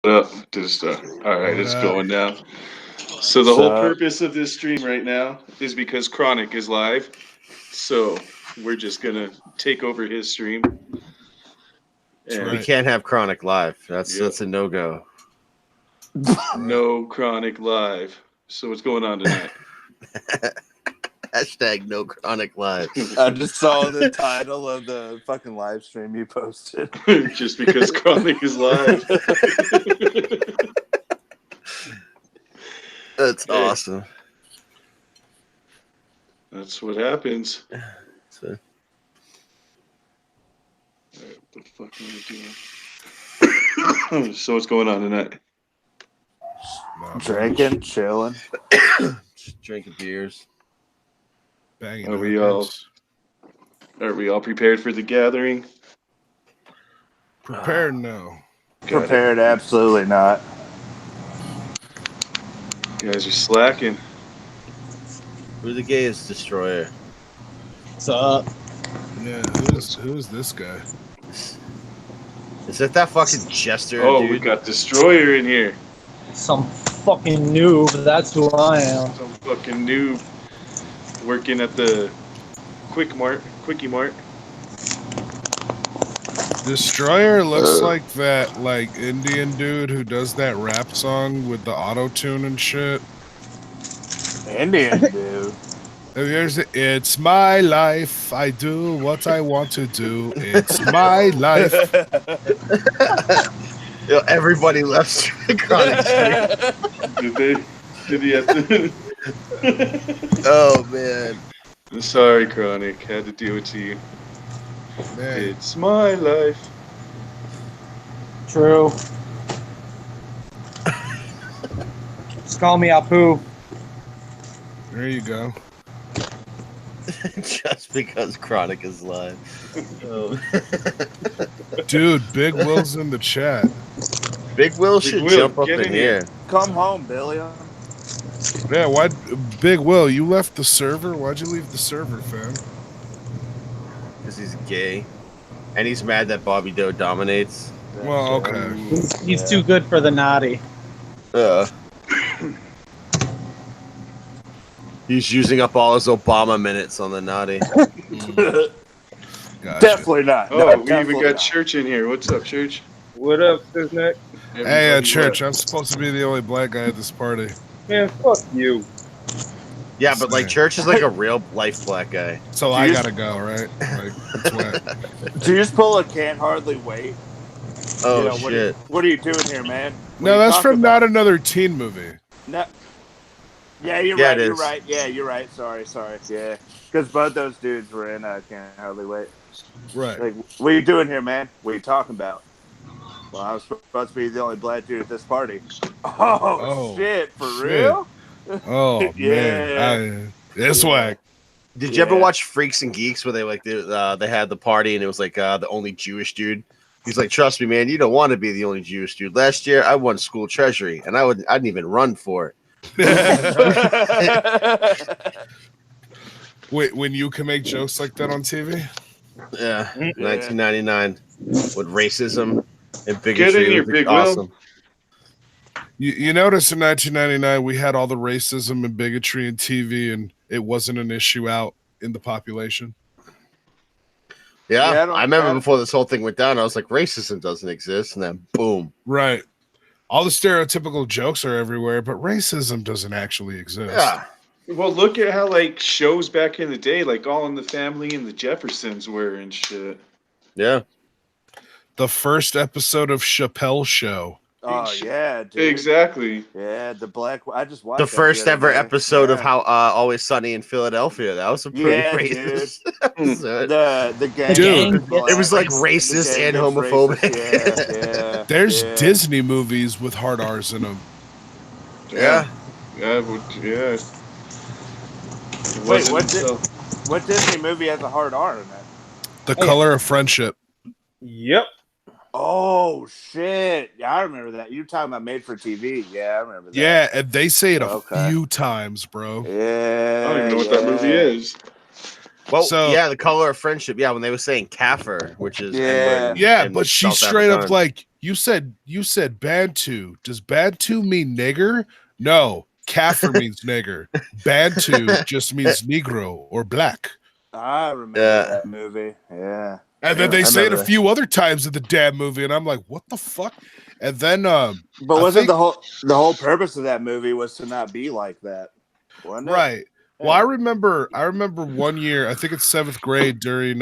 Up to the stuff. All right, What it's up? going now. So the whole So purpose of this stream right now is because Kronik is live. So we're just gonna take over his stream. That's And We right. can't have Chronic live. That's yep, that's a no go. That's right. no Kronik live. So what's going on tonight? Hashtag no Chronic live. I just saw the title of the fucking live stream you posted. Just because Kronik is live. That's Hey. awesome. That's what happens. So, All right, what the fuck am I doing? So what's going on tonight? Nah, Drinking, chilling. just drinking beers. banging Are we all hookers. prepared for the gathering? Prepared now. Got Prepared, absolutely not. it. You guys are slacking. Who the gayest destroyer? What's up? Yeah, who's this guy? Is that fucking Jester, Oh, dude? we got Destroyer in here. Some fucking noob. That's who I am. Some fucking noob working at the Quickie Mart. Destroyer looks like that Indian dude who does that rap song with the auto tune and shit. Indian dude. It's my life. I do what I want to do. It's my life. Yo, everybody left Chronic stream. Did he have to? Oh man. Sorry, Kronik. Had to do it to you. Man, It's my life. True. Just call me Apu. there you go. Just because Chronic is live. Oh. Dude, Big Will's in the chat. Big Will Big should Will, jump up get in in here. Come home, Billy. Yeah, why Big Will, you left the server? Why'd you leave the server, fam? Because he's gay. And he's mad that Bobby Doe dominates. Well, okay. He's too good for the naughty. He's using up all his Obama minutes on the naughty. Gotcha. Definitely not. Oh, No, we even definitely got not. Church in here. What's up, Church? What up, Sisnek? Hey, Everybody Church, left. I'm supposed to be the only black guy at this party. Man, fuck you. Yeah, but like Church is like a real life black guy. So I gotta go, right? Like, that's what. Did you just pull a can't hardly wait? Oh You know, shit. What are you doing here, man? What No, are you that's talking from about? not another teen movie. No. Yeah, you're Yeah, right. it You're is. right. Yeah, you're right. Sorry. Yeah, because both those dudes were in. Can't hardly wait. Right. Like, what are you doing here, man? What are you talking about? Well, I was supposed to be the only black dude at this party. Oh, shit! For shit. real? Oh, Yeah. man. It's Yeah. whack. Did you ever Yeah. watch Freaks and Geeks where they had the party and it was like the only Jewish dude? He's like, trust me, man, you don't want to be the only Jewish dude. Last year I won school treasury and I didn't even run for it. Wait, when you can make jokes like that on TV? Yeah, Yeah. 1999 with racism and Get in bigotry. here, was Big awesome. You notice in 1999 we had all the racism and bigotry in TV, and it wasn't an issue out in the population. Yeah, Yeah, I don't- I remember I- before this whole thing went down, I was like, racism doesn't exist, and then boom. Right. All the stereotypical jokes are everywhere, but racism doesn't actually exist. Yeah, Well, look at how like shows back in the day, like All in the Family and the Jeffersons were and shit. yeah. The first episode of Chappelle's Show. Oh yeah, dude. Exactly. Yeah, the black. I just watched The that first other ever day. episode of Yeah. How Always Sunny in Philadelphia. That was a pretty Yeah, racist episode. the gang. Dude, was black. It was like The racist gang and gets homophobic. racist. Yeah. There's yeah. Disney movies with hard R's in them. Yeah. Yeah. It Wait, wasn't what until- What Disney movie has a hard R in it? The Color of Friendship. Yep. Oh shit! Yeah, I remember that. You're talking about Made for TV. Yeah, I remember that. Yeah, and they say it a Okay. few times, bro. Yeah. I don't even know what that movie is. Well, So- yeah, The Color of Friendship. Yeah, when they were saying Kaffir, which is Yeah. N-word Yeah, in but she South straight up Afrikaans. like You said Bantu. Does Bantu mean nigger? No, Kaffir means nigger. Bantu just means Negro or black. I remember Yeah. that movie. Yeah. And then they I say it a remember. few other times in the damn movie, and I'm like, what the fuck? And then But I wasn't think- the whole purpose of that movie was to not be like that? Wasn't it? right. Well, Yeah. I remember one year, I think it's 7th grade during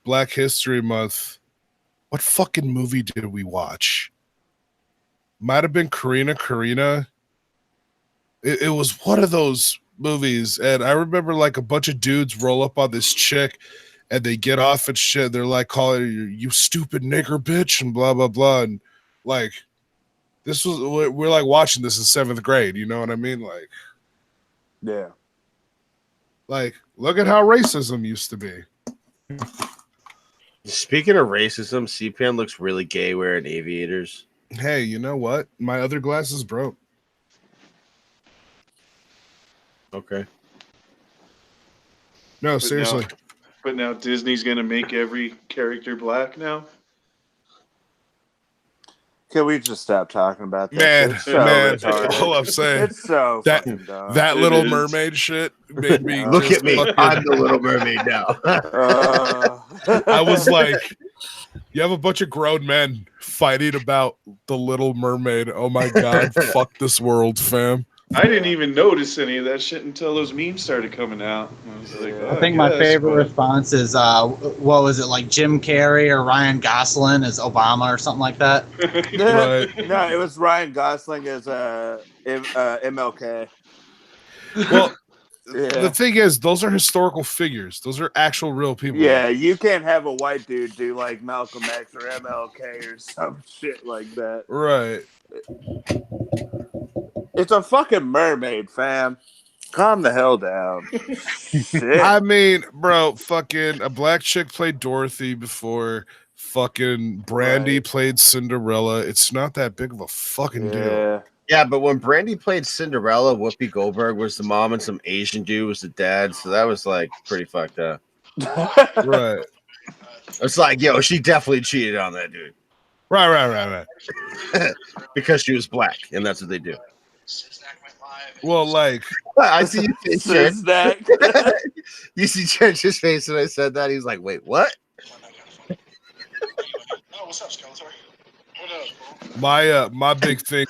Black History Month. What fucking movie did we watch? Might have been Karina. It was one of those movies, and I remember like a bunch of dudes roll up on this chick, and they get off and shit. They're like calling her you stupid nigger bitch and blah blah blah, and like this was we're like watching this in 7th grade. You know what I mean? Yeah. Like look at how racism used to be. Speaking of racism, CPN looks really gay wearing aviators. Hey, you know what? My other glasses broke. Okay. No, seriously. But now Disney's gonna make every character black now. Can we just stop talking about that? Man, It's so man, retarded. all I'm saying. It's so That- fucking dumb. That It Little is. Mermaid shit made me Look Look just at me. fucking- I'm the Little Mermaid now. I was like, you have a bunch of grown men fighting about the Little Mermaid. Oh my god, fuck this world, fam. I didn't even notice any of that shit until those memes started coming out. I was like, Yeah. oh, I think my yes, favorite but- response is, what was it, like Jim Carrey or Ryan Gosling as Obama or something like that? Right. No, it was Ryan Gosling as MLK. Well, Yeah. the thing is, those are historical figures. Those are actual real people. Yeah, you can't have a white dude do like Malcolm X or MLK or some shit like that. Right. It's a fucking mermaid, fam. Calm the hell down. Shit. I mean, bro, fucking a black chick played Dorothy before. Fucking Brandy Right. played Cinderella. It's not that big of a fucking deal. Yeah. Yeah, but when Brandy played Cinderella, Whoopi Goldberg was the mom and some Asian dude was the dad. So that was like pretty fucked up. Right. It's like, yo, she definitely cheated on that dude Right. because she was black, and that's what they do. Well, like, I see you face, Jen. Says that. You see Trench's face when I said that. He's like, wait, what? my big thing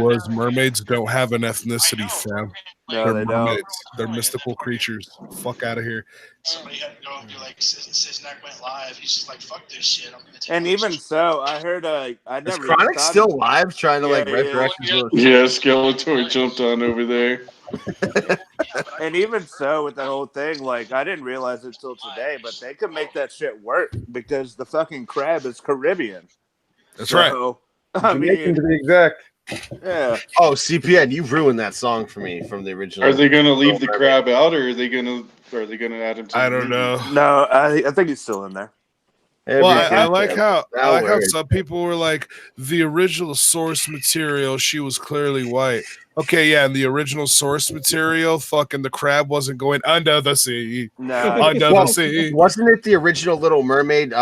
was mermaids don't have an ethnicity, fam. No, They're they don't. mermaids. They're mystical creatures. Fuck out of here. Somebody had to go and be like, Siznak went live. He's just like, fuck this shit. I'm gonna take And this even shit." so, I heard I Is never even Kronik thought- still live trying to like Yeah, resurrect his little Yeah, Skeletor jumped on over there. And even so, with the whole thing, like I didn't realize it till today, but they could make that shit work because the fucking crab is Caribbean. That's right. So, I Jamaican to mean, be exact. yeah. Oh, CPN, you ruined that song for me from the original. Are they gonna leave the crab out, or are they gonna add him to I the don't movie? know. No, I think he's still in there. Well, I like how That works. some people were like the original source material. She was clearly white. Okay, yeah, and the original source material, fucking the crab wasn't going under the sea. No, Under Well, the sea. wasn't it the original Little Mermaid?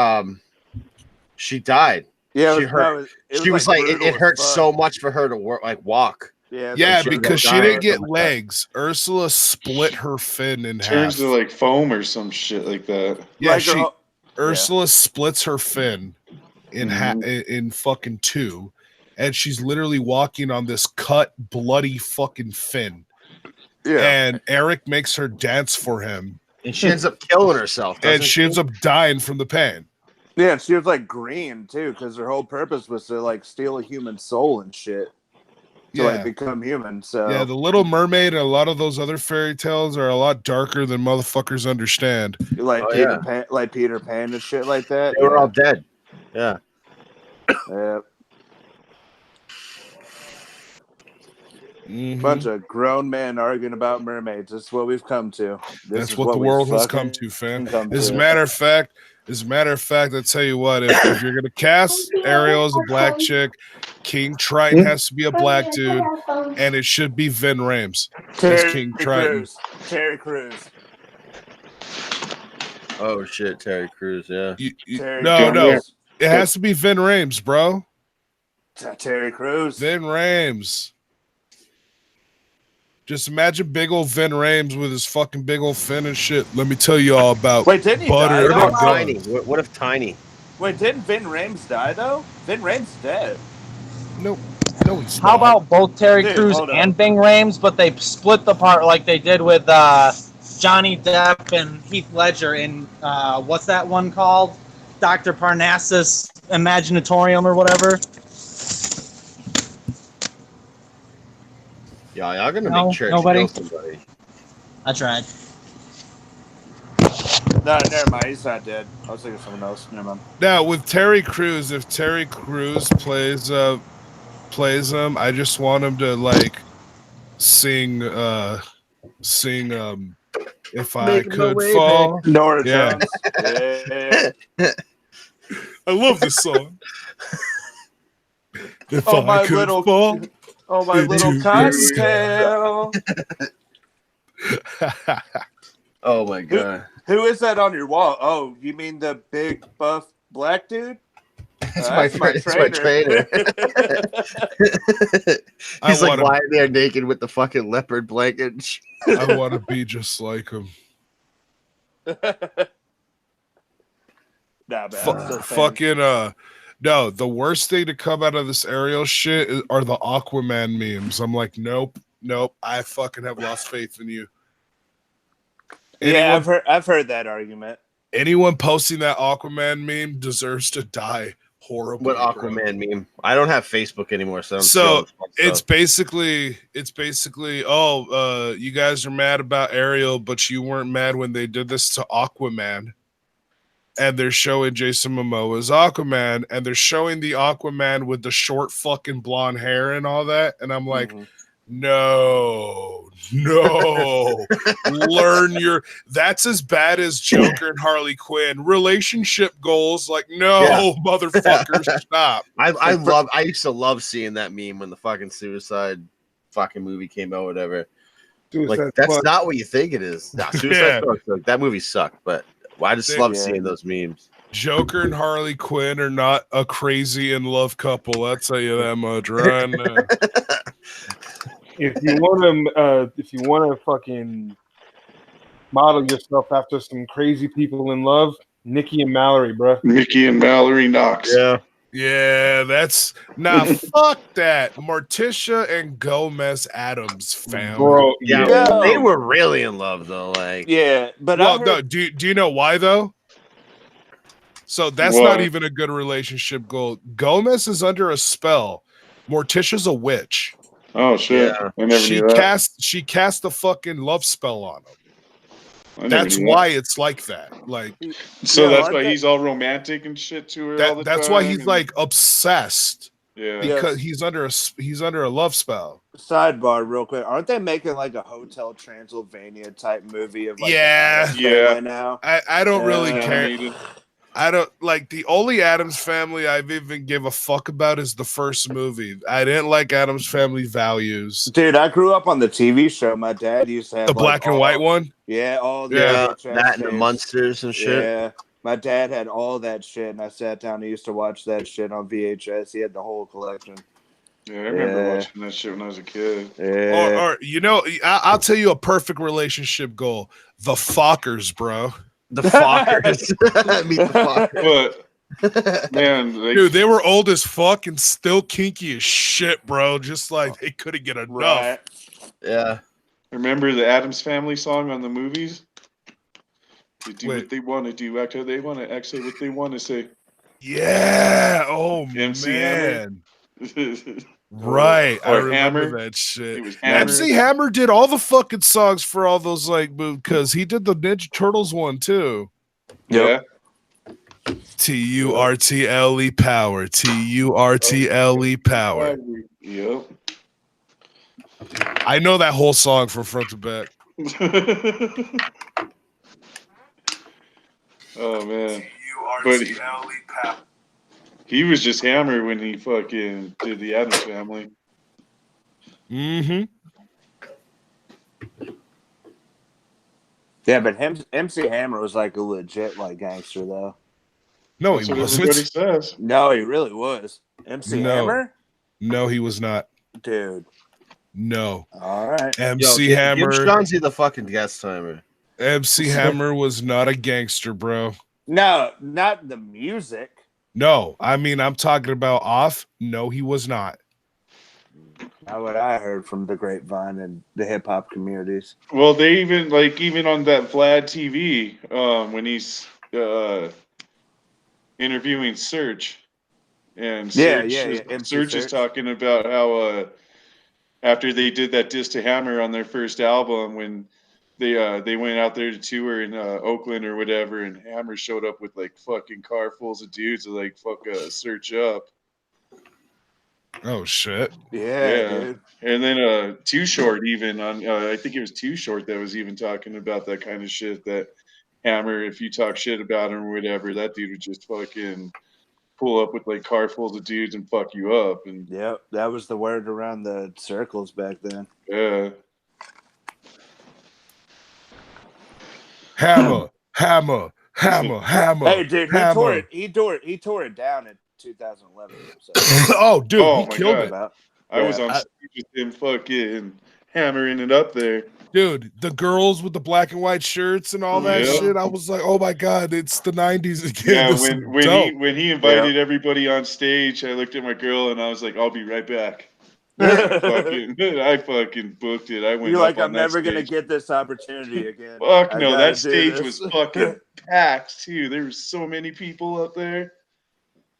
She died. yeah, she hurt- She was like, it brutal hurt as fuck. so much for her to walk. Yeah, Yeah, she because she died didn't or get something like that. legs. Ursula split her fin in half. Turns to like foam or some shit like that. Yeah, like her she whole- Ursula splits her fin in in fucking two, and she's literally walking on this cut, bloody fucking fin. yeah. And Eric makes her dance for him, And she ends up killing herself. and doesn't she ends up dying from the pain. Yeah, and she was like green too, because her whole purpose was to like steal a human soul and shit to Yeah. like become human. So Yeah, the Little Mermaid and a lot of those other fairy tales are a lot darker than motherfuckers understand. like Oh, Peter Pan and shit like that. They were all dead. Yeah. Yeah. Mhm. Bunch of grown men arguing about mermaids. That's what we've come to. This That's is what the we've world has fucking come to, fam. come As a to. matter of fact, I tell you what, if you're gonna cast Ariel as a black chick, King Triton has to be a black dude, and it should be Vin Rames as King Triton. Terry Crews. Oh shit, Terry Crews. Yeah. You- Terry no, Crews. It has to be Vin Rames, bro. Terry Crews. Vin Rames. Just imagine big old Vin Rames with his fucking big old fin and shit. Let me tell you all about Wait, didn't he butter. die, What though? if Tiny? What if Tiny? Wait, didn't Vin Rames die though? Vin Rames dead. No, he's How not. about both Terry Dude, Crews hold and up. Bing Rames, but they split the part like they did with Johnny Depp and Heath Ledger in what's that one called? Dr. Parnassus Imaginatorium or whatever. Yeah, y'all gonna No, make church nobody? kill somebody. I tried. No, never mind. He's not dead. I was thinking of someone else. Never mind. Now with Terry Crews, if Terry Crews plays him, I just want him to like sing If I Making my Could way Fall. Nora Yeah. Jones. Yeah. I love this song. If Oh, I my could little- fall. Oh, my little Into cottontail. Oh my god. Who is that on your wall? Oh, you mean the big buff black dude? It's my trainer. He's like lying there naked with the fucking leopard blanket. I want to be just like him. Nah, man. I'm still a fan. Fucking no, the worst thing to come out of this Ariel shit are the Aquaman memes. I'm like, nope, I fucking have lost faith in you. Yeah, I've heard that argument. Anyone posting that Aquaman meme deserves to die horribly. What Aquaman meme? I don't have Facebook anymore, so it's basically you guys are mad about Ariel, but you weren't mad when they did this to Aquaman. And they're showing Jason Momoa's Aquaman, and they're showing the Aquaman with the short fucking blonde hair and all that. And I'm like, no. That's as bad as Joker and Harley Quinn. Relationship goals, like, no, motherfuckers, stop. I used to love seeing that meme when the fucking Suicide fucking movie came out, whatever. Like, that's not what you think it is. Nah, Suicide Squad, that movie sucked, but I just love seeing those memes. Joker and Harley Quinn are not a crazy in love couple. I'll tell you that much right now. If you want to fucking model yourself after some crazy people in love, Nikki and Mallory, bro. Nikki and Mallory Knox. Yeah, that's fuck that. Morticia and Gomez Adams family. Bro, they were really in love though. Like, but no, do you know why though? So that's not even a good relationship goal. Gomez is under a spell. Morticia's a witch. Oh shit! Yeah. I never knew that. She cast a fucking love spell on him. That's why it's like that. Like, so that's why he's all romantic and shit to her all the time. That's why he's like obsessed. Yeah, because he's under a love spell. Sidebar, real quick. Aren't they making like a Hotel Transylvania type movie of like now? I don't really care. I don't like the only Addams Family I've even give a fuck about is the first movie. I didn't like Addams Family Values. Dude, I grew up on the TV show. My dad used to have the black and white one. Yeah, all the that and the Munsters and shit. Yeah, my dad had all that shit, and I sat down and used to watch that shit on VHS. He had the whole collection. Yeah, I remember watching that shit when I was a kid. Yeah. Or you know, I'll tell you a perfect relationship goal: the Fockers, bro. The Fockers. Meet the Fockers. But man, dude, they were old as fuck and still kinky as shit, bro. Just like they couldn't get enough. Right. Yeah. Remember the Addams Family song on the movies? They do what they want to do, act how they want to act, say what they want to say. Yeah. Oh MC man. Hammer. Right. I remember Hammer. that shit. It was Hammer. MC Hammer did all the fucking songs for all those like because he did the Ninja Turtles one too. Yeah. Turtle power. Turtle power. Yep. I know that whole song from front to back. Oh man. But he was just Hammer when he fucking did the Addams Family. Mm-hmm. Yeah, but MC Hammer was like a legit like gangster though. No, That's he what everybody wasn't. says. No, he really was. MC No. Hammer? No, he was not. Dude. No. All right. MC Give Hammer. Shanzi the fucking guest timer. MC Hammer was not a gangster, bro. No, not the music. No, I mean, I'm talking about off. No, he was not. Not what I heard from the grapevine and the hip hop communities. Well, they even even on that Vlad TV, when he's interviewing Serge, and Serge MC Serge is Serge. talking about how after they did that diss to Hammer on their first album, when they went out there to tour in Oakland or whatever, and Hammer showed up with like fucking car fulls of dudes to like fuck Serge up. Oh shit. Yeah, dude. And then Too Short even on I think it was Too Short that was even talking about that kind of shit, that Hammer, if you talk shit about him or whatever, that dude would just fucking pull up with like car fulls of dudes and fuck you up. And Yep, that was the word around the circles back then. yeah. Hammer, hammer, hammer, hammer. Hey, dude, hammer. he tore it down in 2011. So. Oh, dude, Oh he my killed God. it. About. I was on stage with him fucking hammering it up there. Dude, the girls with the black and white shirts and all that Yeah. shit. I was like, oh my God, it's the 90s again. Yeah, This when he invited everybody on stage, I looked at my girl and I was like, I'll be right back. I fucking booked it. I went. You're like, up on I'm that never gonna stage. get this opportunity again. Fuck I no, gotta that do stage this. was fucking packed too. There were so many people up there.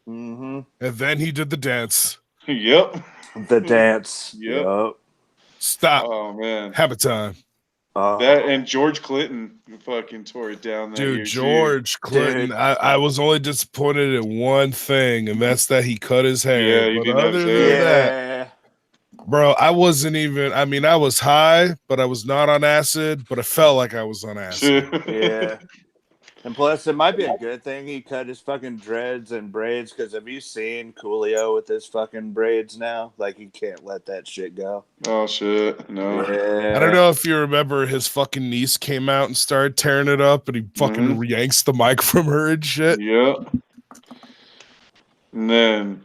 Mm-hmm. And then he did the dance. Yep. The dance. Yep. Stop. Oh man. Habit time. That and George Clinton fucking tore it down that year. Dude, George Clinton. Dude. I was only disappointed in one thing, and that's that he cut his hair. Yeah, he but didn't have other his than hair. that, bro, I wasn't even. I mean, I was high, but I was not on acid. But I felt like I was on acid. Yeah. And plus, it might be a good thing he cut his fucking dreads and braids, because have you seen Coolio with his fucking braids now? Like, he can't let that shit go. Oh, shit. No. Yeah. I don't know if you remember, his fucking niece came out and started tearing it up, and he fucking yanks the mic from her and shit. Yep. And then,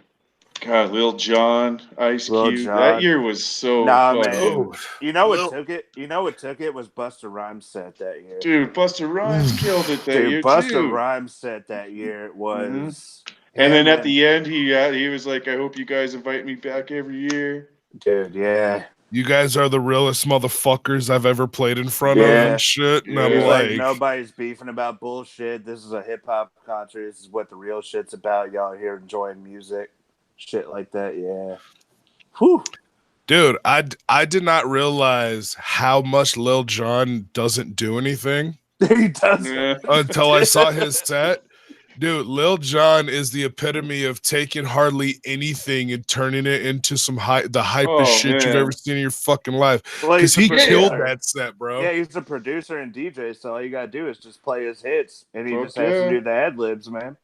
God, Lil Jon, Ice Lil Cube. Jon. That year was so Nah, fucking. man. You know what took it? You know what took it was Busta Rhymes set that year. Dude, Busta Rhymes killed it that year Busta too. Rhymes set that year was. And then at the end, he was like, "I hope you guys invite me back every year." Dude, yeah. You guys are the realest motherfuckers I've ever played in front of and shit. And I'm He's like, nobody's beefing about bullshit. This is a hip hop concert. This is what the real shit's about. Y'all are here enjoying music. Shit like that, yeah. Whew. Dude, I did not realize how much Lil Jon doesn't do anything. He doesn't. Until I saw his set. Dude, Lil Jon is the epitome of taking hardly anything and turning it into the hypest shit you've ever seen in your fucking life. Because he killed that set, bro. Yeah, he's a producer and DJ, so all you gotta do is just play his hits, and he just has to do the ad libs, man.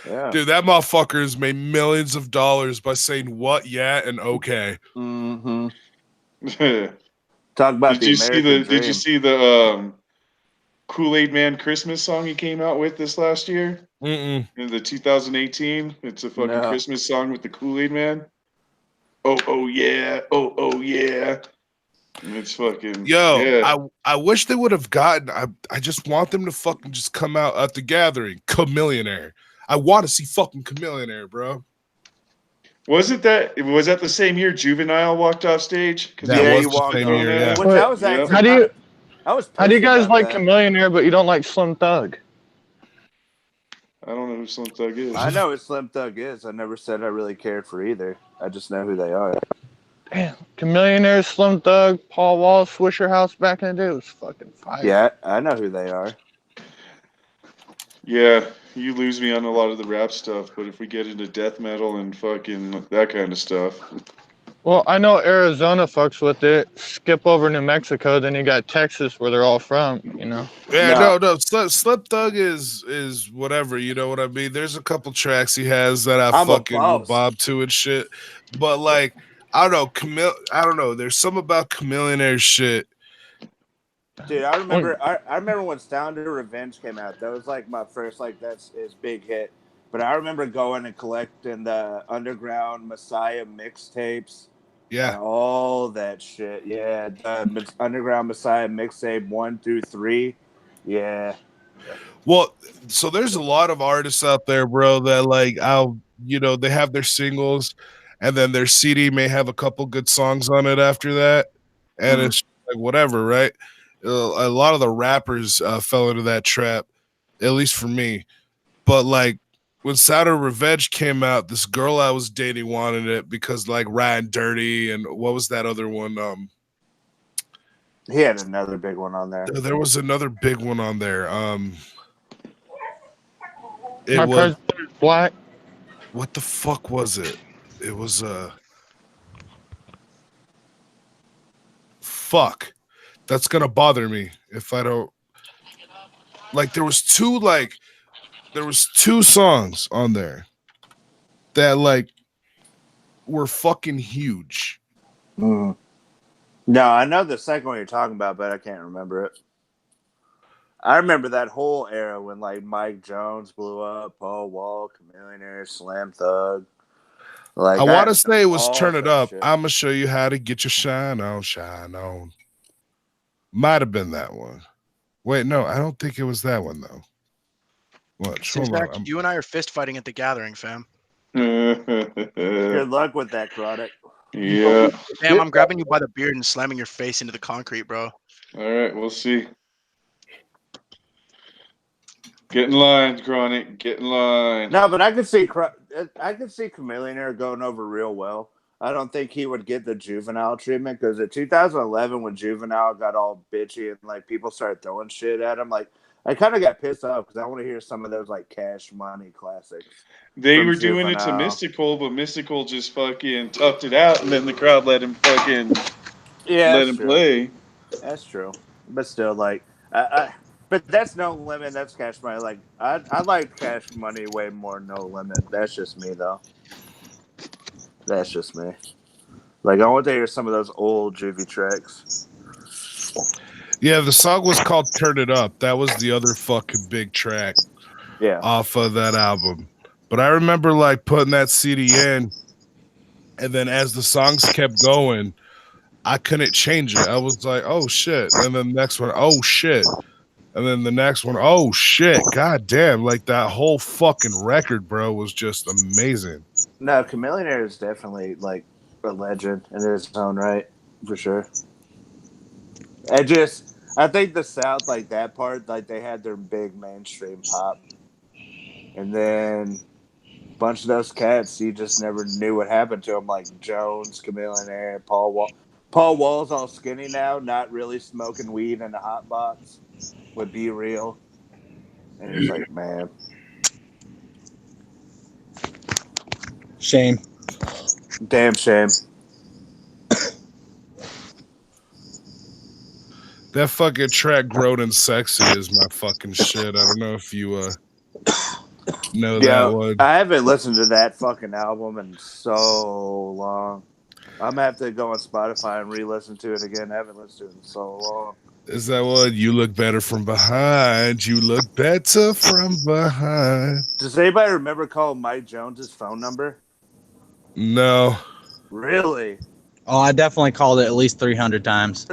Yeah, dude, that motherfucker has made millions of dollars by saying what, yeah, and okay. Mm-hmm. Talk about Did you see the Kool-Aid Man Christmas song he came out with this last year? In the 2018, it's a fucking Christmas song with the Kool-Aid Man. Oh yeah, oh yeah. And it's fucking I wish they would have gotten. I just want them to fucking just come out at the gathering. Chameleonaire. I want to see fucking Chameleonaire, bro. Was that the same year Juvenile walked off stage? That was the same year. Yeah. Which I was actually. How do you guys like Chameleonaire, but you don't like Slim Thug? I don't know who Slim Thug is. I know who Slim Thug is. I never said I really cared for either. I just know who they are. Damn, Chameleonaire, Slim Thug, Paul Wall, Swisher House back in the day was fucking fire. Yeah, I know who they are. Yeah, you lose me on a lot of the rap stuff, but if we get into death metal and fucking that kind of stuff. Well, I know Arizona fucks with it. Skip over New Mexico, then you got Texas where they're all from, you know? Yeah, no. Slim Thug is whatever, you know what I mean? There's a couple tracks he has that I fucking bob to and shit. But like, I don't know. There's some about Chameleonaire shit. Dude, I remember when Sound of Revenge came out. That was like my first, that's his big hit. But I remember going and collecting the Underground Messiah mixtapes. Yeah. And all that shit. Yeah, the Underground Messiah mixtape 1 through 3. Yeah. Well, so there's a lot of artists out there, bro, that like they have their singles and then their CD may have a couple good songs on it after that. And it's like whatever, right? A lot of the rappers fell into that trap, at least for me. But like when Sound of Revenge came out, this girl I was dating wanted it because like Riding Dirty and what was that other one? He had another big one on there. There was another big one on there. It My was president is black. what the fuck was it? It was fuck. That's gonna bother me if I don't like there was two songs on there that like were fucking huge. No, I know the second one you're talking about, but I can't remember it. I remember that whole era when like Mike Jones blew up, Paul Wall, Chameleonaire, Slam Thug. Like I want to say it was all Turn It that Up. shit. I'm gonna show you how to get your shine on, shine on. Might have been that one. Wait, no, I don't think it was that one though. Watch, hold Zach, on. you and I are fist fighting at the gathering, fam. Good luck with that, Kronik. Yeah. Fam, I'm grabbing you by the beard and slamming your face into the concrete, bro. All right, we'll see. Get in line, Kronik. Get in line. No, but I could see Chameleonaire going over real well. I don't think he would get the Juvenile treatment because in 2011, when Juvenile got all bitchy and like people started throwing shit at him, like I kind of got pissed off because I want to hear some of those like Cash Money classics. They from were doing it to Juvenile. Mystical, but Mystical just fucking toughed it out, and then the crowd let him fucking let him true. play. That's true, but still, like, but that's No Limit. That's Cash Money. Like, I like Cash Money way more than No Limit. That's just me, though. That's just me. Like, I want to hear some of those old Juvie tracks. Yeah, the song was called Turn It Up. That was the other fucking big track off of that album. But I remember like putting that CD in, and then as the songs kept going, I couldn't change it. I was like, oh shit. And then the next one, oh shit. And then the next one, oh shit. God damn. Like that whole fucking record, bro, was just amazing. No, Chameleonaire is definitely like a legend in his own right, for sure. I think the South, like that part, like they had their big mainstream pop, and then a bunch of those cats, you just never knew what happened to them, like Jones, Chameleonaire, Paul Wall. Paul Wall's all skinny now, not really smoking weed in a hot box. Would be real, and it's like, man, Shame. damn shame. That fucking track Grown and Sexy is my fucking shit. I don't know if you know that one. I haven't listened to that fucking album in so long. I'm gonna have to go on Spotify and re-listen to it again. I haven't listened to it in so long. Is that one? You look better from behind. You look better from behind. Does anybody remember calling Mike Jones's phone number? No. Really? Oh, I definitely called it at least 300 times.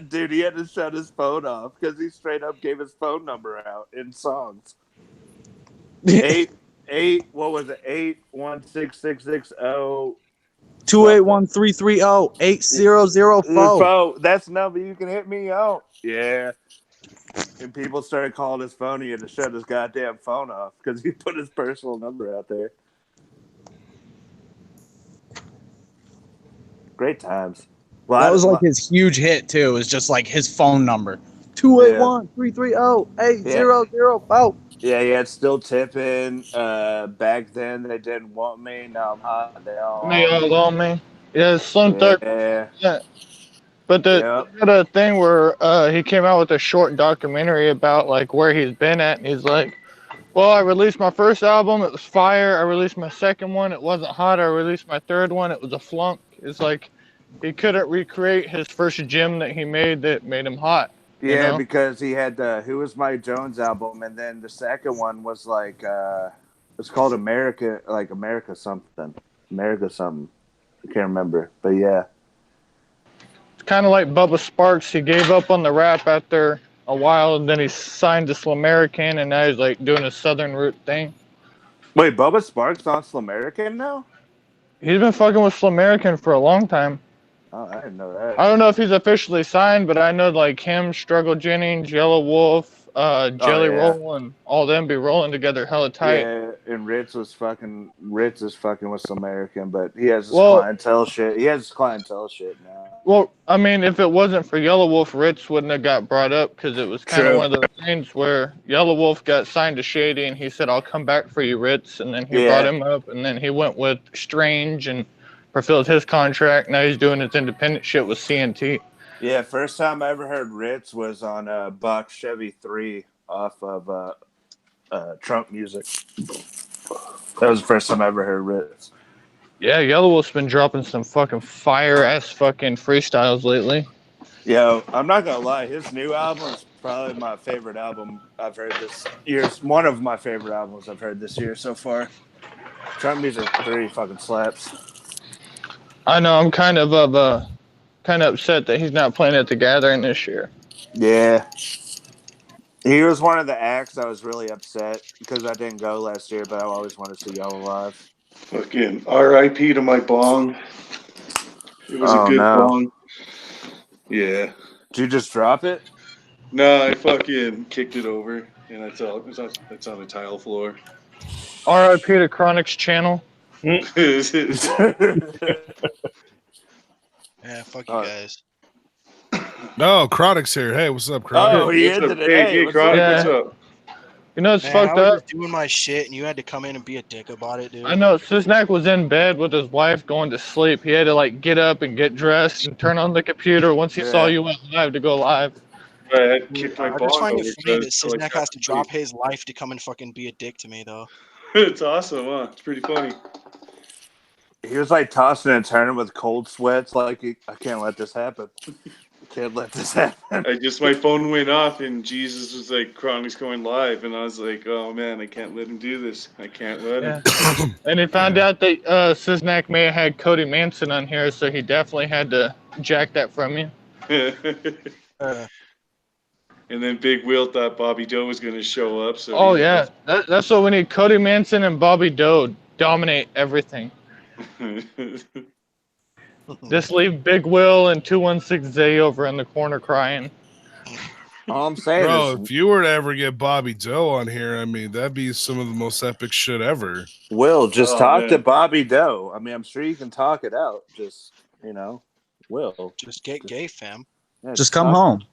Dude, he had to shut his phone off because he straight up gave his phone number out in songs. What was it? 816-660 281-330-8004. That's the number you can hit me on. Yeah. And people started calling his phone. He had to shut his goddamn phone off because he put his personal number out there. Great times. Well, that was like his huge hit too. It was just like his phone number. 281-330-8004. Yeah, it's still tipping. Back then they didn't want me. Now I'm hot. They all on me. Yeah, Slim Thug. Yeah. But they had a thing where he came out with a short documentary about like where he's been at, and he's like, well, I released my first album, it was fire. I released my second one, it wasn't hot. I released my third one, it was a flunk. It's like he couldn't recreate his first gym that he made that made him hot. Yeah, you know? because he had the Who Was Mike Jones album, and then the second one was like It's called America, like America something. America something. I can't remember, but yeah. It's kind of like Bubba Sparks. He gave up on the rap after a while, and then he signed to Slamerican, and now he's like doing a Southern route thing. Wait, Bubba Sparks on Slamerican now? He's been fucking with Slamerican for a long time. Oh, I didn't know that. I don't know if he's officially signed, but I know like him, Struggle Jennings, Yellow Wolf, Jelly Roll, and all them be rolling together hella tight. Yeah, and Ritz is fucking with Slamerican, but he has his clientele shit. He has his clientele shit now. Well, I mean, if it wasn't for Yellow Wolf, Ritz wouldn't have got brought up because it was kind of one of those things where Yellow Wolf got signed to Shady, and he said, "I'll come back for you, Ritz," and then he brought him up, and then he went with Strange and fulfilled his contract. Now he's doing his independent shit with CNT. Yeah, first time I ever heard Ritz was on Buck Chevy 3 off of Trump Music. That was the first time I ever heard Ritz. Yeah, Yellow Wolf's been dropping some fucking fire-ass fucking freestyles lately. Yo, I'm not gonna lie, his new album is probably my favorite album I've heard this year. It's one of my favorite albums I've heard this year so far. Trump Music 3 fucking slaps. I know, I'm kind of upset that he's not playing at the Gathering this year. Yeah. He was one of the acts I was really upset because I didn't go last year, but I always wanted to see y'all live. Fucking R.I.P. to my bong. It was a good bong. Yeah. Did you just drop it? No, I fucking kicked it over, and it's on the tile floor. R.I.P. to Kronik's channel. Yeah, fuck you guys. No, Kronik's here. Hey, what's up, Kronik? Oh, he ended it. Hey, Kronik, what's up? You know, it's Man, fucked I was up. just doing my shit, and you had to come in and be a dick about it, dude. I know. Siznak was in bed with his wife going to sleep. He had to, like, get up and get dressed and turn on the computer once he saw you went live to go live. I kicked my I bong just find over. it funny that Siznak has to drop his life to come and fucking be a dick to me, though. It's awesome, huh? It's pretty funny. He was like tossing and turning with cold sweats, like, I can't let this happen. Can't let this happen. My phone went off and Jesus was like, Kronik's going live, and I was like, oh man, I can't let him do this. I can't let him. And he found out that Siznak may have had Cody Manson on here, so he definitely had to jack that from you. And then Big Will thought Bobby Doe was going to show up. So that's what we need. Cody Manson and Bobby Doe dominate everything. Just leave Big Will and 216Z over in the corner crying. All I'm saying Bro, if you were to ever get Bobby Doe on here, I mean, that'd be some of the most epic shit ever. Will, just talk to Bobby Doe. I mean, I'm sure you can talk it out. Just, Will. Just get gay, fam. Yeah, just come home.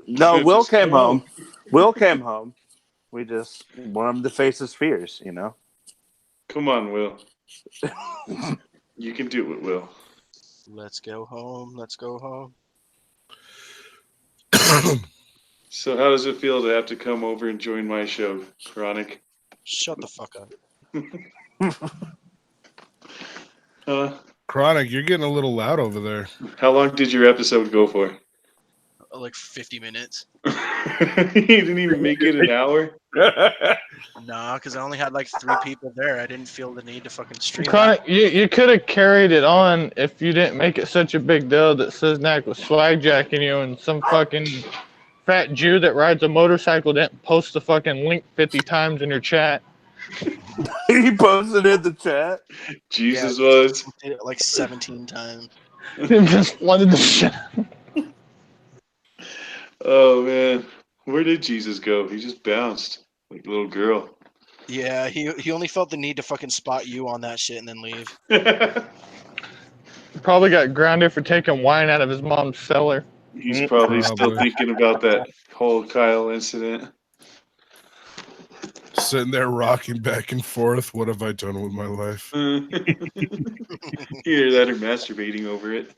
No, Will came home. Will came home. We just want him to face his fears, Come on, Will. You can do it, Will. Let's go home. Let's go home. So how does it feel to have to come over and join my show, Kronik? Shut the fuck up. Kronik, you're getting a little loud over there. How long did your episode go for? Like 50 minutes. You didn't even make it an hour? Nah, because I only had like 3 people there. I didn't feel the need to fucking stream. Kronik, you could have carried it on if you didn't make it such a big deal that Siznak was swag-jacking you and some fucking fat Jew that rides a motorcycle didn't post the fucking link 50 times in your chat. He posted in the chat. Jesus was. Did it like 17 times. He just flooded the shit. Oh, man. Where did Jesus go? He just bounced like a little girl. Yeah, he only felt the need to fucking spot you on that shit and then leave. Probably got grounded for taking wine out of his mom's cellar. He's probably still thinking about that whole Kyle incident. Sitting there rocking back and forth. What have I done with my life? Either that or masturbating over it.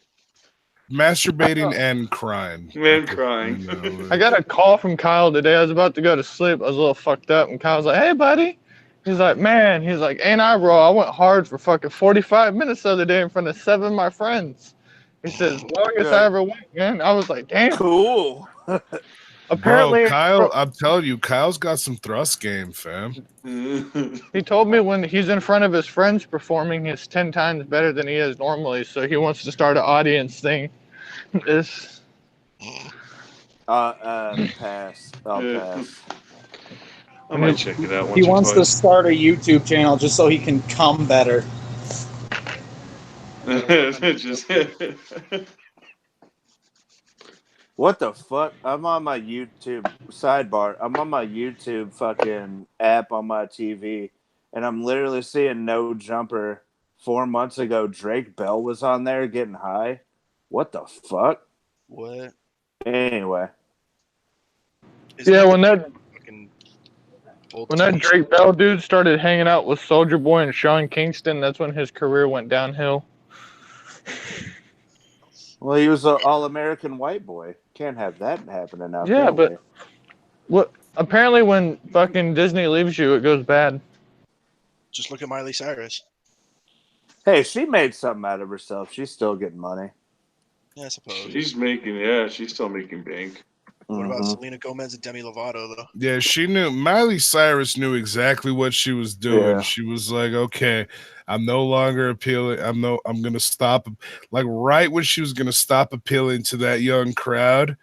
Masturbating and crying. And crying. I got a call from Kyle today. I was about to go to sleep. I was a little fucked up, and Kyle's like, "Hey, buddy." He's like, "Man," he's like, "Ain't I, bro? I went hard for fucking 45 minutes the other day in front of 7 of my friends." He says, "Longest I ever went, man." I was like, "Damn." Cool. Apparently, Kyle, I'm telling you, Kyle's got some thrust game, fam. he told me when he's in front of his friends performing, he's 10 times better than he is normally. So he wants to start an audience thing. It's Pass. I'll pass. I might check it out He once or wants to twice. start a YouTube channel just so he can come better. Just What the fuck? I'm on my YouTube sidebar. I'm on my YouTube fucking app on my TV, and I'm literally seeing No Jumper. 4 months ago, Drake Bell was on there getting high. What the fuck? What? Anyway, Isn't yeah, that when the that fucking old when that TV Drake Bell dude started hanging out with Soldier Boy and Sean Kingston, that's when his career went downhill. well, he was an all-American white boy. Can't have that happening now, Yeah, can but we? what? Apparently, when fucking Disney leaves you, it goes bad. Just look at Miley Cyrus. Hey, she made something out of herself. She's still getting money. Yeah, I suppose. she's still making bank. What about Mhm. Selena Gomez and Demi Lovato though? Yeah, she knew. Miley Cyrus knew exactly what she was doing. Yeah. She was like, "Okay, I'm no longer appealing. I'm gonna stop." Like right when she was gonna stop appealing to that young crowd,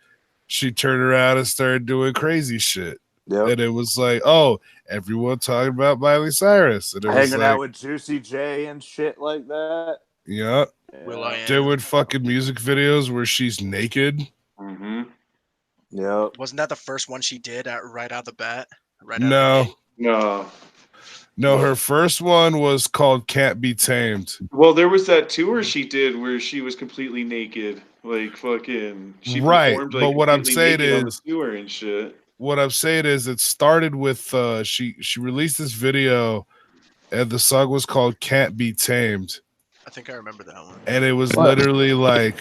she turned around and started doing crazy shit. Yep. And it was like, oh, everyone talking about Miley Cyrus, and it was Hanging like, out with Juicy J and shit like that. yeah, Will I Am. doing fucking music videos where she's naked. Mm-hmm. Yep. Wasn't that the first one she did right out the bat? Right out No, of the gate? no, her first one was called "Can't Be Tamed." Well, there was that tour she did where she was completely naked, like fucking. She Right, performed but like what I'm completely saying naked on the is, tour and shit. what I'm saying is, it started with she released this video, and the song was called "Can't Be Tamed," I think I remember that one. and it was literally like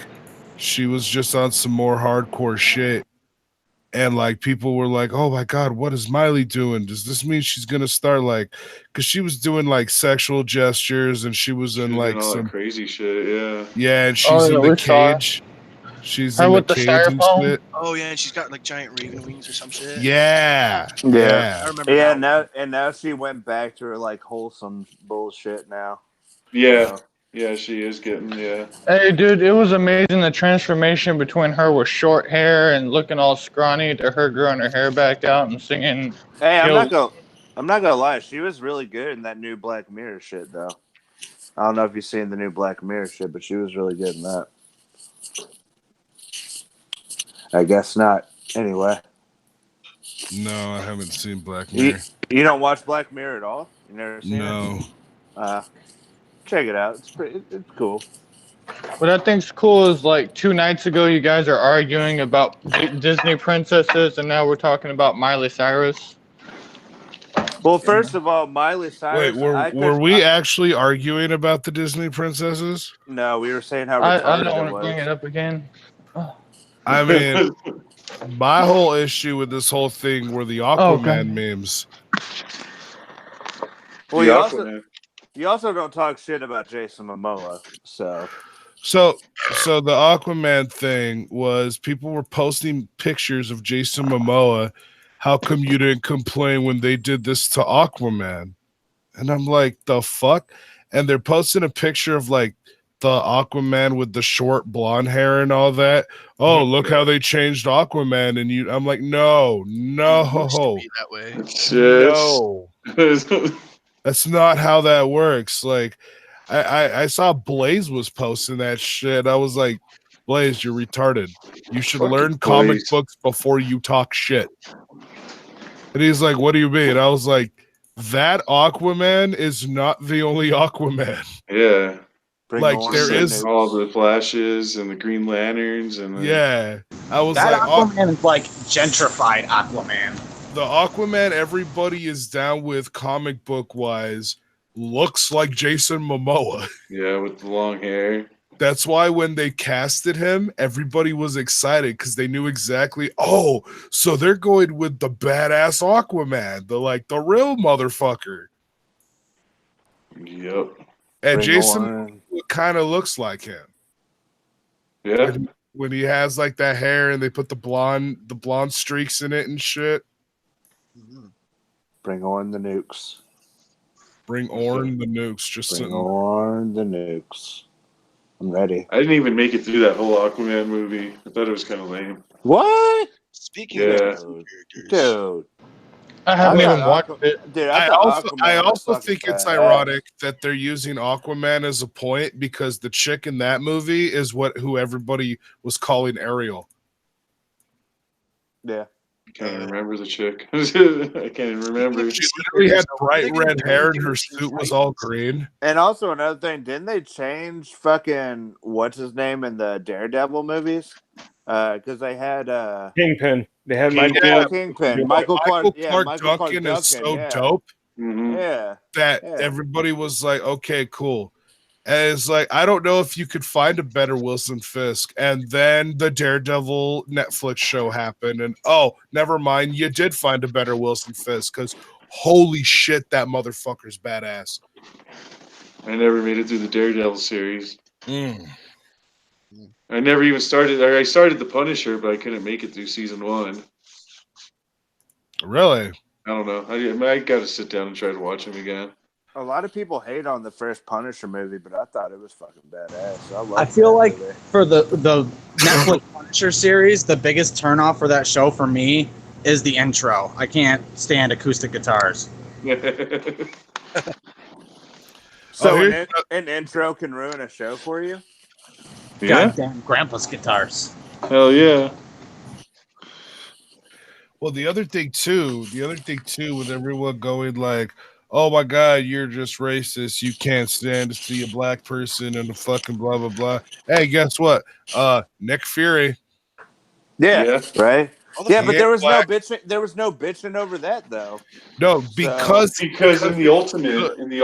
she was just on some more hardcore shit. And like people were like, "Oh my god, what is Miley doing? Does this mean she's gonna start like?" Because she was doing like sexual gestures, and she was in She was doing like all that some crazy shit. Yeah. yeah, and she's in the cage. She's Her in the with the cage and styrofoam? shit. Oh yeah, and she's got like giant raven wings or some shit. Yeah, I yeah, remember Yeah, that. now she went back to her like wholesome bullshit now. Yeah. So, Yeah, she is getting Hey, dude, it was amazing the transformation between her with short hair and looking all scrawny to her growing her hair back out and singing. hey, I'm Yo, not gonna lie, she was really good in that new Black Mirror shit though. I don't know if you've seen the new Black Mirror shit, but she was really good in that. I guess not. Anyway, no, I haven't seen Black you, Mirror. you don't watch Black Mirror at all? You never seen No, it? Check it out. It's cool. what I think's cool is like 2 nights ago, you guys are arguing about Disney princesses, and now we're talking about Miley Cyrus. Well, first of all, Miley Cyrus. wait, were we actually arguing about the Disney princesses? No, we were saying how I retarded don't it want to was. bring it up again. I mean, my whole issue with this whole thing were the Aquaman memes. Well, the you also don't talk shit about Jason Momoa, so. So the Aquaman thing was people were posting pictures of Jason Momoa. How come you didn't complain when they did this to Aquaman? And I'm like, the fuck? And they're posting a picture of like the Aquaman with the short blonde hair and all that. Oh, look how they changed Aquaman. And I'm like, no, It used to no, be that way. no. That's not how that works. Like, I saw Blaze was posting that shit. I was like, Blaze, you're retarded. You should Fucking learn comic Blaze. books before you talk shit. And he's like, what do you mean? I was like, that Aquaman is not the only Aquaman. Yeah. Like there is all the Flashes and the Green Lanterns and yeah. I was That like, Aquaman is like gentrified Aquaman. The Aquaman everybody is down with comic book wise looks like Jason Momoa. Yeah, with the long hair. That's why when they casted him, everybody was excited because they knew exactly, oh, so they're going with the badass Aquaman, the real motherfucker. Yep. And Jason kind of looks like him. Yeah. when he has like that hair and they put the blonde streaks in it and shit. Bring on the nukes. Bring on the nukes. Just Bring sitting. on the nukes. I'm ready. I didn't even make it through that whole Aquaman movie. I thought it was kind of lame. What? Speaking Yeah. of characters, Dude. I haven't even thought watched it. Dude, I thought also Aquaman was fucking think it's badass. ironic that they're using Aquaman as a point because the chick in that movie is who everybody was calling Ariel. Yeah. I can't even remember the chick. I can't even remember. She literally had bright They can red do hair and her anything with suit was Titans. all green. And also another thing, didn't they change fucking what's his name in the Daredevil movies? Because they had Kingpin. They had Kingpin. Michael Clark Duncan is so yeah. dope Yeah. that Yeah. everybody was like, okay, cool. And it's like, I don't know if you could find a better Wilson Fisk. And then the Daredevil Netflix show happened. And oh, never mind. You did find a better Wilson Fisk because holy shit, that motherfucker's badass. I never made it through the Daredevil series. Mm. I never even started. I started The Punisher, but I couldn't make it through season 1. Really? I don't know. I got to sit down and try to watch him again. A lot of people hate on the first Punisher movie, but I thought it was fucking badass. I feel like movie. for the Netflix Punisher series, the biggest turnoff for that show for me is the intro. I can't stand acoustic guitars. So here's an intro can ruin a show for you? Yeah. Goddamn grandpa's guitars. Hell yeah. Well, the other thing too, with everyone going like, oh my God, you're just racist. You can't stand to see a black person and the fucking blah, blah, blah. Hey, guess what? Nick Fury. Yeah. Right? Yeah, but He there ain't was black. no bitching over that though. No, because in the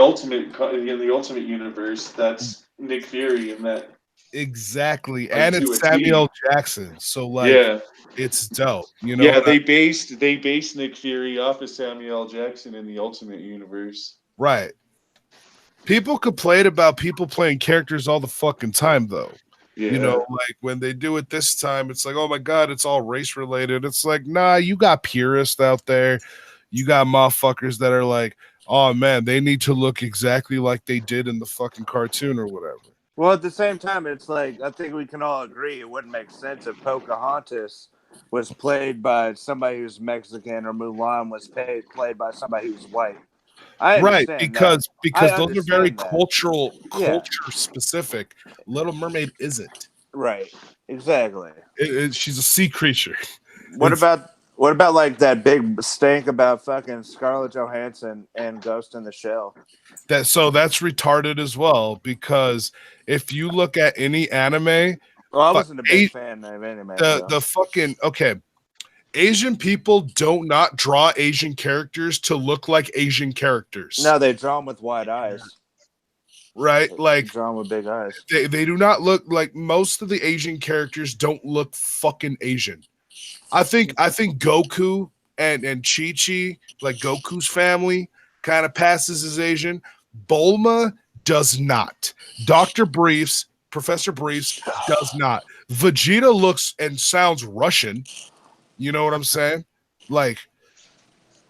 ultimate universe, that's Nick Fury in that. Exactly. Like, And to it's a T. Samuel Jackson. So like Yeah. it's dope. You know, Yeah, they based Nick Fury off of Samuel L. Jackson in the Ultimate Universe. right. People complain about people playing characters all the fucking time though. Yeah. You know, like when they do it this time, it's like, oh my God, it's all race related. It's like, nah, you got purists out there. You got motherfuckers that are like, oh man, they need to look exactly like they did in the fucking cartoon or whatever. Well, at the same time, it's like I think we can all agree it wouldn't make sense if Pocahontas was played by somebody who's Mexican or Mulan was played by somebody who's white. I Right, understand because I those are very understand that. culture specific. Little Mermaid isn't. Right. Exactly. She's a sea creature. What about like that big stink about fucking Scarlett Johansson and Ghost in the Shell? That's retarded as well, because if you look at any anime, Well, I wasn't a big fan of anime. the fucking Asian people do not draw Asian characters to look like Asian characters. No, they draw them with wide eyes. Right? Like draw them with big eyes. They do not look like most of the Asian characters don't look fucking Asian. I think Goku and Chi-Chi, like Goku's family, kind of passes as Asian. Bulma does not. Professor Briefs does not. Vegeta looks and sounds Russian. You know what I'm saying? Like,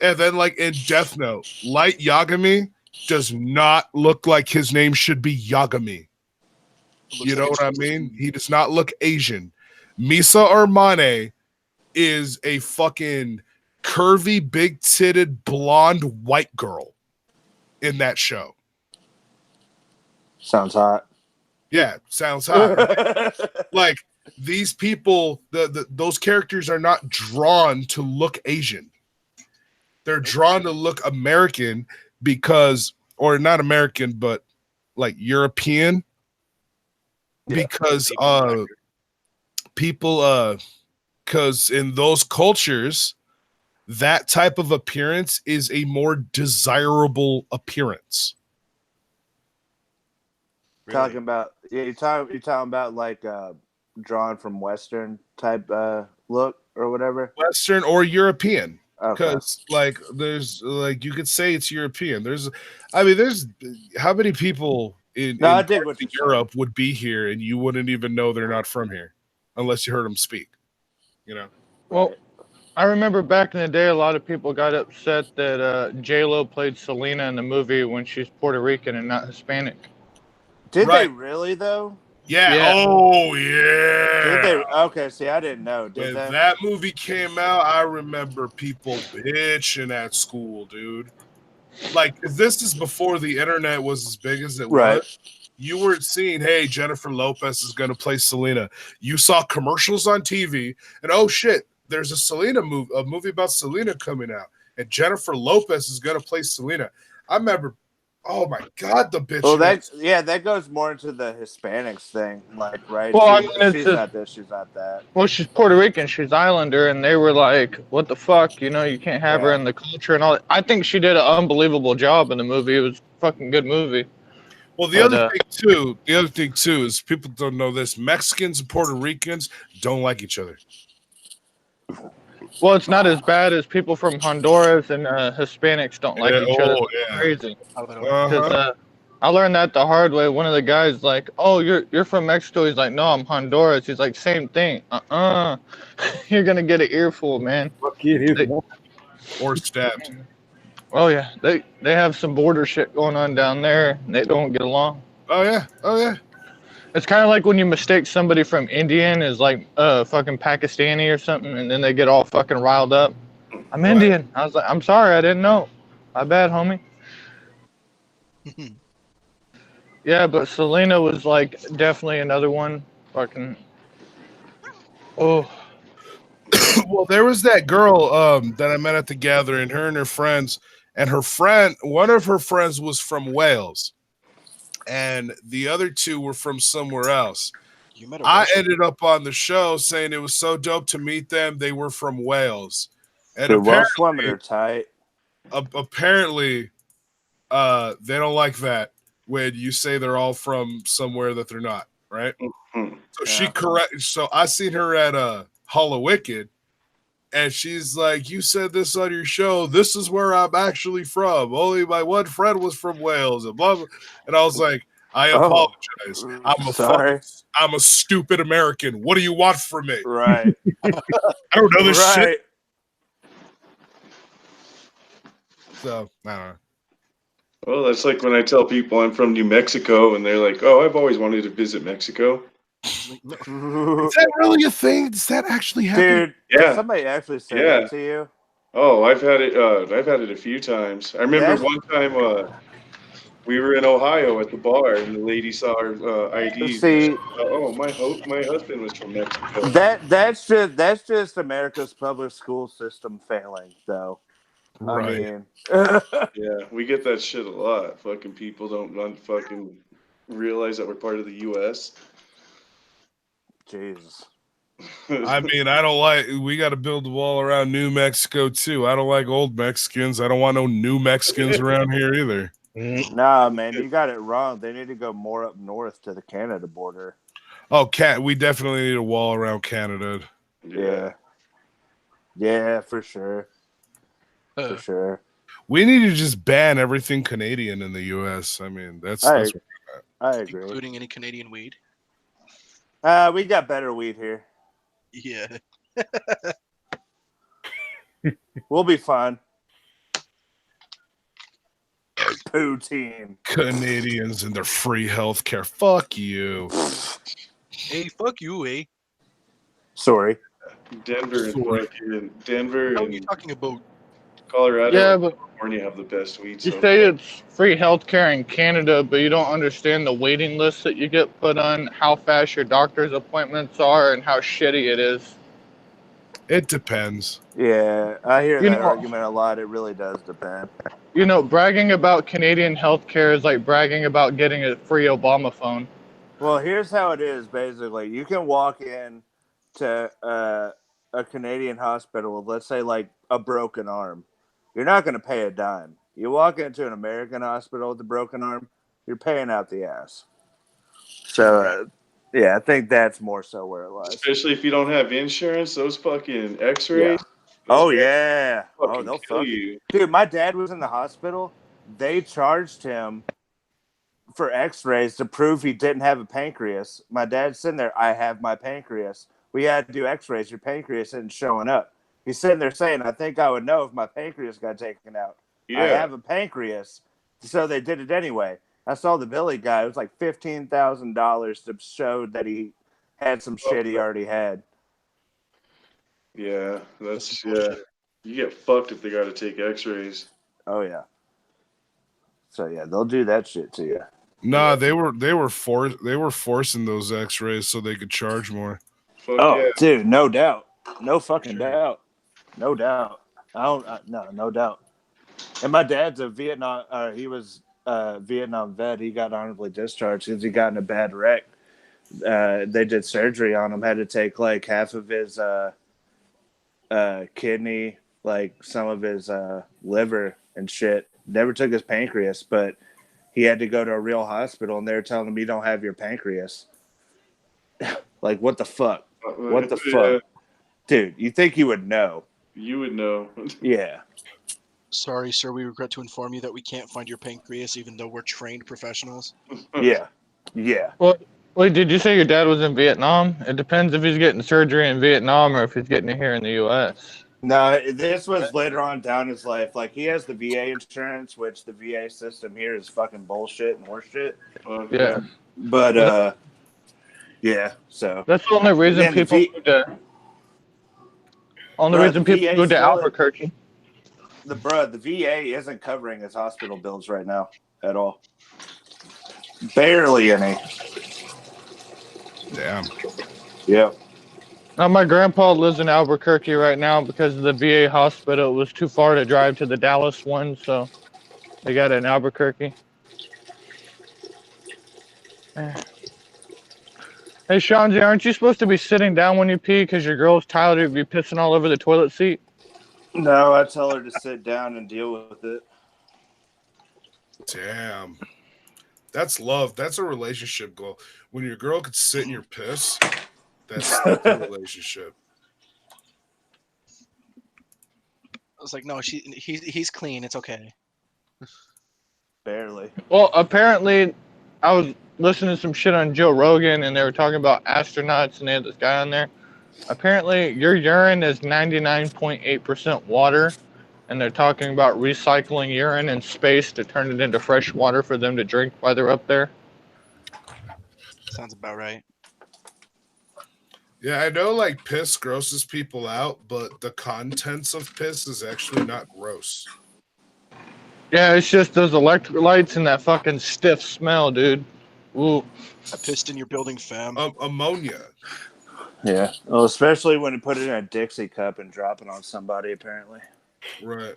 and then like in Death Note, Light Yagami does not look like his name should be Yagami. You know what I mean? He does not look Asian. Misa Armane is a fucking curvy, big-titted, blonde white girl in that show. Sounds hot. Yeah, sounds hot. Right? Like these people, those characters are not drawn to look Asian. They're drawn to look American because, or not American, but like European. Yeah. Because people because in those cultures, that type of appearance is a more desirable appearance. Really? Talking about you're talking about like drawn from Western type look or whatever. Western or European. Because okay. like there's like you could say it's European. There's how many people in Europe would be here and you wouldn't even know they're not from here. unless you heard him speak. You know. Well, I remember back in the day, a lot of people got upset that J-Lo played Selena in the movie when she's Puerto Rican and not Hispanic. Did they Right. really though? Yeah. Yeah. Oh yeah. Did they? Okay, see, I didn't know. Did When they? that movie came out, I remember people bitching at school, dude. Like, 'cause this is before the internet was as big as it Right. was. You weren't seeing, hey, Jennifer Lopez is going to play Selena. You saw commercials on TV, and oh shit, there's a movie about Selena coming out, and Jennifer Lopez is going to play Selena. I remember, oh my god, the bitch. Well, that goes more into the Hispanics thing, like, right? Well, I mean, it's she's just, not this, she's not that. well, she's Puerto Rican, she's Islander, and they were like, "What the fuck? You know, you can't have her Yeah. in the culture and all that." I think she did an unbelievable job in the movie. It was a fucking good movie. Well, the other thing too is people don't know this. Mexicans and Puerto Ricans don't like each other. Well, it's not as bad as people from Honduras and Hispanics don't like each other. Yeah. Crazy. Uh-huh. Because I learned that the hard way. One of the guys like, "Oh, you're from Mexico." He's like, "No, I'm Honduras." He's like, "Same thing." You're gonna get an earful, man. Or stabbed. Oh yeah, they have some border shit going on down there. They don't get along. Oh yeah. It's kind of like when you mistake somebody from Indian as like fucking Pakistani or something, and then they get all fucking riled up. I'm Indian. I was like, I'm sorry, I didn't know. My bad, homie. Yeah, but Selena was like definitely another one. Fucking. Oh. Well, there was that girl that I met at the gathering, her and her friends, and one of her friends was from Wales, and the other two were from somewhere else. I ended up on the show saying it was so dope to meet them. They were from Wales, and The Welsh women are tight. Apparently, they don't like that when you say they're all from somewhere that they're not, right? Mm-hmm. So So I seen her at Hall Wicked, and she's like, "You said this on your show. This is where I'm actually from. Only my one friend was from Wales." And blah blah. And I was like, "I apologize. I'm a stupid American. What do you want from me?" Right. I don't know this shit. So I don't know. Well, that's like when I tell people I'm from New Mexico, and they're like, "Oh, I've always wanted to visit Mexico." Is that really a thing? Does that actually happen? Dude, yeah. Did somebody actually say that to you? Oh, I've had it. I've had it a few times. I remember one time we were in Ohio at the bar, and the lady saw our IDs. See, my husband was from Mexico. That's just America's public school system failing, though. Right. I mean, yeah, we get that shit a lot. Fucking people don't fucking realize that we're part of the U.S. Jesus. I mean, I don't like. We got to build the wall around New Mexico too. I don't like old Mexicans. I don't want no new Mexicans around here either. Nah, man, you got it wrong. They need to go more up north to the Canada border. Oh, we definitely need a wall around Canada. Yeah, for sure. For sure. We need to just ban everything Canadian in the U.S. I mean, that's I agree. Including any Canadian weed. We got better weed here. Yeah. We'll be fine. Poutine. Canadians and their free health care. Fuck you. Hey, fuck you, eh? Sorry. Denver and What are you talking about? Colorado, Yeah, but California have the best weed. you say it's free healthcare in Canada, but you don't understand the waiting list that you get put on, how fast your doctor's appointments are, and how shitty it is. It depends. Yeah, I hear that argument a lot. It really does depend. You know, bragging about Canadian healthcare is like bragging about getting a free Obama phone. Well, here's how it is, basically. You can walk in to a Canadian hospital with, let's say, like a broken arm. You're not going to pay a dime. You walk into an American hospital with a broken arm, you're paying out the ass. So, yeah, I think that's more so where it lies. Especially if you don't have insurance, those fucking X-rays. Yeah. Oh yeah. They'll kill you. Dude, my dad was in the hospital. They charged him for X-rays to prove he didn't have a pancreas. My dad's sitting there. I have my pancreas. we had to do X-rays. Your pancreas isn't showing up. He's sitting there saying, I think I would know if my pancreas got taken out. Yeah. I have a pancreas, so they did it anyway. I saw the Billy guy. It was like $15,000 to show that he had some shit he already had. Yeah, that's yeah. You get fucked if they got to take X-rays. Oh yeah. So yeah, they'll do that shit to you. Nah, they were forcing those X-rays so they could charge more. Fuck Oh, yeah. dude, no doubt, no fucking doubt, no doubt. No doubt. And my dad's a Vietnam. He was a Vietnam vet. He got honorably discharged because he got in a bad wreck. They did surgery on him. Had to take like half of his kidney, like some of his liver and shit. Never took his pancreas, but he had to go to a real hospital, and they were telling him you don't have your pancreas. Like, what the fuck? What the fuck? Dude, you think you would know. You would know. Yeah. Sorry, sir. We regret to inform you that we can't find your pancreas, even though we're trained professionals. Yeah. Yeah. Well, wait, did you say your dad was in Vietnam? It depends if he's getting surgery in Vietnam or if he's getting it here in the U.S. No, this was later on down his life. Like, he has the VA insurance, which the VA system here is fucking bullshit and horseshit. Yeah. But, yeah, so. That's the only reason people go to. Only reason people go to Albuquerque. The VA isn't covering his hospital bills right now at all. Barely any. Damn. Yep. Now, my grandpa lives in Albuquerque right now because the VA hospital was too far to drive to the Dallas one, so they got it in Albuquerque. Hey, Shanji, aren't you supposed to be sitting down when you pee because your girl's tired of you pissing all over the toilet seat? No, I tell her to sit down and deal with it. Damn. That's love. That's a relationship goal. When your girl could sit in your piss, that's a relationship. I was like, no, he's clean. It's okay. Barely. Well, apparently, I was listening to some shit on Joe Rogan, and they were talking about astronauts, and they had this guy on there. Apparently, your urine is 99.8% water, and they're talking about recycling urine in space to turn it into fresh water for them to drink while they're up there. Sounds about right. Yeah, I know like piss grosses people out, but the contents of piss is actually not gross. Yeah, it's just those electrolytes and that fucking stiff smell, dude. Ooh. I pissed in your building, fam. Ammonia. Yeah. Well, especially when you put it in a Dixie cup and drop it on somebody, apparently. Right.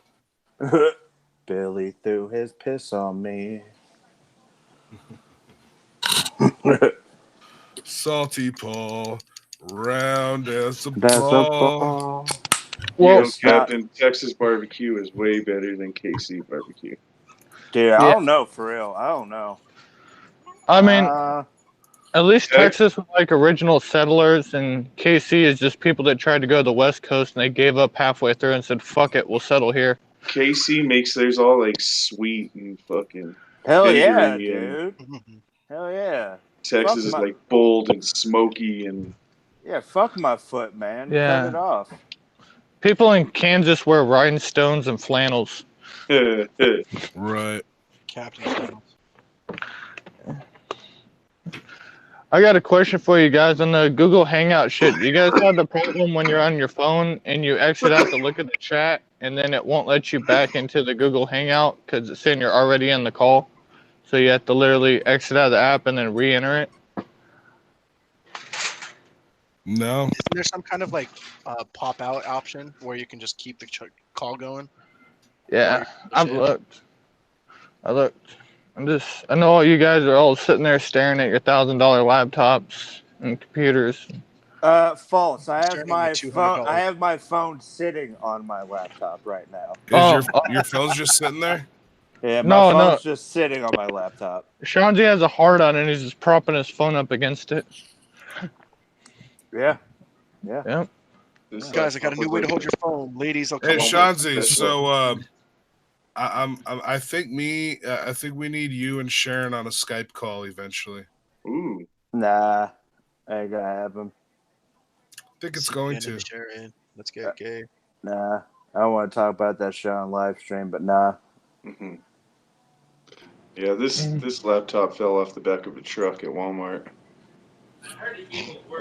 Billy threw his piss on me. Salty Paul, round as a That's ball. Well, Captain, Texas barbecue is way better than KC barbecue. Dude, I don't know, for real. I don't know. I mean, at least Texas was like original settlers, and KC is just people that tried to go to the West Coast and they gave up halfway through and said, fuck it, we'll settle here. KC makes theirs all like sweet and fucking. Hell yeah, dude. Hell yeah. Texas is like bold and smoky and. Yeah, fuck my foot, man. Yeah. Cut it off. People in Kansas wear rhinestones and flannels. Right. Captain flannels. I got a question for you guys on the Google Hangout shit. You guys have the problem when you're on your phone and you exit out to look at the chat and then it won't let you back into the Google Hangout because it's saying you're already in the call. So you have to literally exit out of the app and then re-enter it. No. Isn't there some kind of like pop out option where you can just keep the call going? Yeah, I've looked. I know all you guys are all sitting there staring at your $1,000 laptops and computers. False. I have my phone. I have my phone sitting on my laptop right now. Is your phone's just sitting there? Yeah, my phone's just sitting on my laptop. Shanji has a heart on it and he's just propping his phone up against it. Yeah. Yeah. Yep. Guys, I got a new way to hold your phone. Ladies, I'll come Hey, over. Shanzi, so I think we need you and Sharon on a Skype call eventually. Ooh. Nah, I ain't gonna have him. think it's going Suzanne and to. Sharon. Let's get gay. Nah, I don't want to talk about that show on live stream, but nah. Mm-hmm. Yeah, this laptop fell off the back of a truck at Walmart.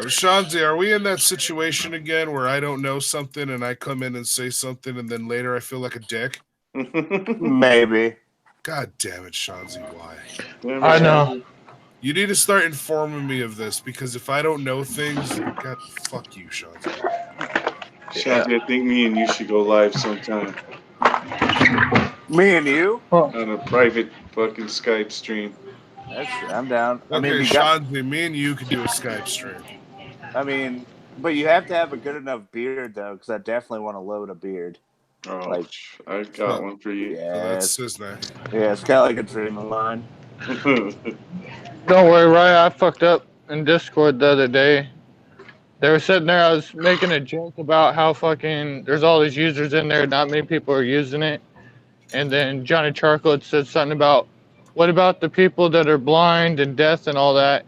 Shanzi, are we in that situation again where I don't know something and I come in and say something and then later I feel like a dick? Maybe. God damn it, Shanzi, why? I know. You need to start informing me of this because if I don't know things, God, fuck you, Shanzi. Shanti, I think me and you should go live sometime Me and you? on a private fucking Skype stream. I'm down. I Okay, mean, Shanzi, me and you could do a Skype stream. I mean, but you have to have a good enough beard though, because I definitely want to load a beard. Oh, Like, I got one for you. yeah, So that's Cisne. yeah, it's kind of like a dream of mine. Don't worry, Ryan. I fucked up in Discord the other day. They were sitting there. I was making a joke about how fucking there's all these users in there. Not many people are using it. And then Johnny Charcoal had said something about, what about the people that are blind and deaf and all that?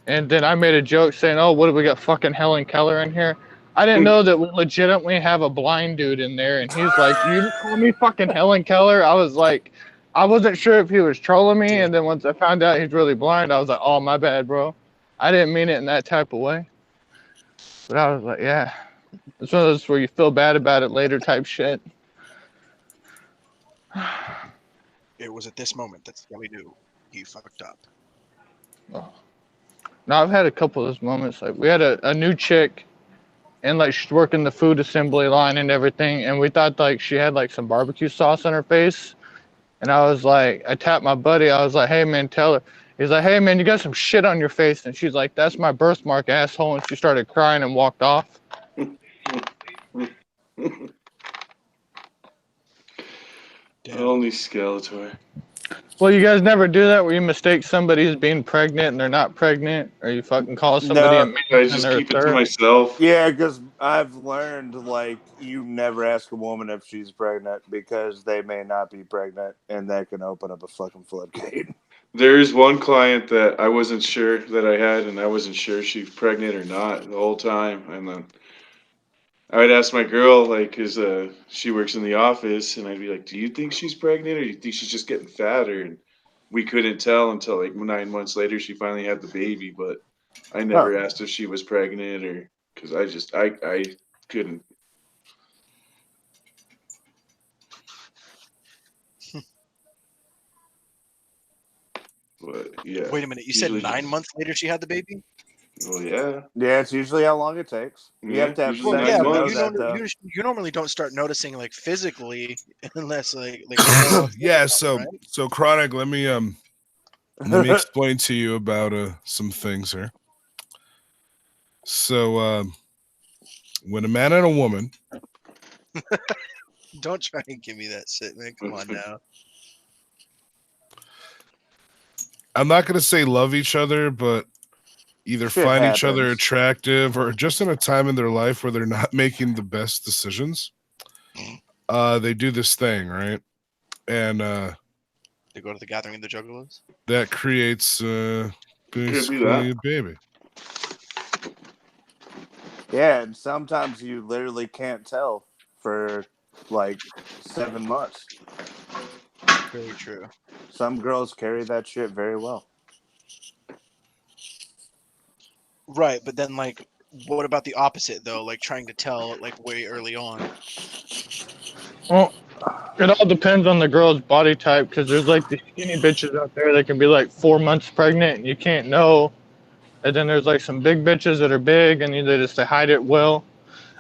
And then I made a joke saying, oh, what do we got fucking Helen Keller in here? I didn't know that we legitimately have a blind dude in there. And he's like, you just call me fucking Helen Keller? I was like, I wasn't sure if he was trolling me. And then once I found out he's really blind, I was like, oh, my bad, bro. I didn't mean it in that type of way. But I was like, yeah. It's one of those where you feel bad about it later type shit. It was at this moment that Skelly knew he fucked up. No, I've had a couple of those moments. Like we had a new chick, and like she's working the food assembly line and everything, and we thought like she had like some barbecue sauce on her face, and I was like, I tapped my buddy. I was like, hey man, tell her. He's like, hey man, you got some shit on your face, and she's like, that's my birthmark, asshole, and she started crying and walked off. Only Skeletor. Well, you guys never do that where you mistake somebody as being pregnant and they're not pregnant, or you fucking call somebody a man I just keep it to myself. Yeah, because I've learned like you never ask a woman if she's pregnant because they may not be pregnant, and that can open up a fucking floodgate. There's one client that I wasn't sure that I had, and I wasn't sure if she's pregnant or not the whole time, and then I'd ask my girl, like, because she works in the office, and I'd be like, do you think she's pregnant, or do you think she's just getting fatter? And we couldn't tell until like 9 months later she finally had the baby, but I never asked if she was pregnant, or because I couldn't. But yeah. Wait a minute, you said 9 months later she had the baby? Well, yeah. Yeah, it's usually how long it takes. You have to have sex to know that, though. You normally don't start noticing like physically unless like yeah. So Kronik, let me explain to you about some things here. So when a man and a woman. Don't try and give me that shit, man. Come on now. I'm not going to say love each other, but either find each other attractive or just in a time in their life where they're not making the best decisions. They do this thing, right? And they go to the gathering of the Juggalos. That creates basically a baby. Yeah, and sometimes you literally can't tell for like 7 months. Very true. Some girls carry that shit very well. Right, but then like, what about the opposite though? Like trying to tell like way early on. Well, it all depends on the girl's body type, because there's like the skinny bitches out there that can be like 4 months pregnant and you can't know. And then there's like some big bitches that are big and they just hide it well.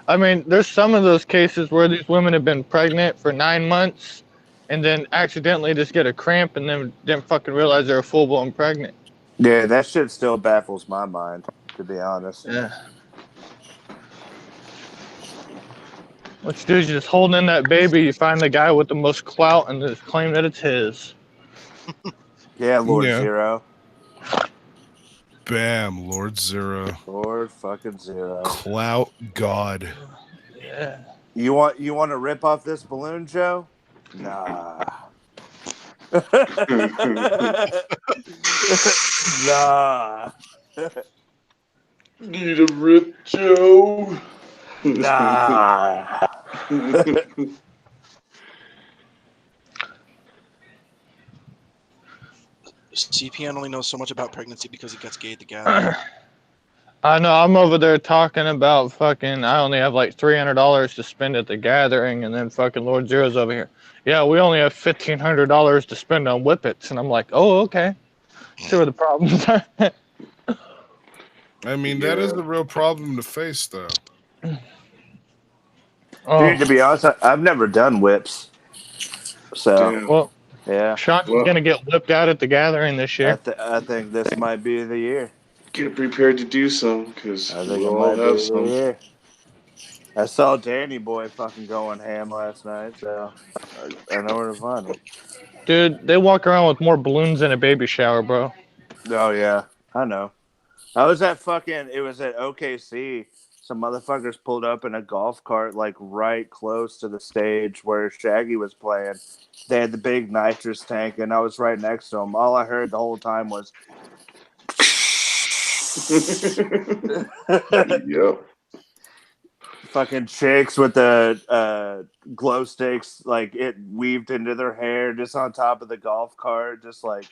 I mean, there's some of those cases where these women have been pregnant for 9 months and then accidentally just get a cramp and then didn't fucking realize they're full-blown pregnant. Yeah, that shit still baffles my mind, to be honest. Yeah. What you do is you just hold in that baby, you find the guy with the most clout and just claim that it's his. Yeah, Lord Zero. Bam, Lord Zero. Lord fucking Zero. Clout God. Yeah. You want to rip off this balloon, Joe? Nah. Nah. Need a rip, Joe? Nah. CPN only knows so much about pregnancy because he gets gay at the gathering. I know, I'm over there talking about fucking, I only have like $300 to spend at the gathering, and then fucking Lord Zero's over here. Yeah, we only have $1,500 to spend on whippets. And I'm like, oh, okay. See where the problems are. I mean, that is a real problem to face, though. Dude, to be honest, I've never done whips. So, Damn. Well, yeah. Sean's going to get whipped out at the gathering this year. I think this might be the year. Get prepared to do some, because I think we'll it all might be have the some. year. I saw Danny Boy fucking going ham last night, so I know where to find him. Dude, they walk around with more balloons than a baby shower, bro. Oh, yeah. I know. I was at it was at OKC. Some motherfuckers pulled up in a golf cart, like right close to the stage where Shaggy was playing. They had the big nitrous tank, and I was right next to them. All I heard the whole time was. Yep. Fucking chicks with the glow sticks, like it weaved into their hair just on top of the golf cart, just like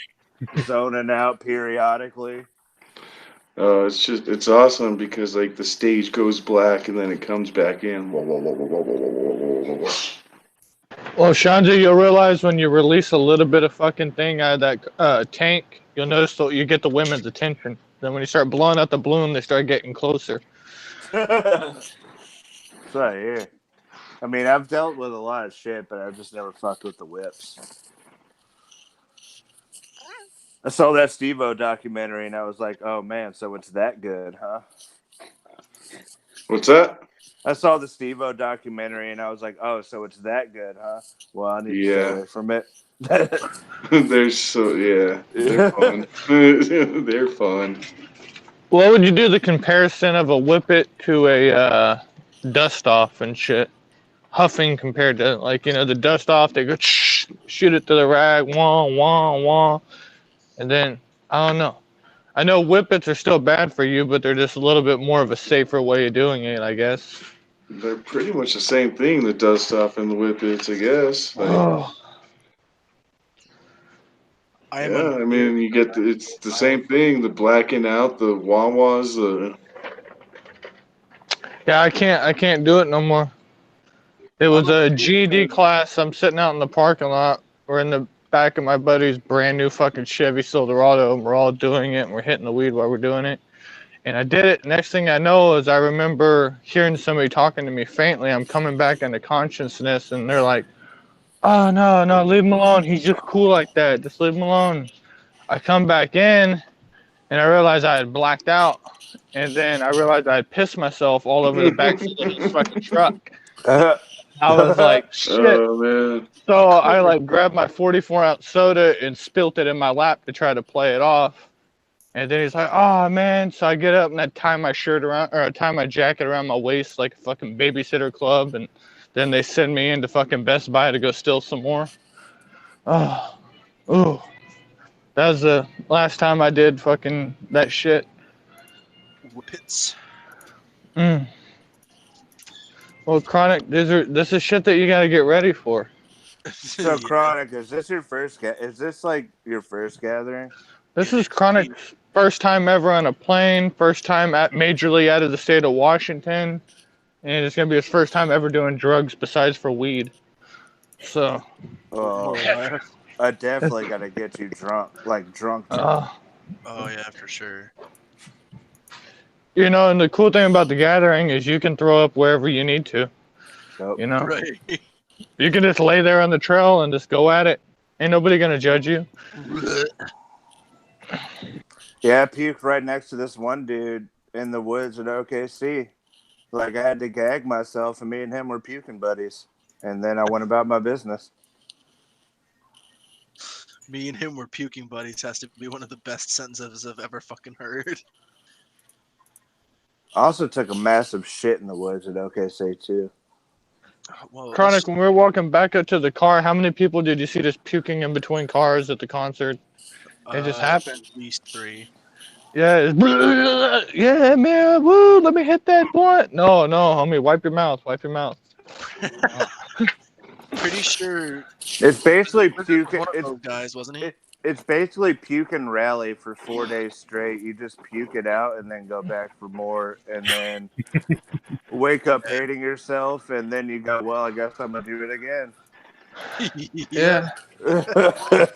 zoning out periodically. It's awesome because like the stage goes black and then it comes back in. Well, Chandra, you'll realize when you release a little bit of fucking thing out of that tank, you'll notice that you get the women's attention. Then when you start blowing out the balloon, they start getting closer. That's what I hear. I mean, I've dealt with a lot of shit, but I've just never fucked with the whips. I saw that Steve-O documentary and I was like, oh man, so it's that good, huh? What's that? I saw the Steve-O documentary and I was like, oh, so it's that good, huh? Well, I need to stay away from it. They're fun. They're fun. What would you do the comparison of a whippet to a dust off and shit? Huffing compared to, like, you know, the dust off, they go shoot it to the rag, wah, wah, wah. And then, I don't know. I know whippets are still bad for you, but they're just a little bit more of a safer way of doing it, I guess. They're pretty much the same thing, the dust off and the whippets, I guess. Like, I mean, you get it's the same thing. The blacking out, the wah-wahs, Yeah, I can't do it no more. It was a GED class. I'm sitting out in the parking lot. We're in the back of my buddy's brand new fucking Chevy Silverado, and we're all doing it, and we're hitting the weed while we're doing it. And I did it. Next thing I know is I remember hearing somebody talking to me faintly. I'm coming back into consciousness, and they're like, oh, no, leave him alone. He's just cool like that. Just leave him alone. I come back in, and I realized I had blacked out. And then I realized I had pissed myself all over the backseat of this fucking truck. I was like, shit. Oh, man. So I like grabbed my 44-ounce soda and spilt it in my lap to try to play it off. And then he's like, oh, man. So I get up and I tie my tie my jacket around my waist like a fucking babysitter club. And then they send me into fucking Best Buy to go steal some more. Oh, ooh. That was the last time I did fucking that shit. Whippets. Well, Kronik, this is shit that you gotta get ready for. So, Kronik, is this your first? Is this like your first gathering? This is Kronik's first time ever on a plane, first time majorly out of the state of Washington, and it's gonna be his first time ever doing drugs besides for weed. So, I definitely gotta get you drunk. Oh yeah, for sure. You know, and the cool thing about the gathering is you can throw up wherever you need to. You know, right. You can just lay there on the trail and just go at it. Ain't nobody gonna judge you. Yeah, I puked right next to this one dude in the woods at OKC. Like I had to gag myself, and me and him were puking buddies. And then I went about my business. Me and him were puking buddies has to be one of the best sentences I've ever fucking heard. I also took a massive shit in the woods at OKC too. Well, Kronik, when we were walking back up to the car, how many people did you see just puking in between cars at the concert? It just happened. At least 3. Yeah, yeah, man. Woo! Let me hit that blunt. No, homie. Wipe your mouth. Wipe your mouth. Pretty sure It's basically Wizard was puke. one of those guys, wasn't he? It's basically puke and rally for 4 days straight. You just puke it out and then go back for more, and then wake up hating yourself, and then you go, well, I guess I'm gonna do it again. Yeah, Yeah.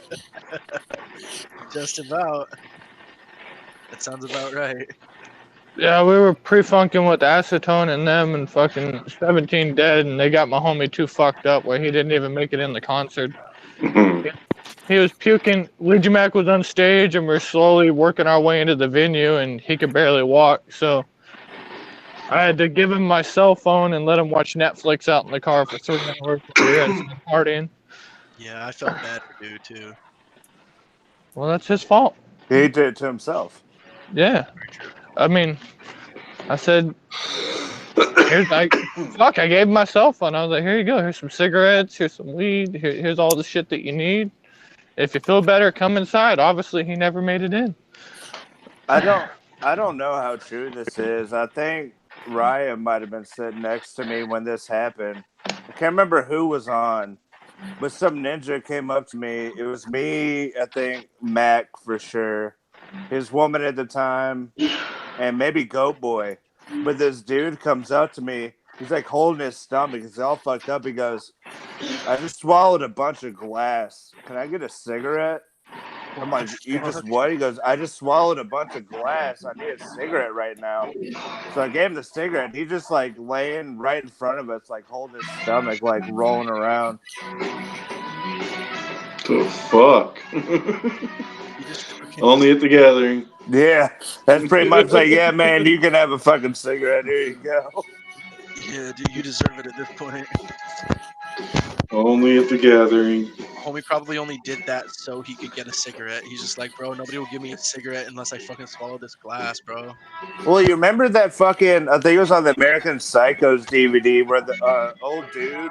just about. That sounds about right. Yeah, we were pre-funking with acetone and them and fucking 17 dead, and they got my homie too fucked up where he didn't even make it in the concert. He was puking. Luigi Mac was on stage, and we're slowly working our way into the venue, and he could barely walk. So I had to give him my cell phone and let him watch Netflix out in the car for 3 hours while we had some partying. Yeah, I felt bad for dude too. Well, that's his fault. He did it to himself. Yeah. I mean, I said, I gave him my cell phone. I was like, here you go. Here's some cigarettes. Here's some weed. Here's all the shit that you need. If you feel better, come inside. Obviously, he never made it in. I don't know how true this is. I think Ryan might have been sitting next to me when this happened. I can't remember who was on, but some ninja came up to me. It was me, I think, Mac for sure, his woman at the time, and maybe Goat Boy. But this dude comes up to me. He's like holding his stomach. He's all fucked up. He goes, I just swallowed a bunch of glass. Can I get a cigarette? I'm like, you just what? He goes, I just swallowed a bunch of glass. I need a cigarette right now. So I gave him the cigarette. He just like laying right in front of us, like holding his stomach, like rolling around. The fuck? Only at the gathering. Yeah, that's pretty much like, yeah, man, you can have a fucking cigarette. Here you go. Yeah, dude, you deserve it at this point. Only at the gathering. Homie probably only did that so he could get a cigarette. He's just like, bro, nobody will give me a cigarette unless I fucking swallow this glass, bro. Well, you remember that fucking, I think it was on the American Psychos DVD where the old dude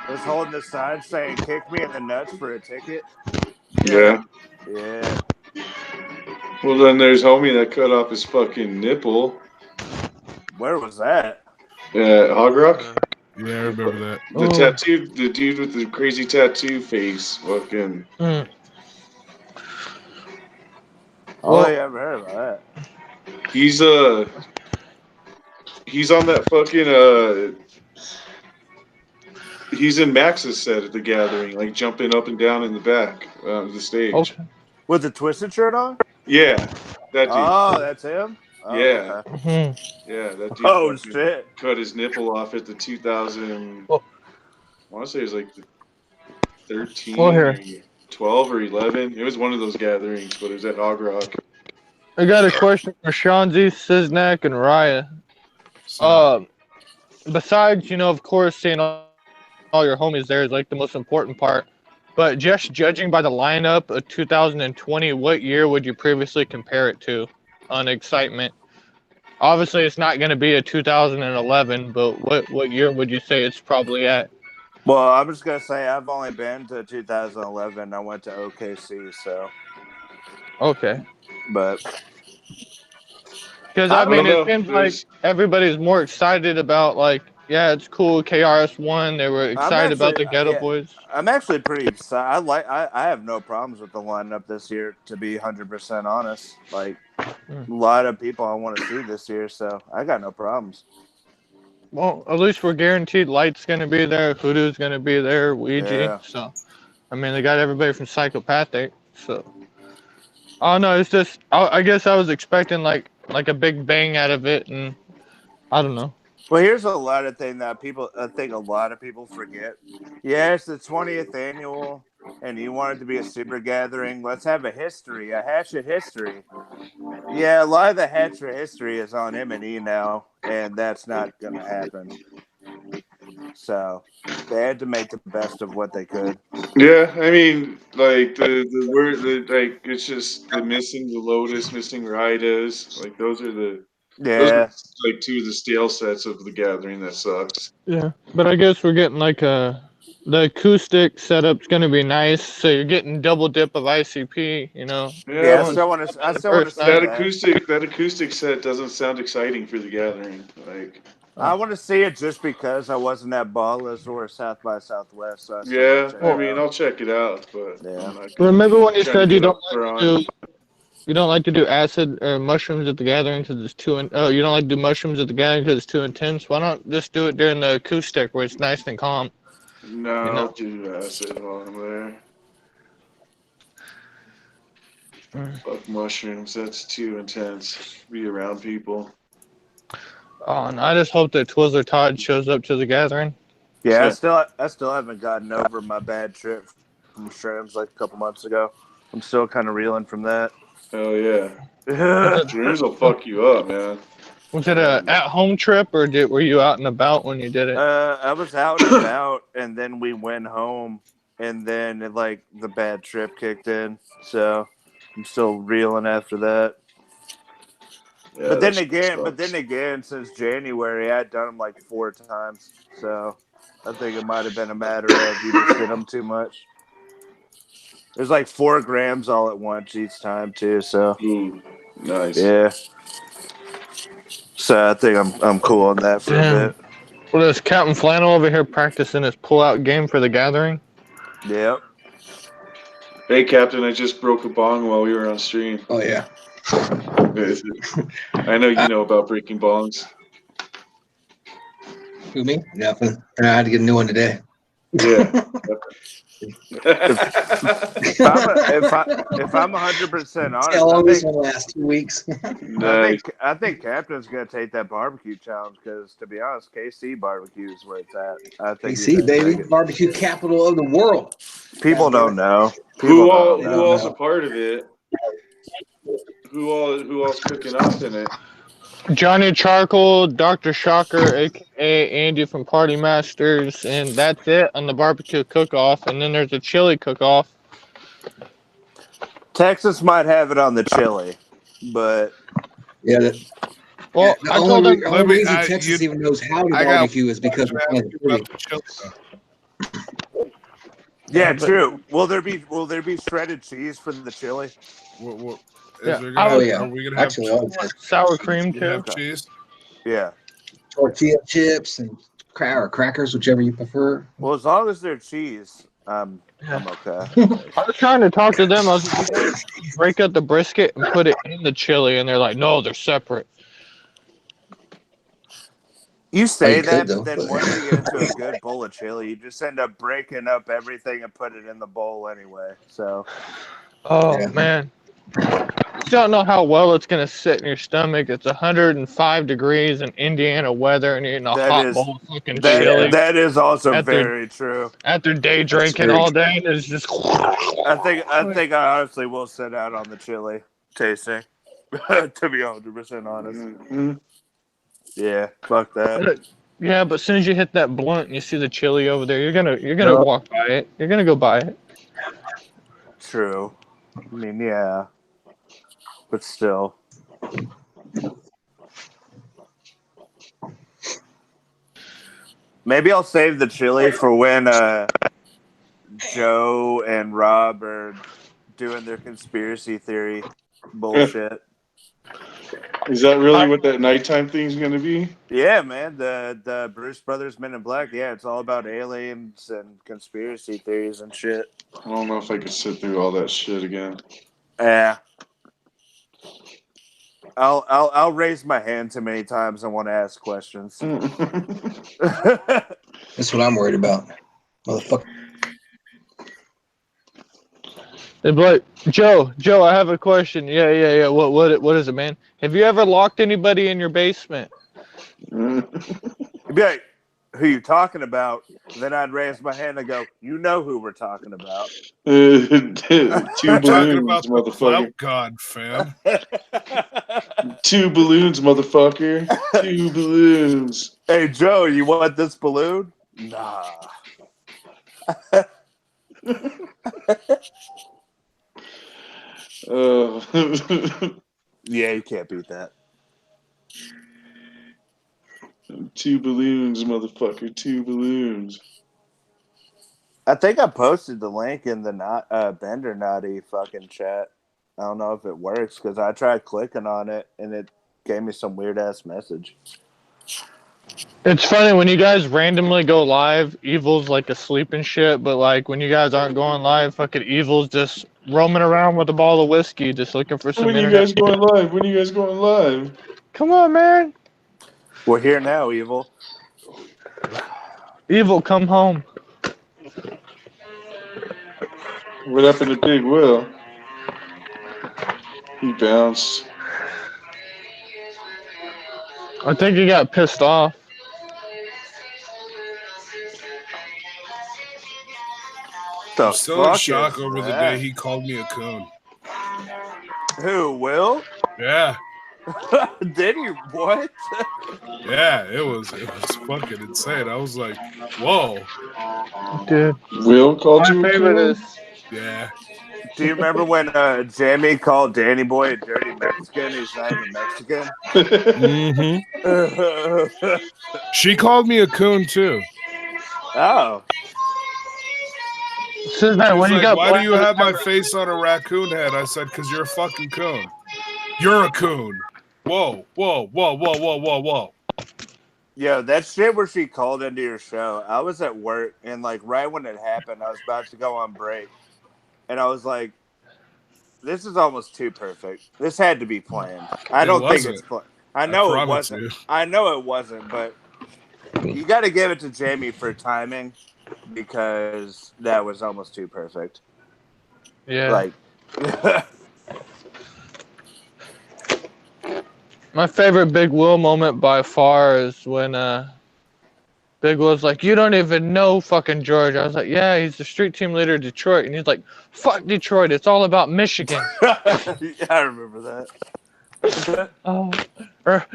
was holding the sign saying, kick me in the nuts for a ticket? Yeah. Yeah. Well, then there's homie that cut off his fucking nipple. Where was that? Hog Rock? Yeah, I remember that. The dude with the crazy tattoo face. Fucking. Well, I ever heard about that. He's on that fucking he's in Max's set at the gathering, like jumping up and down in the back of the stage. Okay. With the twisted shirt on? Yeah, that dude. Oh, that's him? Oh, yeah. okay. Yeah, that dude. Oh, shit. Cut his nipple off at the 2000. I want to say it was like the 13 or 12 or 11. It was one of those gatherings, but it was at Hog Rock. I got a question for Shanzi, Siznak, and Raya. Besides, of course, seeing all your homies there is like the most important part. But just judging by the lineup of 2020, what year would you previously compare it to on excitement? Obviously, it's not going to be a 2011, but what year would you say it's probably at? Well, I'm just going to say I've only been to 2011. I went to OKC, so. Okay. But. Because, I mean, it seems like everybody's more excited about, like, yeah, it's cool. KRS One. They were excited about the Ghetto Boys. I'm actually pretty excited. I have no problems with the lineup this year, to be 100% honest. Like, a lot of people I want to see this year, so I got no problems. Well, at least we're guaranteed Light's going to be there, Hoodoo's going to be there, Ouija. Yeah. So, I mean, they got everybody from Psychopathic. So, oh no, it's just I guess I was expecting like a big bang out of it, and I don't know. Well, here's a lot of things that I think a lot of people forget. Yeah, it's the 20th annual, and you want it to be a super gathering. Let's have a history, a hash of history. Yeah, a lot of the hash of history is on M&E now, and that's not going to happen. So they had to make the best of what they could. Yeah, I mean, like the word, like it's just the missing the Lotus, missing Ridas. Like those are those are like two of the stale sets of the gathering that sucks. Yeah, but I guess we're getting like a the acoustic setup's gonna be nice. So you're getting double dip of ICP. You know. Yeah, I Yeah, still want to. I The still want to first see night. that acoustic set doesn't sound exciting for the gathering. Like, I want to see it just because I wasn't at Ballas or South by Southwest, so I still want yeah, to check I it Well, mean, out. I'll check it out, but Yeah. I'm not gonna remember when you trying to said you get don't up like front. to do you don't like to do acid or mushrooms at the gathering because it's too. Oh, you don't like to do mushrooms at the gathering because it's too intense. Why not just do it during the acoustic where it's nice and calm? No, You I'll know. do acid while I'm there. Mm. Fuck mushrooms, that's too intense. Be around people. Oh, and I just hope that Twizzler Todd shows up to the gathering. Yeah, So, I still haven't gotten over my bad trip from shrooms like a couple months ago. I'm still kind of reeling from that. hell yeah. Was it Dreams will fuck you up, man. was it a at-home trip or were you out and about when you did it? I was out and about, and then we went home, and then like the bad trip kicked in. So I'm still reeling after that. Yeah, But that then shit again, sucks. since January, I'd done them like 4 times. So I think it might have been a matter of you just hit them too much. There's like 4 grams all at once each time too. So Ooh, nice. yeah. So I think I'm cool on that for a Damn. bit. Well, there's Captain Flannel over here practicing his pull-out game for the gathering. Yep. Hey, Captain, I just broke a bong while we were on stream. Oh yeah. I know you know about breaking bongs. Who me? Nothing. I had to get a new one today. Yeah. If I'm 100% See how honest, long this one lasts? 2 weeks. Nice. I think Captain's gonna take that barbecue challenge because to be honest, KC barbecue is where it's at. I think he's KC, gonna baby, take it. barbecue capital of the world. People God damn don't it. know. People don't They Who don't know. all's a know. part of it? Who all's cooking up in it? Johnny Charcoal, Dr. Shocker, aka Andy from Party Masters, and that's it on the barbecue cook-off. And then there's a chili cook-off. Texas might have it on the chili, but Yeah. Well, The I told them. Let only me. reason Texas even knows how to I got barbecue is because to we're ask playing you free. about the chili. yeah, Yeah, but true. Will there be shredded cheese for the chili? What yeah, is there I gonna? Oh was yeah. Are we gonna have? Actually, all the time. sour cream We gonna have too. cheese? Yeah. Tortilla chips and or crackers, whichever you prefer. Well, as long as they're cheese, I'm Yeah. okay. I was trying to talk to them. I was like, you guys break up the brisket and put it in the chili, and they're like, no, they're separate. You Oh, say you could that, though. but then once you get into a good bowl of chili, you just end up breaking up everything and put it in the bowl anyway. So Oh Yeah. man, you don't know how well it's gonna sit in your stomach. It's 105 degrees in Indiana weather, and you're eating a that hot is bowl of fucking chili that is also after very true. day That's drinking very all true. day. And it's just I honestly will sit out on the chili tasting. To be 100% honest. Mhm. Yeah, fuck that. yeah. But as soon as you hit that blunt and you see the chili over there, you're gonna Yeah. walk by it. You're gonna go buy it. True. I mean, yeah, but still. Maybe I'll save the chili for when Joe and Rob are doing their conspiracy theory bullshit. Is that really what that nighttime thing's gonna be? Yeah, man, the Bruce Brothers Men in Black. Yeah, it's all about aliens and conspiracy theories and shit. I don't know if I could sit through all that shit again. Yeah, I'll raise my hand too many times. I want to ask questions. That's what I'm worried about. Motherfucker. They'd be like, Joe, I have a question. Yeah. What is it, man? Have you ever locked anybody in your basement? You'd be like, who you talking about? Then I'd raise my hand and go, you know who we're talking about. Two You're talking balloons, about the motherfucker. clout god, fam. 2 balloons, motherfucker. 2 balloons. Hey, Joe, you want this balloon? Nah. Yeah, you can't beat that. 2 balloons, motherfucker. 2 balloons. I think I posted the link in the Bender Naughty fucking chat. I don't know if it works because I tried clicking on it and it gave me some weird ass message. It's funny when you guys randomly go live, Evil's like asleep and shit, but like when you guys aren't going live, fucking Evil's just roaming around with a bottle of whiskey, just looking for some When you internet. guys going live? When you guys going live? Come on, man. We're here now, Evil. Evil, come home. What happened to Big Will? He bounced. I think he got pissed off. The I'm still in fuck shock is over the that? day he called me a coon. Who, Will? Yeah. Did he? What? Yeah, it was fucking insane. I was like, whoa. Dude. Will called you My a favorite coon? is Yeah. Do you remember when Jamie called Danny Boy a dirty Mexican? He's not even Mexican. Mm-hmm. She called me a coon too. Oh. Says that She was when you like, got why do blamed you with have my a face on a raccoon head? I said, because you're a fucking coon. You're a coon. Whoa, whoa, whoa, whoa, whoa, whoa, whoa. Yo, that shit where she called into your show, I was at work, and like right when it happened, I was about to go on break, and I was like, "This is almost too perfect. This had to be planned. I It don't think wasn't. it's planned. I I know it promise wasn't. you. I know it wasn't, but you got to give it to Jamie for timing because that was almost too perfect. Yeah. Like, My favorite Big Will moment by far is when Big Will's like, you don't even know fucking George. I was like, yeah, he's the street team leader of Detroit. And he's like, fuck Detroit. It's all about Michigan. I remember that. Or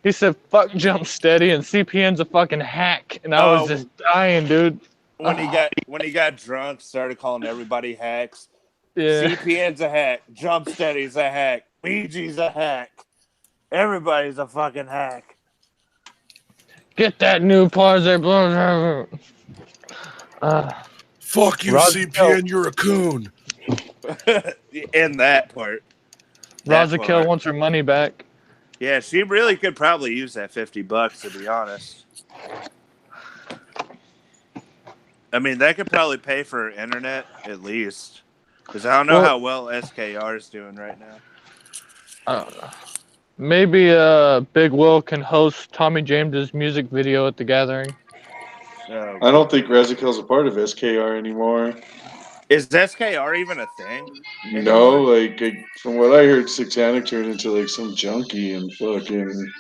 he said, fuck Jump Steady and CPN's a fucking hack. And I was just dying, dude. When he got drunk, started calling everybody hacks. Yeah. CPN's a hack. Jump Steady's a hack. BG's a hack. Everybody's a fucking hack. Get that new pause there. Fuck you, CPN. You're a coon. In that part. Razakill wants her money back. Yeah, she really could probably use that $50, to be honest. I mean, that could probably pay for internet at least. Because I don't know how well SKR is doing right now. Maybe Big Will can host Tommy James's music video at the gathering. I don't think Razikill's a part of SKR anymore. Is SKR even a thing? No, like from what I heard, Satanic turned into like some junkie and fucking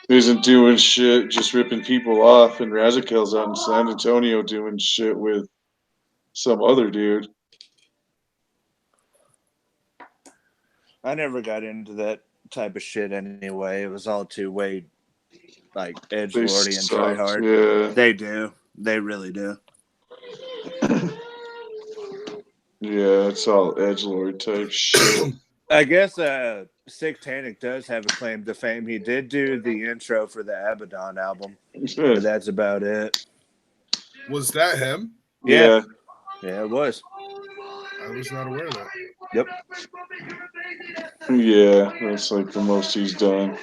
isn't doing shit, just ripping people off. And Razikill's out in San Antonio doing shit with some other dude. I never got into that type of shit anyway. It was all too way like edgelordy and try hard. Yeah. They do. They really do. Yeah, it's all edgelord type shit. I guess Satanic does have a claim to fame. He did do the intro for the Abaddon album, but that's about it. Was that him? Yeah, it was. I was not aware of that. Yep. Yeah, that's like the most he's done.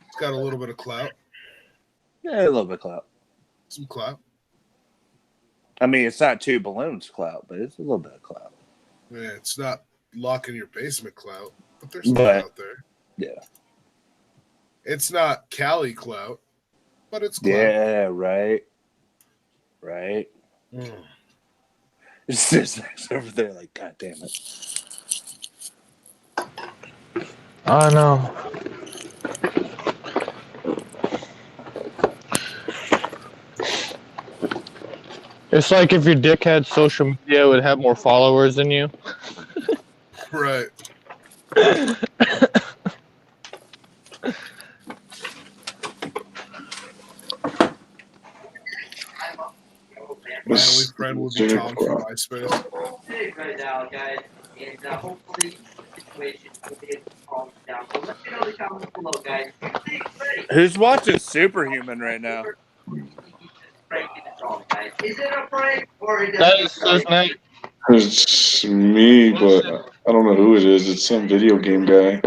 It's got a little bit of clout. Yeah, a little bit of clout. Some clout. I mean, it's not two balloons clout, but it's a little bit of clout. Yeah, it's not lock in your basement clout, but there's some out there. Yeah. It's not Cali clout, but it's clout. Yeah, right. Right. It's just over there like, God damn it. I know. It's like if your dick had social media, it would have more followers than you. Right. My only friend would be Tom from MySpace. Who's watching Superhuman right now? That is his name. It's me, but I don't know who it is. It's some video game guy.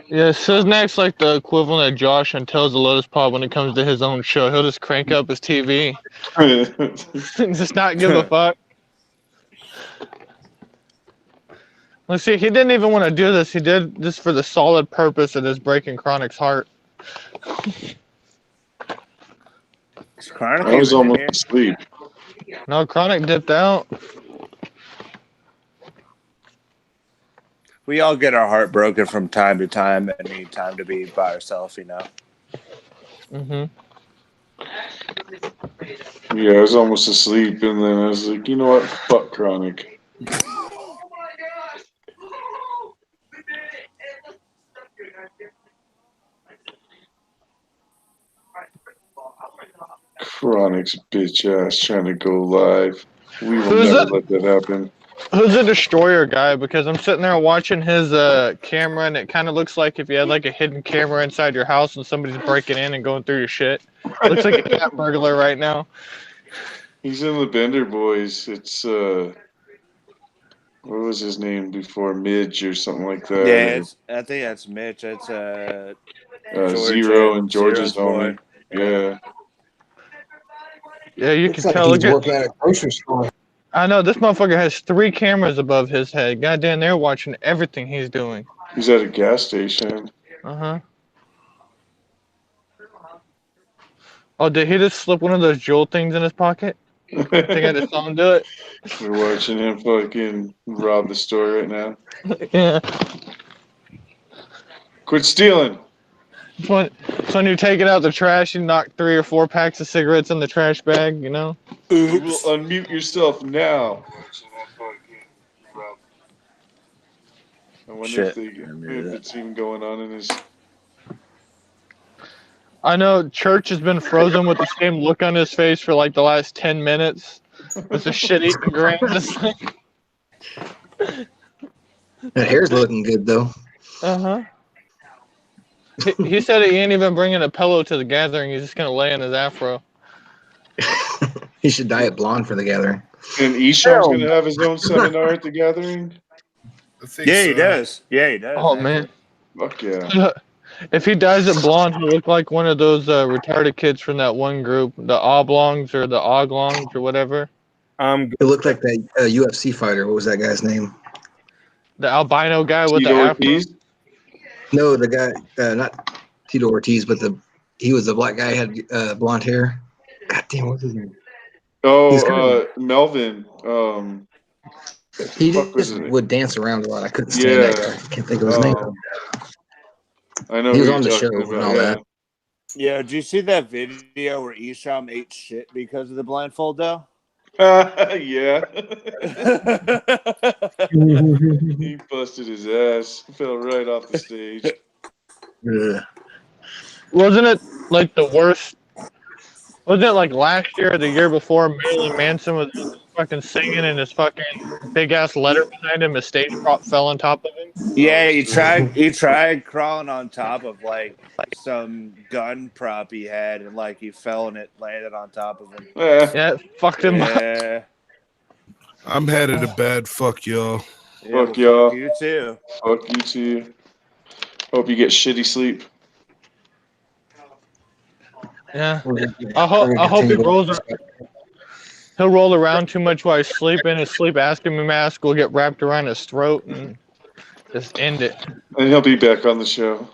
Yeah, Siznak's like the equivalent of Josh on Tales of Lotus Pod when it comes to his own show. He'll just crank up his TV. Just not give a fuck. Let's see, he didn't even want to do this. He did this for the solid purpose of just breaking Kronik's heart. I was almost asleep. No, Kronik dipped out. We all get our heart broken from time to time and need time to be by ourselves, you know. Mm-hmm. Yeah, I was almost asleep, and then I was like, you know what? Fuck Kronik. Kronik's bitch ass trying to go live. We will never let that happen. Who's the destroyer guy? Because I'm sitting there watching his camera, and it kind of looks like if you had like a hidden camera inside your house and somebody's breaking in and going through your shit. Looks like a cat burglar right now. He's in the Bender Boys. It's what was his name before? Midge or something like that. Yeah, I think that's Mitch. It's Zero and George's Zero's boy. homie. Yeah. Yeah, you Looks can like tell. he's working at a grocery store. I know, this motherfucker has 3 cameras above his head. Goddamn, they're watching everything he's doing. He's at a gas station. Uh-huh. Oh, did he just slip one of those jewel things in his pocket? I think I just saw him do it. We're watching him fucking rob the store right now. Yeah. Quit stealing. It's when you take it out the trash, you knock 3 or 4 packs of cigarettes in the trash bag, you know? You will unmute yourself now. I wonder if it's even going on in his... I know Church has been frozen with the same look on his face for like the last 10 minutes. With a shit-eating grin. That hair's looking good though. Uh-huh. He said he ain't even bringing a pillow to the gathering. He's just going to lay in his afro. He should dye it blonde for the gathering. And Esham's going to have his own seminar at the gathering? Yeah, he does. Yeah, he does. Oh, man. Fuck yeah. If he dyes it blonde, he'll look like one of those retarded kids from that one group, the Oblongs or the Oglongs or whatever. It looked like that UFC fighter. What was that guy's name? The albino guy with Tito the Ortiz? afro? No, the guy, not Tito Ortiz, but he was the black guy, had blonde hair. God damn, what's his name? Oh, Melvin. He just would dance around a lot. I couldn't stand that guy. I can't think of his name. I know he was who on the you're show talking and about, all that. Yeah, did you see that video where Isham ate shit because of the blindfold, though? Yeah. He busted his ass. Fell right off the stage. Wasn't it like the worst? Wasn't it like last year or the year before Marilyn Manson was fucking singing and his fucking big ass letter behind him, his stage prop fell on top of him? Yeah, he tried crawling on top of like some gun prop he had, and like he fell and it landed on top of him. Yeah, it fucked him up. Yeah. I'm headed to bed. Fuck y'all. Yeah, Fuck y'all. Fuck you too. Fuck you too. Hope you get shitty sleep. Yeah, I hope he rolls. He'll roll around too much while he's sleeping. His sleep asking me mask will get wrapped around his throat and just end it. And he'll be back on the show.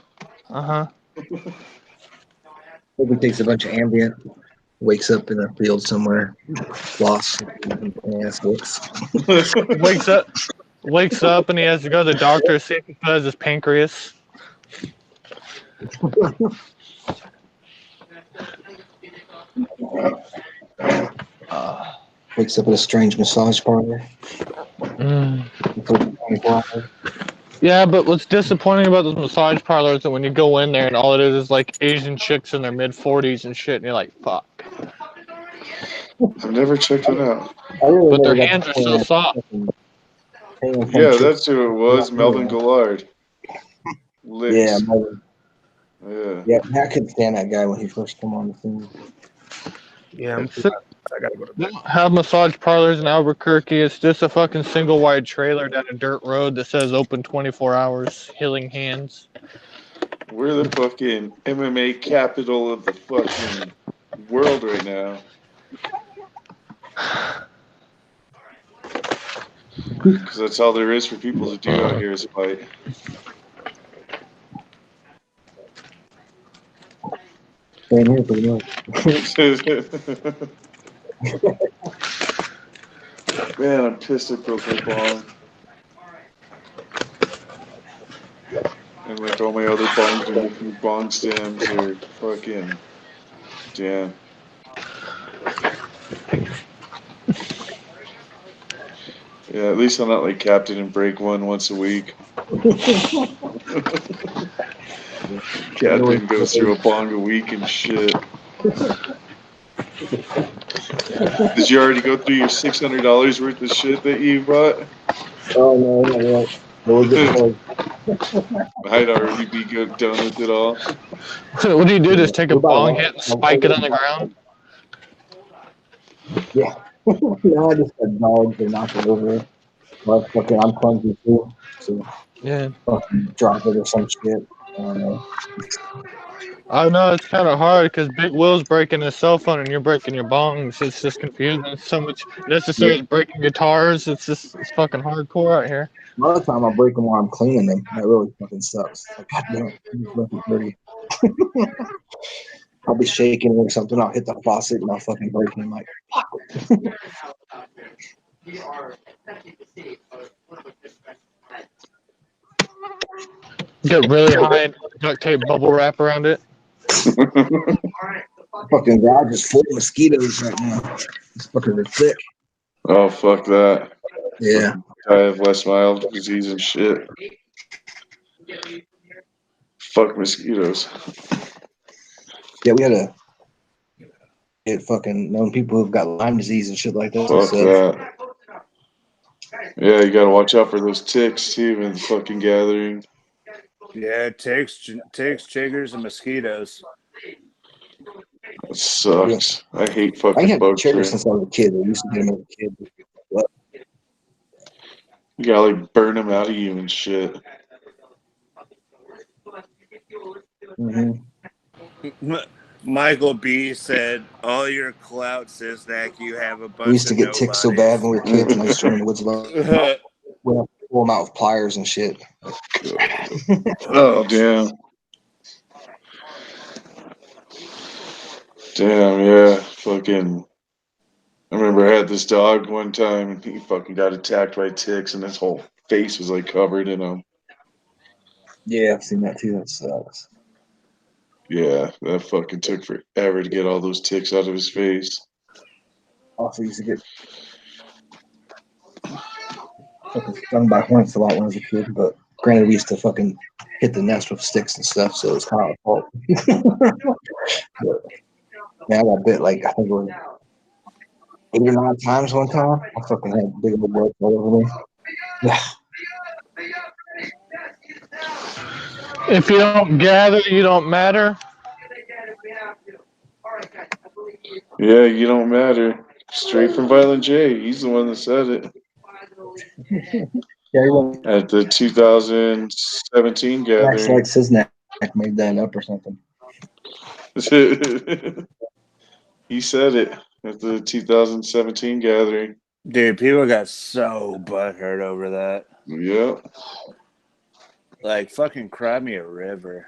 Uh-huh. Hope he takes a bunch of Ambient, wakes up in a field somewhere, lost, ass looks. wakes up and he has to go to the doctor to see if he has his pancreas. Wakes up at a strange massage parlor. Yeah, but what's disappointing about those massage parlors is that when you go in there and all it is like Asian chicks in their mid-40s and shit, and you're like, fuck. I've never checked it out. But their hands are so soft. Yeah, that's who it was, Melvin Gillard. Yeah, Licks. Yeah. yeah. I couldn't stand that guy when he first came on the scene. Yeah, I'm too. I gotta go to They bed. don't have massage parlors in Albuquerque. It's just a fucking single wide trailer down a dirt road that says open 24 hours, healing hands. We're the fucking MMA capital of the fucking world right now. Because that's all there is for people to do out here is fight. Same here, pretty much. Man, I'm pissed I broke my bong. And like all my other bongs are missing bong stems or fucking damn. Yeah, at least I'm not like Captain and break one once a week. Captain goes through a bong a week and shit. Did you already go through your $600 worth of shit that you bought? Oh no, not yet. We'll get close. I'd already be good done with it all. What do you do? Just take a We're about bong one. hit and spike it on the ground? Yeah. No, I just got dogs and knock it over. Well, fucking, I'm clumsy too, so Yeah. fucking drop it or some shit. I don't know. I know it's kind of hard because Big Will's breaking his cell phone and you're breaking your bongs. It's just confusing. It's so much necessarily breaking guitars. It's fucking hardcore out here. A lot of the time I break them while I'm cleaning them. That really fucking sucks. Like, God damn it, I'm just left it dirty. I'll be shaking or something. I'll hit the faucet and I'll fucking break it. I'm like, fuck. Get really high and duct tape bubble wrap around it. Fucking garage is full of mosquitoes right now. These fuckers are thick. Oh, fuck that. Yeah. I have West Nile disease and shit. Fuck mosquitoes. Yeah, we had fucking known people who've got Lyme disease and shit like that. Fuck So, that. Yeah, you gotta watch out for those ticks too in the fucking gathering. Yeah, ticks, chiggers, and mosquitoes. It sucks. I hate I fucking ain't had bug chiggers spray. since I was a kid. I used to get them as a kid. You gotta like burn them out of you and shit. Mm-hmm. Michael B said, "All your clout, Cisnak, you have a bunch We used to of get ticks so bad when we were kids, and I used to run in the woods a lot. We'd have to pull them out with pliers and shit. Oh damn. Damn, yeah. Fucking I remember I had this dog one time and he fucking got attacked by ticks and his whole face was like covered in them. Yeah, I've seen that too. That sucks. Yeah, that fucking took forever to get all those ticks out of his face. Also used to get fucking stung by hornets a lot when I was a kid, but granted, we used to fucking hit the nest with sticks and stuff, so it was kind of our fault. But, man, I got bit like I think it was 8 or 9 times one time. I fucking had big old blood all over me. Yeah. If you don't gather, you don't matter. Yeah, you don't matter. Straight from Violent J. He's the one that said it. Yeah, he went. At the 2017 Actually, gathering. like Cisnak made that up or something. He said it at the 2017 gathering. Dude, people got so butthurt over that. Yep. Like, fucking cry me a river.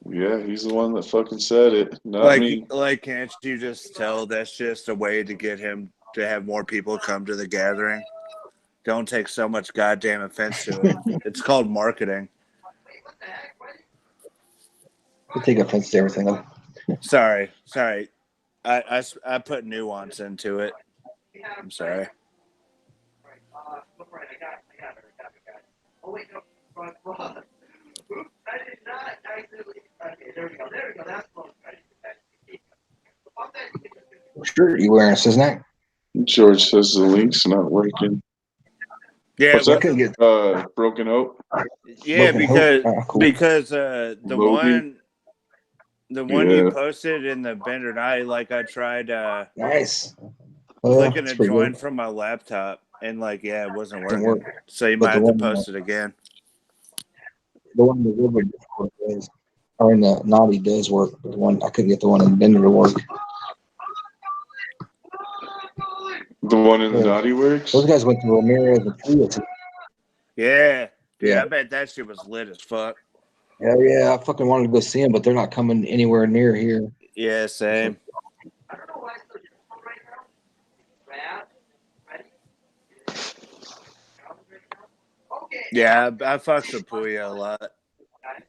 Yeah, he's the one that fucking said it, not me. Like, can't you just tell that's just a way to get him to have more people come to the gathering? Don't take so much goddamn offense to it. It's called marketing. I take offense to everything. Though. Sorry. I put nuance into it. I'm sorry. What shirt are you wearing, Cisnak? George says the link's not working. Yeah, What's I that? couldn't get Broken Oak. yeah, Broken Hope. Cool. because the Loby. one you Yeah. posted in the Bender Night, like I tried Nice. clicking That's a pretty join good. from my laptop, and like it wasn't Didn't working. work. So you But might the have to one, post it again. the one in the river Discord does, or in the Naughty does work. But the one I couldn't get the one in Bender to work. The one in the Yeah. Naughty Works. Those guys went to Ramirez and Priya too. Yeah, dude, Yeah. I bet that shit was lit as fuck. Hell yeah, I fucking wanted to go see them, but they're not coming anywhere near here. Yeah, same. Yeah, I fucks with Puya a lot.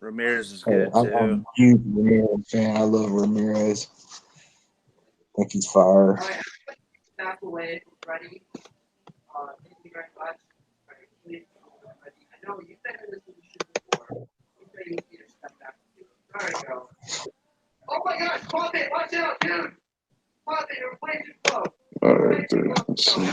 Ramirez is good I'm too. a huge Ramirez fan. I love Ramirez. I think he's fire. All right, there. Let's see.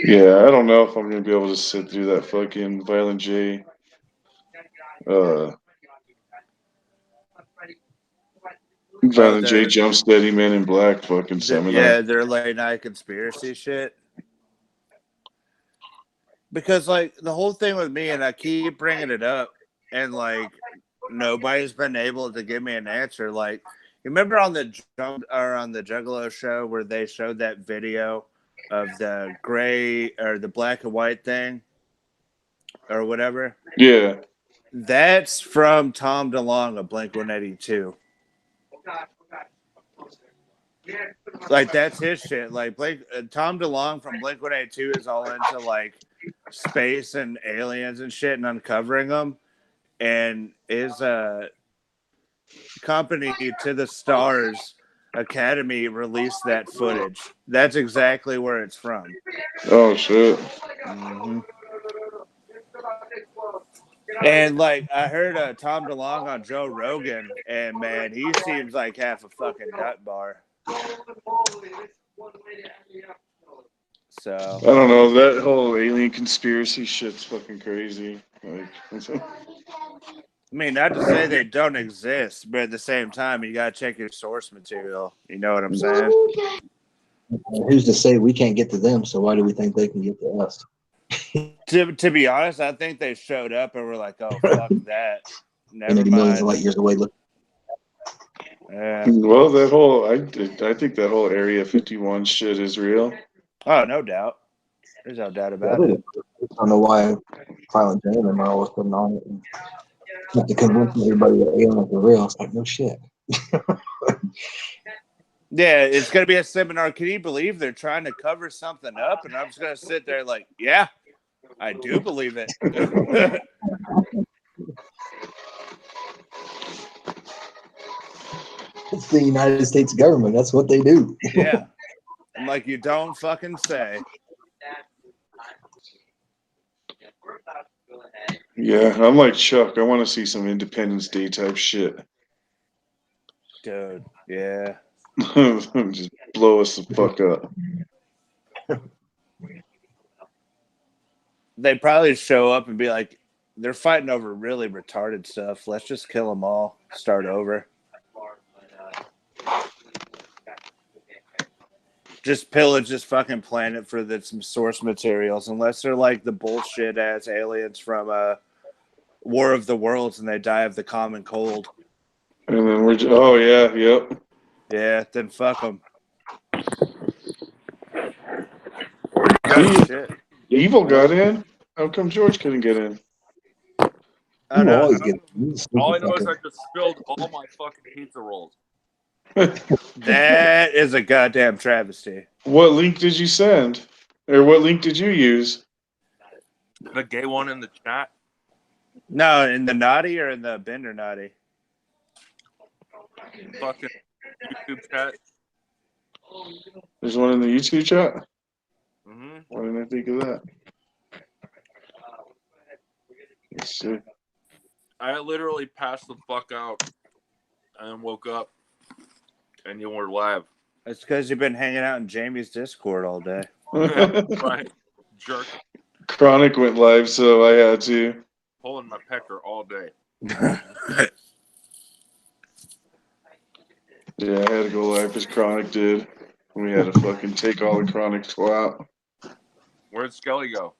Yeah, I don't know if I'm gonna be able to sit through that fucking Violent J. Violent J Jump Steady Man in Black fucking seminar. Yeah, they're late night conspiracy shit. Because like the whole thing with me, and I keep bringing it up, and like nobody's been able to give me an answer. Like, you remember on the Juggalo show where they showed that video of the gray or the black and white thing or whatever? Yeah. That's from Tom DeLonge of Blink-182. Like that's his shit. Like Tom DeLonge from Blink-182 is all into like space and aliens and shit and uncovering them, and his company To the Stars Academy released that footage. That's exactly where it's from. Oh shit. Mm-hmm. And like I heard Tom DeLonge on Joe Rogan, and man, he seems like half a fucking nut bar. So I don't know, that whole alien conspiracy shit's fucking crazy. Like, I mean, not to say they don't exist, but at the same time, you gotta check your source material. You know what I'm saying? Who's to say we can't get to them? So why do we think they can get to us? To be honest, I think they showed up and were like, "Oh fuck that, never millions of mind." light years away. Look. Yeah. well, that whole I think that whole Area 51 shit is real. Oh, no doubt. There's no doubt about I it. don't know why Violent J and them are always putting on it. And have to convince everybody that aliens are real. It's like, no shit. Yeah, it's gonna be a seminar. Can you believe they're trying to cover something up? And I'm just gonna sit there like, yeah, I do believe it. It's the United States government. That's what they do. Yeah. I'm like, you don't fucking say. Yeah, I'm like Chuck. I want to see some Independence Day type shit. Dude, yeah. Just blow us the fuck up. They probably show up and be like, they're fighting over really retarded stuff. Let's just kill them all. Start over. Just pillage this fucking planet for some source materials, unless they're like the bullshit ass aliens from War of the Worlds and they die of the common cold. And then we're just, oh yeah, yep. Yeah, then fuck them. Shit. Evil got in. How come George couldn't get in? I know. All I know is I just spilled all my fucking pizza rolls. That is a goddamn travesty. What link did you send? Or what link did you use? The gay one in the chat. No, in the naughty or in the Bender naughty? Fucking YouTube chat. There's one in the YouTube chat? Mm-hmm. Why didn't I think of that? Let's see. I literally passed the fuck out and woke up, and you were live. It's because you've been hanging out in Jamie's Discord all day. Yeah, right, jerk. Kronik went live, so I had to. Pulling my pecker all day. Yeah, I had to go live because Kronik did. We had to fucking take all the Kronik out. Where'd Skelly go?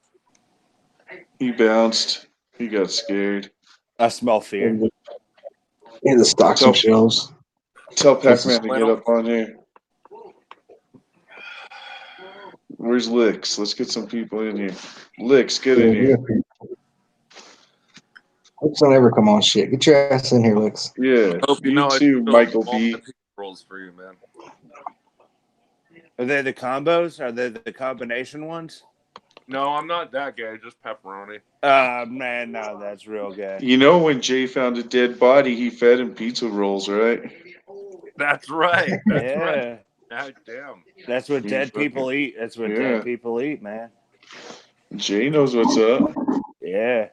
He bounced. He got scared. I smell fear. He had to stock some shelves. Tell Pac-Man to get up on here. Where's Licks? Let's get some people in here. Licks, get in here. Licks don't ever come on shit. Get your ass in here, Licks. Yeah, Hope you know too, Michael B. Rolls for you, man. Are they the combos? Are they the combination ones? No, I'm not that gay. Just pepperoni. Man, no, that's real gay. You know when Jay found a dead body, he fed him pizza rolls, right? That's right. That's Yeah. right. God damn. That's what dead people eat. That's what dead people eat, man. Jay knows what's up. Yeah.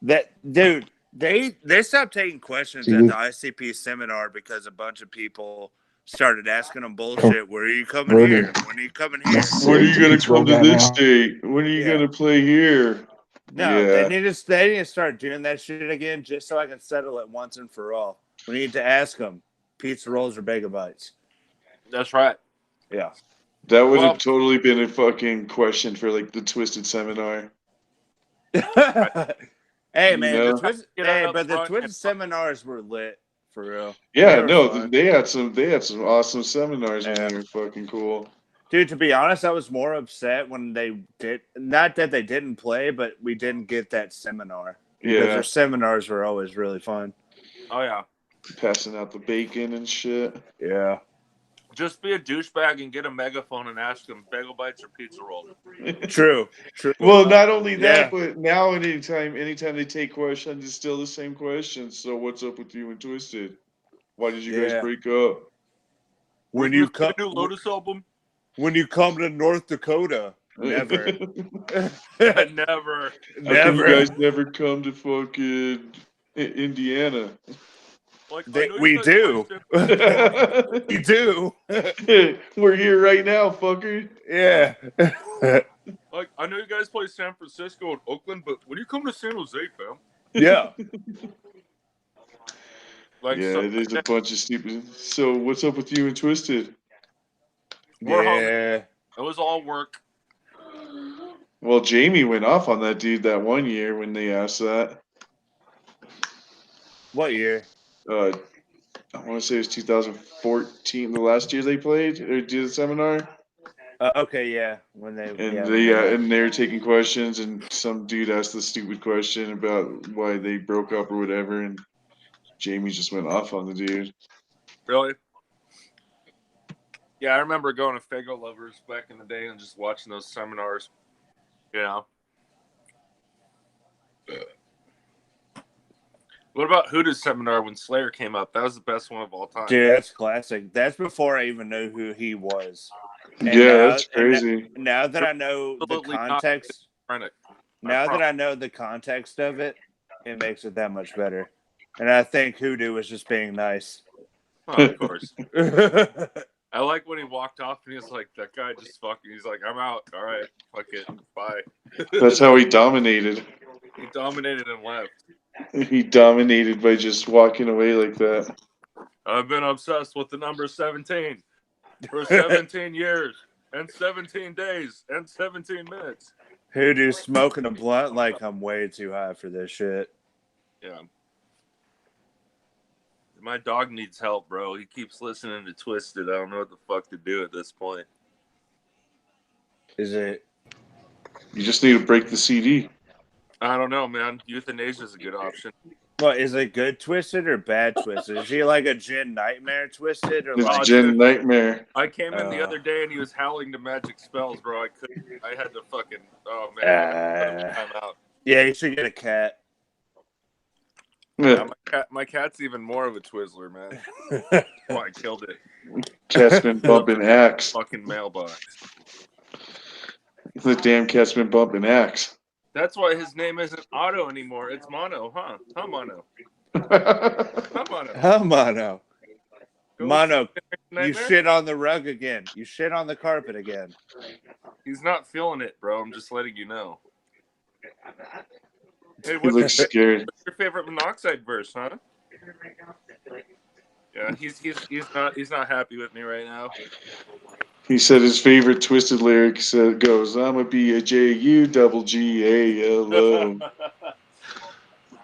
That dude, they stopped taking questions at the ICP seminar because a bunch of people started asking them bullshit. Where are you coming here? When are you coming here? When are you gonna come to this state? When are you gonna play here? No, they need to start doing that shit again just so I can settle it once and for all. We need to ask them pizza rolls or bagel bites. That's right. Yeah. That would have totally been a fucking question for like the Twisted seminar. Hey man, the Twisted seminars were lit for real. Yeah, they had some awesome seminars when they were fucking cool. Dude, to be honest, I was more upset when they did not that they didn't play, but we didn't get that seminar. Because their seminars were always really fun. Oh yeah. Passing out the bacon and shit. Yeah. Just be a douchebag and get a megaphone and ask them bagel bites or pizza rolls. True. Well, not only that, but now anytime they take questions, it's still the same questions. So what's up with you and Twisted? Why did you guys break up? When you come new Lotus album? When you come to North Dakota, never. Never. How come you guys never come to fucking Indiana? Like, we do. We do. We're here right now, fucker. Yeah. Like, I know you guys play San Francisco and Oakland, but when you come to San Jose, fam. Yeah. Like, yeah, it is a bunch of stupid. So, what's up with you and Twisted? We're home. It was all work. Well, Jamie went off on that dude that one year when they asked that. What year? I want to say it was 2014, the last year they played or did the seminar. Okay, yeah, when they and they were taking questions, and some dude asked the stupid question about why they broke up or whatever, and Jamie just went off on the dude. Really? Yeah, I remember going to Fago Lovers back in the day and just watching those seminars. Yeah. What about Hoodoo's seminar when Slayer came out? That was the best one of all time. Dude, that's classic. That's before I even knew who he was. And that's crazy. Now that I know the context, that I know the context of it, it makes it that much better. And I think Hoodoo was just being nice. Oh, of course. I like when he walked off and he was like, that guy just fucking, he's like, I'm out. All right, fuck it. Bye. That's how he dominated. He dominated and left. He dominated by just walking away like that. I've been obsessed with the number 17 for 17 years and 17 days and 17 minutes. Hoodoo's smoking a blunt like I'm way too high for this shit. Yeah. My dog needs help, bro. He keeps listening to Twisted. I don't know what the fuck to do at this point. Is it? You just need to break the CD. I don't know, man. Euthanasia is a good option. What, is it good Twisted or bad Twisted? Is he like a Gin Nightmare Twisted? Or it's Gin Nightmare. I came in the other day and he was howling to magic spells, bro. I had to fucking, oh man. Time out. Yeah, you should get a cat. Yeah, my cat's even more of a Twizzler, man. Oh, I killed it. Cat's been bumping axe. Fucking mailbox. The damn cat's been bumping axe. That's why his name isn't Otto anymore. It's Mono, huh? Huh, Mono? Huh, Mono? Oh, Mono. Go Mono, see you Nightmare? shit on the rug again. You shit on the carpet again. He's not feeling it, bro. I'm just letting you know. Hey, He what's looks scared. your favorite Monoxide verse, huh? Yeah, he's not happy with me right now. He said his favorite Twisted lyrics goes, "I'ma be a JUGGALO."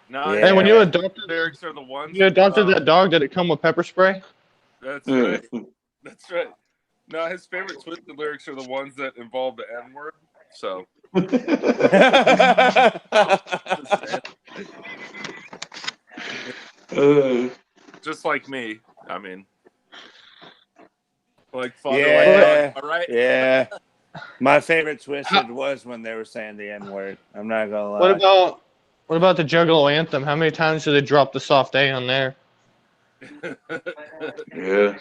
No, Hey, when you adopted lyrics are the ones. that dog, did it come with pepper spray? That's right. That's right. No, his favorite Twisted lyrics are the ones that involve the N word. So. Just like me. I mean, like father, like Yeah, dog. All right. yeah. My favorite Twisted was when they were saying the N word. I'm not gonna lie. What about the Juggalo anthem? How many times did they drop the soft A on there? Yeah.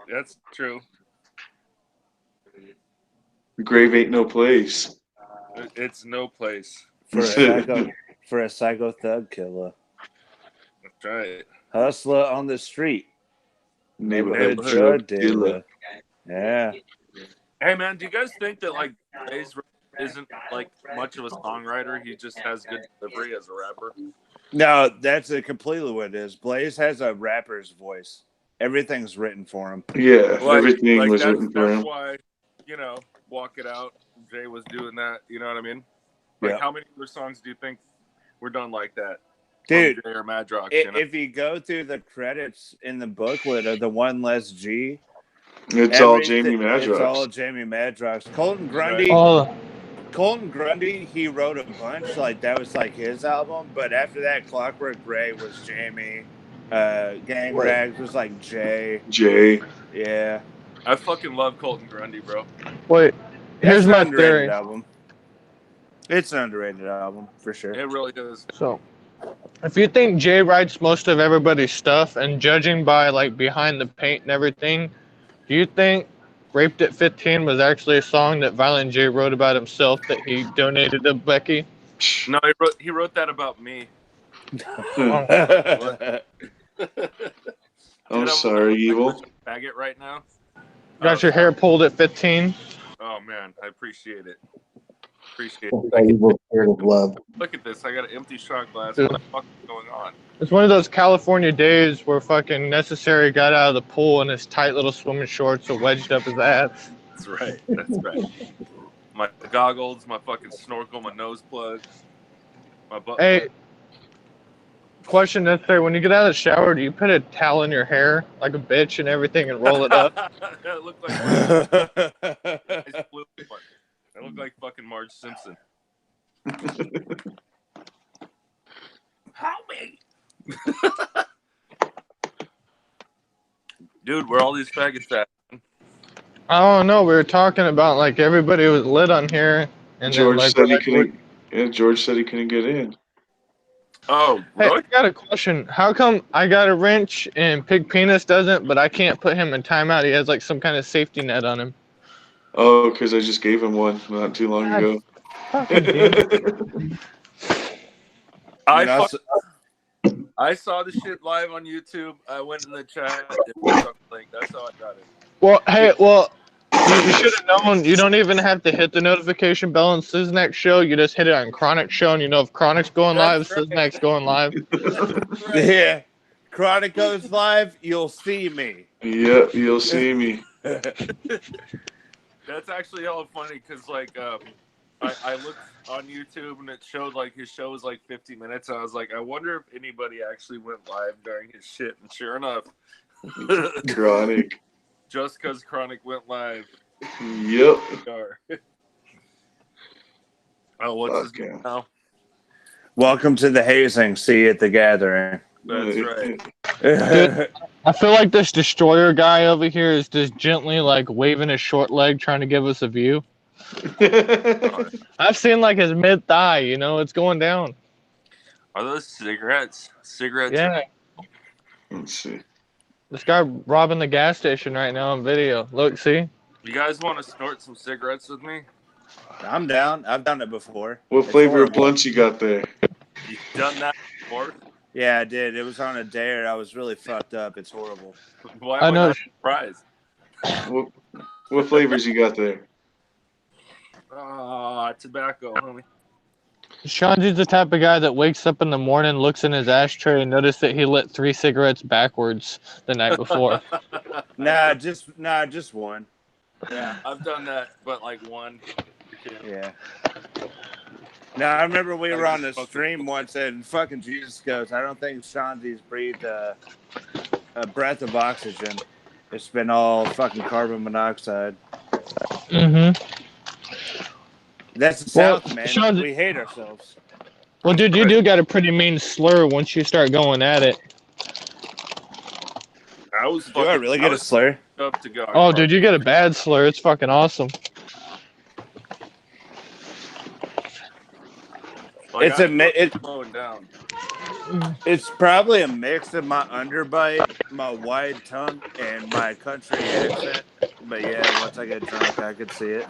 That's true. The grave ain't no place. It's no place for a psycho thug killer. That's right. Hustler on the street. Neighborhood drug drug dealer. Yeah. Hey man, do you guys think that like Blaze isn't like much of a songwriter? He just has good delivery as a rapper. No, that's completely what it is. Blaze has a rapper's voice. Everything's written for him. Yeah, everything was written for him. That's why, Walk It Out. Jay was doing that. You know what I mean? Like, how many other songs do you think were done like that? Dude, Jay or Madrox, if you go through the credits in the booklet of the One Less G, it's all Jamie Madrox. It's all Jamie Madrox. Colton Grundy. Colton Grundy, he wrote a bunch. Like that was like his album. But after that, Clockwork Gray was Jamie. Gang Rags was like Jay. Yeah. I fucking love Colton Grundy, bro. Wait, here's my underrated theory. Album. It's an underrated album for sure. It really is. So, if you think Jay writes most of everybody's stuff, and judging by like Behind the Paint and everything, do you think "Raped at 15" was actually a song that Violent J wrote about himself that he donated to Becky? No, he wrote that about me. I'm sorry, Evil. Faggot right now. Got your hair pulled at 15. Oh man, I appreciate it. Evil spirit of love. Look at this. I got an empty shot glass. What the fuck is going on? It's one of those California days where fucking Necessary got out of the pool in his tight little swimming shorts and wedged up his ass. That's right. That's right. My goggles, my fucking snorkel, my nose plug, my butt. Hey, question Necessary: when you get out of the shower, do you put a towel in your hair like a bitch and everything and roll it up? That looked like I look like fucking Marge Simpson. Help me. Dude, where all these faggots at? I don't know. We were talking about like everybody was lit on here, and George then, said he couldn't. Yeah, George said he couldn't get in. Oh, hey, I got a question. How come I got a wrench and Pig Penis doesn't, but I can't put him in timeout? He has like some kind of safety net on him. Oh, because I just gave him one not too long ago. I saw the shit live on YouTube. I went in the chat. That's how I got it. Well, hey, you should have known. You don't even have to hit the notification bell on Siznak's show. You just hit it on Kronik's show, and you know if Kronik's going live, Siznak's going live. Yeah. Kronik goes live, you'll see me. Yep, you'll see me. That's actually hella funny because, like, I looked on YouTube and it showed, like, his show was, like, 50 minutes. And I was like, I wonder if anybody actually went live during his shit. And sure enough. Kronik. Just because Kronik went live. Yep. Oh, what's his name now? Welcome to the hazing. See you at the gathering. That's right. Dude, I feel like this destroyer guy over here is just gently like waving his short leg, trying to give us a view. I've seen like his mid thigh. You know, it's going down. Are those cigarettes? Cigarettes? Yeah. Let's see. This guy robbing the gas station right now on video. Look, see? You guys want to snort some cigarettes with me? I'm down. I've done it before. What It's flavor of horrible. blunts you got there? You've done that before? Yeah, I did. It was on a dare. I was really fucked up. It's horrible. Why I am I know. not surprised? What flavors you got there? Tobacco, homie. Shanji's the type of guy that wakes up in the morning, looks in his ashtray, and notices that he lit 3 cigarettes backwards the night before. Nah, just one. Yeah, I've done that, but like one or two. Yeah. Now I remember we Like were on the just stream once, and fucking Jesus goes, I don't think Shanzi's breathed a breath of oxygen. It's been all fucking carbon monoxide. Mm-hmm. That's the Well, South, man. Shanzi, We hate ourselves. well, dude, you do got a pretty mean slur once you start going at it. I was Do I really get a slur? Up to go. Oh, dude, you get a bad slur. It's fucking awesome. Like, It's slowing down. It's probably a mix of my underbite, my wide tongue, and my country accent. But yeah, once I get drunk, I could see it.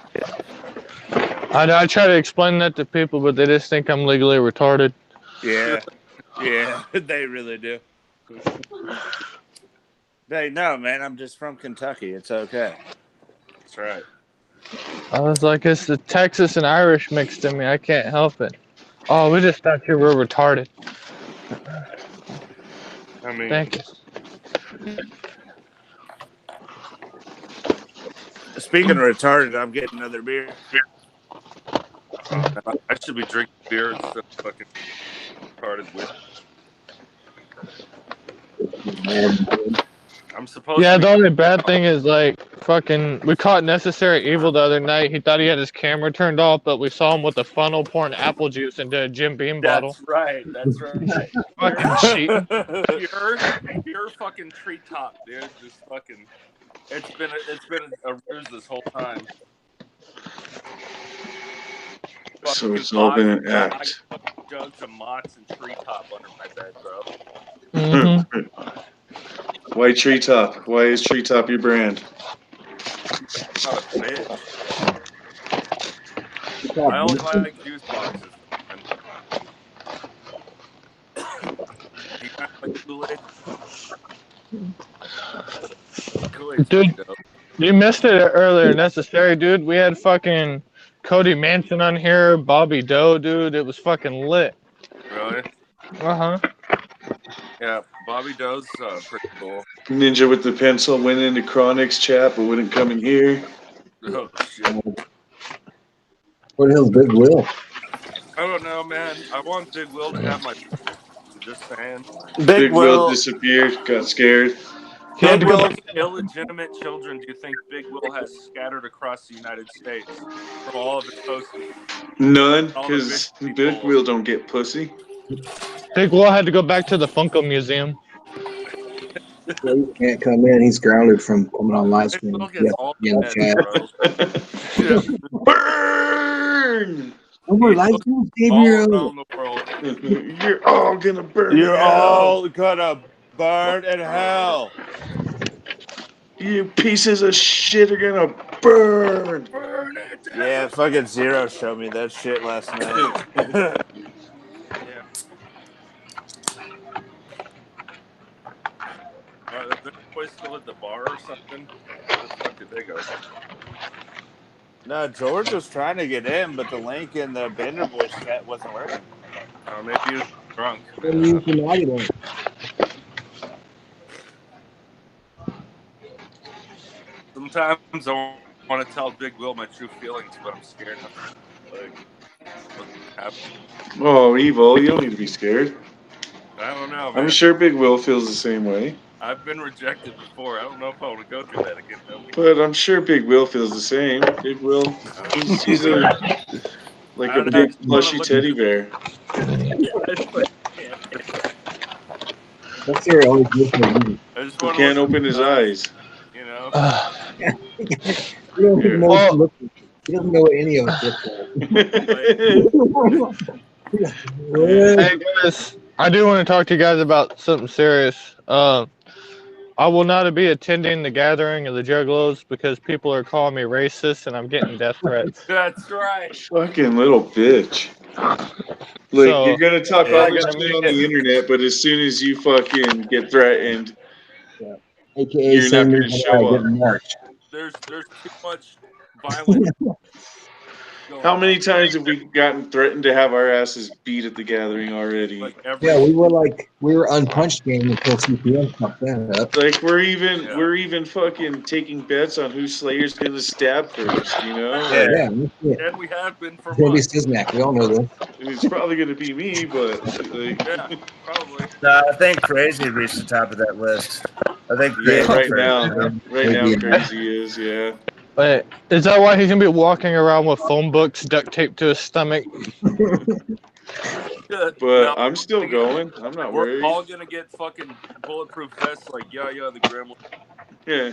I know. I try to explain that to people, but they just think I'm legally retarded. Yeah, yeah, they really do. They know, man. I'm just from Kentucky. It's okay. That's right. I was like, it's the Texas and Irish mixed in me. I can't help it. Oh, we just thought you were retarded. I mean, Thank you. Speaking of retarded, I'm getting another beer. I should be drinking beer instead of fucking retarded with. I'm supposed Yeah, to be. the only bad thing is like fucking. We caught Necessary Evil the other night. He thought he had his camera turned off, but we saw him with a funnel pouring apple juice into a Jim Beam bottle. That's right. That's right. Fucking cheating. Pure fucking treetop, dude. Just fucking. It's been a ruse this whole time. So it's all been an act. I got jugs of Mott's and treetop under my bed, bro. Mm-hmm. Why treetop? Why is treetop your brand? Not a bitch. I only like juice boxes. You kind of like Kool-Aid? Kool-Aid's Dude, pretty dope. you missed it earlier. Necessary, dude. We had fucking Cody Manson on here, Bobby Doe, dude. It was fucking lit. Really? Uh-huh. Yeah, Bobby Doe's pretty cool. Ninja with the pencil went into Kronik's chat but wouldn't come in here. Oh, shit. What the hell's Big Will? I don't know, man. I want Big Will to have my. Just saying. Big Will disappeared, got scared. How many illegitimate children do you think Big Will has scattered across the United States from all of his posting? None, because Big Will don't get pussy. Big Will had to go back to the Funko Museum. He can't come in. He's grounded from coming on live stream. Burn! Over live stream, Gabriel. You're all gonna burn. You're all gonna burn in hell. You pieces of shit are gonna burn. Burn it. Yeah, fucking Zero showed me that shit last night. Yeah. The boys still at the bar or something? Where the fuck did they go? No, George was trying to get in, but the link in the Bender Boys chat wasn't working. Maybe he was drunk. Sometimes I want to tell Big Will my true feelings, but I'm scared. Like, what's happening? Oh, evil! You don't need to be scared. I don't know, man. I'm sure Big Will feels the same way. I've been rejected before. I don't know if I want to go through that again, though. But I'm sure Big Will feels the same. Big Will, he's like a big plushy teddy bear. That's your always listening. He can't open his eyes. You know? He doesn't know what any of us look like. Hey guys, I do want to talk to you guys about something serious. I I will not be attending the gathering of the Juggalos because people are calling me racist and I'm getting death threats. That's right. Fucking little bitch. Like, So, you're gonna talk yeah, all I'm this gonna shit make on it. the internet, but as soon as you fucking get threatened, AKA you're not same gonna reason show why I up. didn't march. There's too much violence going How many on. times have we gotten threatened to have our asses beat at the gathering already? Like every Yeah, we were unpunched game until CPN fucked that up. Like we're even fucking taking bets on who Slayer's gonna stab first, you know? Yeah. Like, and we have been for It's gonna be months. Siznak. We all know this. it's probably gonna be me, but like, Yeah, probably. No, I think Crazy reached the top of that list. I think yeah, Crazy right now, Crazy is, yeah. Wait, is that why he's gonna be walking around with phone books duct taped to his stomach? But No, I'm still going. I'm not we're worried. all gonna get fucking bulletproof vests like Yaya the Gremlin. Yeah.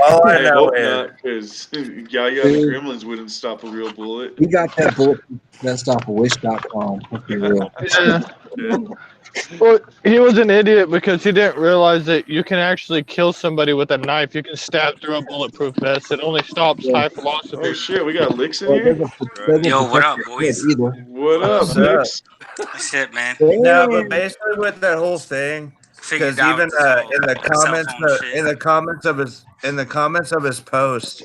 All I I know hope is not, because Yaya the Gremlins wouldn't stop a real bullet. We got that bulletproof vest off of Wish.com. Let's be real. Yeah. Well, he was an idiot because he didn't realize that you can actually kill somebody with a knife. You can stab through a bulletproof vest. It only stops high velocity. Oh shit, we got Licks in Well, it here? doesn't Yo, what protect up, your boys? head either. What up, What's up? Licks? That's it, man. no, but basically with that whole thing, Figured because out even this whole in the comments, cell phone shit. in the comments of his post,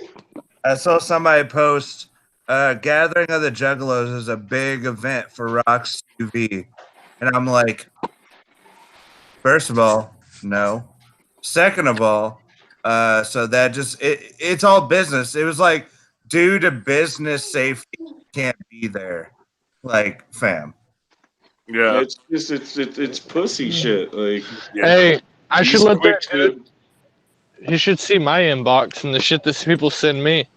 I saw somebody post, "Gathering of the Juggalos is a big event for Rock's UV," and I'm like, first of all, no. Second of all, so that just it's all business. It was like due to business safety, can't be there. Like, fam. Yeah. It's just it's pussy shit. Like, Hey, I should he's let quick that to. dude. He should see my inbox and the shit that people send me.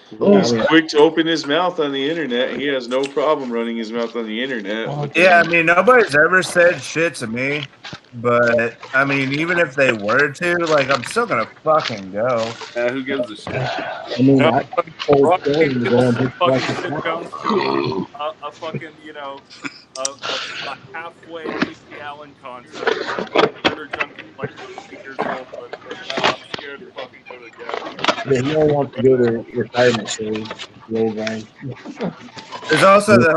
He's quick to open his mouth on the internet. He has no problem running his mouth on the internet. But Yeah, I then, mean, nobody's ever said shit to me, but I mean, even if they were to, like, I'm still gonna fucking go. Yeah, who gives a shit? I mean, No, I Rock told ain't Sterling to gonna go and just fucking watch sit it. down through a fucking, a halfway PC Allen concert. They're junkies like 8 years old, but I'm scared to fucking go to the gathering. Yeah, he only wants to go to retirement shows. The old guy. There's also the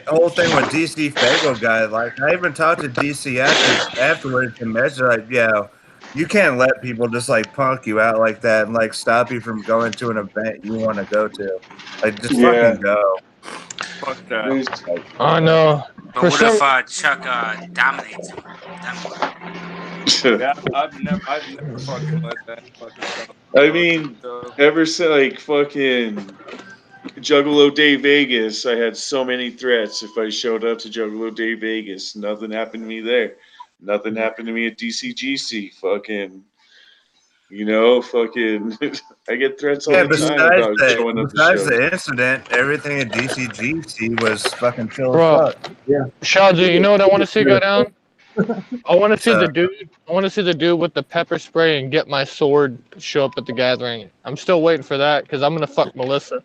whole thing with DC Fago guy. Like, I even talked to DC afterwards and messaged like, "Yeah, you can't let people just like punk you out like that and like stop you from going to an event you want to go to. Like, just fucking go." Fuck that. I know. But For what some, if Chuck dominates him? Then what? Yeah, I've never fucking let that fucking stop. I mean, ever since like fucking Juggalo Day Vegas, I had so many threats. If I showed up to Juggalo Day Vegas, nothing happened to me there. Nothing happened to me at DCGC. Fucking, fucking. I get threats all Yeah, the time about showing up to besides shows. the incident, everything at DCGC was fucking chill bro, as fuck. Yeah. Shaji, you know what I want to see go down? I want to see So- the dude. I want to see the dude with the pepper spray and get my sword show up at the gathering. I'm still waiting for that because I'm gonna fuck Melissa.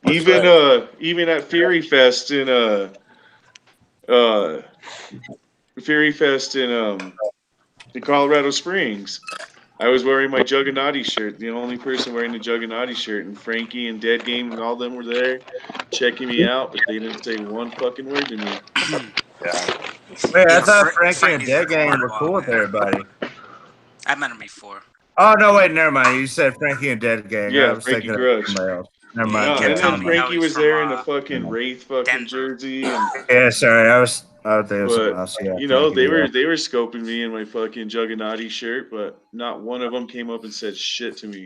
Even at Fury Fest in in Colorado Springs, I was wearing my Juggernaut shirt, the only person wearing the Juggernaut shirt, and Frankie and Dead Game and all them were there checking me out, but they didn't say one fucking word to me. Wait, I Yeah, thought Frankie and Frankie's Dead the Gang were cornball, cool with man. everybody. I met him before. Oh no, wait, never mind. You said Frankie and Dead Gang. I Yeah, was Frankie thinking of Grudge. somebody else. Never Yeah, mind. he No, kept and telling then me how Frankie he's was from there in a fucking Wraith fucking Denver. jersey, and Yeah, sorry, I was thinking of something but else. Yeah, they Frankie, were scoping me in my fucking Juggernaut shirt, but not one of them came up and said shit to me.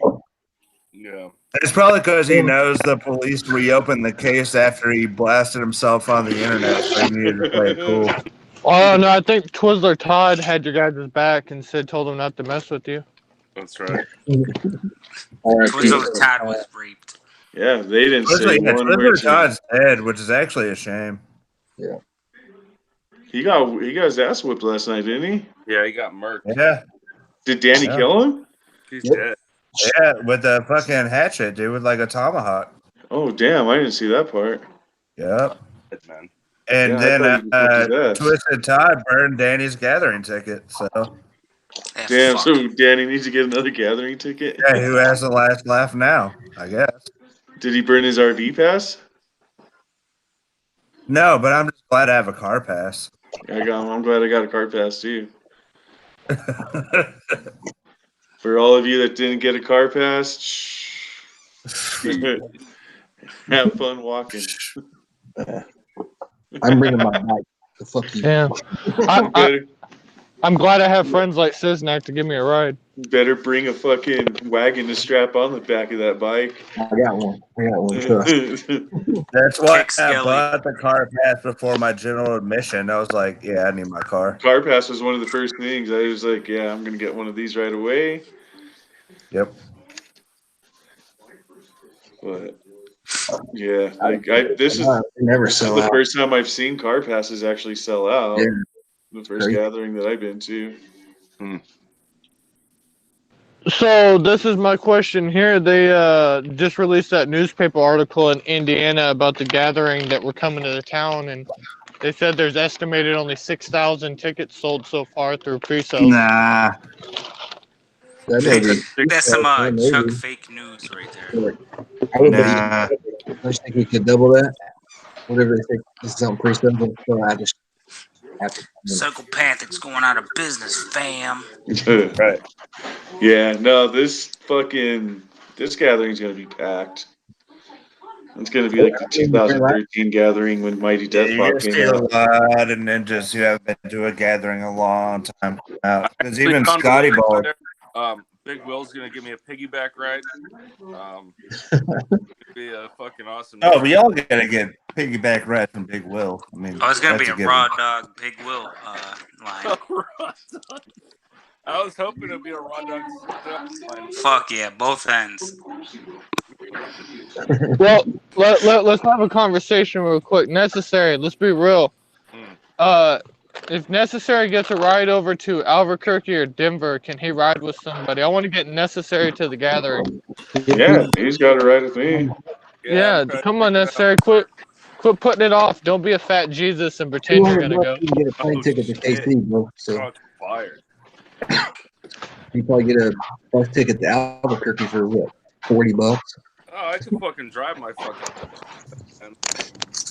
Yeah. It's probably because he knows the police reopened the case after he blasted himself on the internet, so he needed to play it cool. Oh no, I think Twizzler Todd had your guys' back and told him not to mess with you. That's right. Twizzler Todd was raped. Yeah, they didn't say one word Twizzler to me. Todd's dead, which is actually a shame. Yeah. He got his ass whipped last night, didn't he? Yeah, he got murked. Yeah. Did Danny Yeah. kill him? He's dead. Yeah, with a fucking hatchet, dude, with like a tomahawk. Oh damn, I didn't see that part. Yep. Dead, man. And Yeah, I then thought he was whipped his ass. Twisted Todd burned Danny's gathering ticket. So Damn, so Danny needs to get another gathering ticket? Yeah, who has the last laugh now? I guess. Did he burn his RV pass? No, but I'm just glad I have a car pass. I'm glad I got a car pass too. For all of you that didn't get a car pass, have fun walking. I'm bringing my bike. So fuck you. Yeah. I'm glad I have friends like Siznak to give me a ride. Better bring a fucking wagon to strap on the back of that bike. I got one. Trust. That's why I bought the car pass before my general admission. I was like, yeah, I need my car. Car pass was one of the first things. I was like, yeah, I'm gonna get one of these right away. Yep. But yeah, this is the first time I've seen car passes actually sell out. Yeah. The first gathering that I've been to. So this is my question here. They just released that newspaper article in Indiana about the gathering that were coming to the town, and they said there's estimated only 6,000 tickets sold so far through pre-sales. Nah. That's some Chuck fake news right there. I just think we could double that. Whatever they think this is on pre-sale, so I just have to. Psychopathics going out of business, fam. Right. Yeah, no, this gathering's gonna be packed. It's gonna be like the 2013 gathering when Mighty Death You came see a out. lot of ninjas who have been to a gathing a long time out. Because even Scotty Ball. Big Will's gonna give me a piggyback ride. It'd be a fucking awesome. Oh, we all gotta get piggyback ride from Big Will. I mean, it's gonna be that's a raw dog Big Will line. I was hoping it'd be a raw dog line. Fuck yeah, both ends. Well, let's have a conversation real quick. Necessary, let's be real. If Necessary gets a ride over to Albuquerque or Denver, can he ride with somebody? I want to get Necessary to the gathering. Yeah, he's got a ride with me. Yeah, come on, Necessary. Quit putting it off. Don't be a fat Jesus and pretend you're gonna go. You can get a plane ticket to KC, bro. So fired. you probably get a bus ticket to Albuquerque for what, $40? Oh, I could fucking drive my fucking.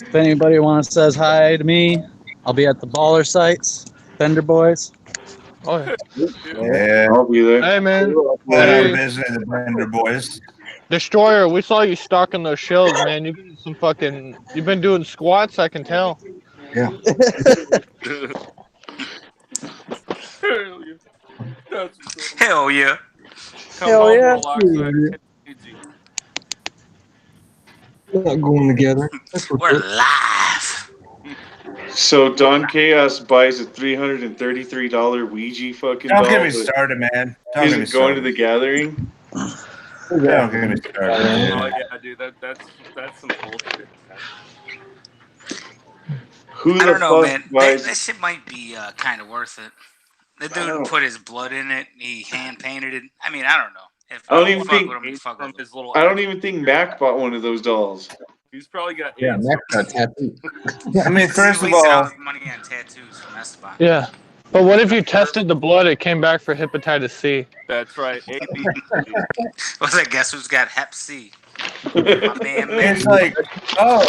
If anybody wants to says hi to me, I'll be at the baller sites, Fender Boys. Oh yeah. Yeah. I'll be there. Hey man. Hey, visiting the Bender Boys. Destroyer, we saw you stocking those shelves, man. You've been doing squats, I can tell. Yeah. Hell yeah. Hell yeah. We're not going together. We're live. So Don Chaos buys a $333 Ouija fucking Don't doll. get me started, man. Don't get me Isn't going to started. the gathering. Don't get me started. Oh yeah, dude, that's some bullshit. Who I the don't know, fuck man. buys? That shit might be kind of worth it. The dude put his blood in it. He hand painted it. I mean, I don't know. If I don't even think. From his little. I don't even think Mac bought one of those dolls. He's probably got. Yeah, AIDS. Mac got tattooed. I mean, first of wasting all all, his money on tattoos from Esteban. Yeah. But what if you tested the blood, it came back for hepatitis C? That's right. AB. What's that? Guess who's got Hep C? My man, it's like, oh,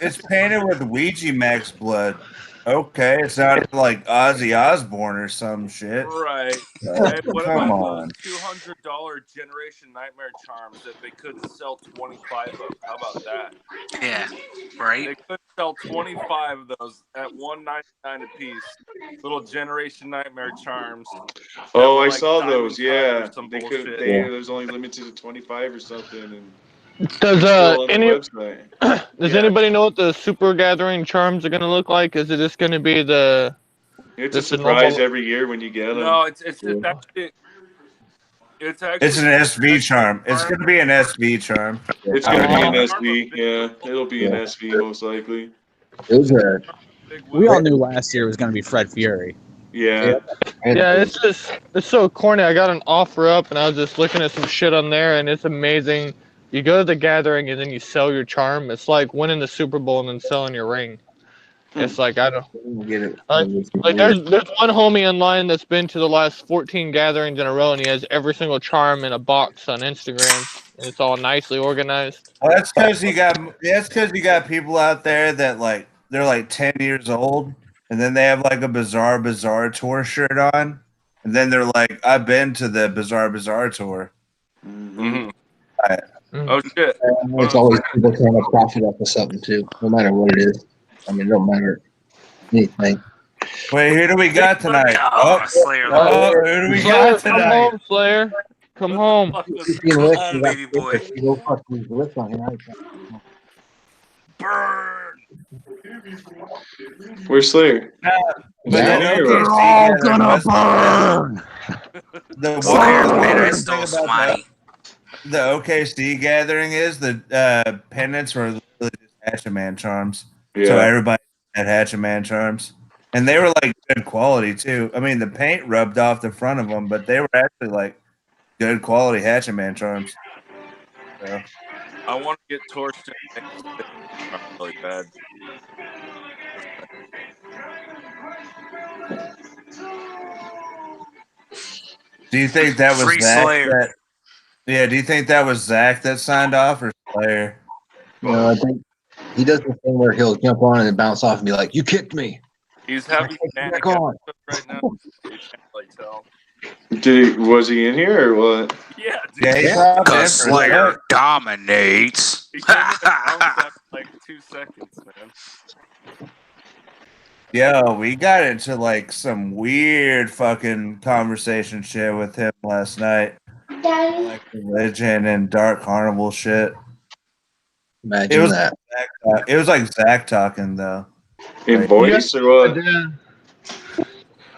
it's painted with Ouija Max blood. Okay, it's not like Ozzy Osbourne or some shit. Right. Hey, what Come about on. those $200 Generation Nightmare charms that they couldn't sell 25 of? How about that? Yeah, right. They could sell 25 of those at $199 a piece. Little Generation Nightmare charms. Oh, I like saw diamond those. cut Yeah, or some they bullshit. could. There's only limited to 25 or something, and Does still on the website. Does anybody know what the super gathering charms are gonna look like? Is it just gonna be the? It's a just the surprise normal- every year when you get them. No, it's actually. It's actually. It's an SV charm. It's going to be an SV charm. It's going to be an SV. Yeah, it'll be an SV most likely. It was a. We all knew last year was going to be Fred Fury. Yeah. Yeah, it's so corny. I got an offer up, and I was just looking at some shit on there, and it's amazing. You go to the gathering, and then you sell your charm. It's like winning the Super Bowl and then selling your ring. It's like I don't get it. like there's one homie in line that's been to the last 14 gatherings in a row, and he has every single charm in a box on Instagram, and it's all nicely organized. Well, that's because you got people out there that like they're like 10 years old, and then they have like a bizarre tour shirt on, and then they're like, "I've been to the bizarre tour." Mm-hmm. Right. Oh shit! It's always people trying to profit off of something too, no matter what it is. I mean, it don't matter anything. Wait, who do we got tonight? Slayer. Who do we got Come tonight? home, Slayer. Come home. Come home, baby boy. Burn. Where's Slayer? They're all gonna burn. The Slayer, one man, I thing stole about Swatty. the OKC gathering is the pendants were literally just Hatchaman charms. Yeah. So everybody had Hatchaman charms. And they were like good quality too. I mean, the paint rubbed off the front of them, but they were actually like good quality Hatchaman charms. So. I want to get torched really bad. Do you think that was Free Zach? Slayer. Do you think that was Zach that signed off or Slayer? No, I think he does the thing where he'll jump on and then bounce off and be like, "You kicked me." He's having manic Back on. right now. You can't really tell. Was he in here or what? Yeah, dude. Yeah, he's probably in for Because Slayer that. dominates. He came in and bounced after like 2 seconds, man. Yo, we got into like some weird fucking conversation shit with him last night. Like religion and dark carnival shit. Imagine It was that. It was like Zach talking though. In Like- voice or what? Yeah.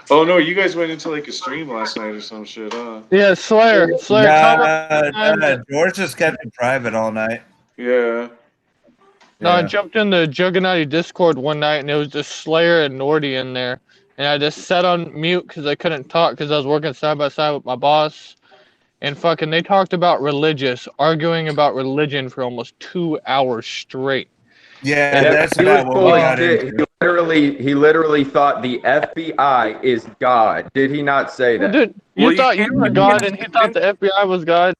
Oh no, you guys went into like a stream last night or some shit, huh? Yeah, Slayer. Nah, George just kept it private all night. Yeah. No, I Yeah. jumped in the Juggernaut Discord one night, and it was just Slayer and Nordy in there. And I just sat on mute because I couldn't talk because I was working side by side with my boss. And fucking, they talked about arguing about religion for almost 2 hours straight. Yeah, And that's he was about what full we of got shit. into. He literally thought the FBI is God. Did he not say that? Dude, Well, you thought you can't- were God, and he thought the FBI was God.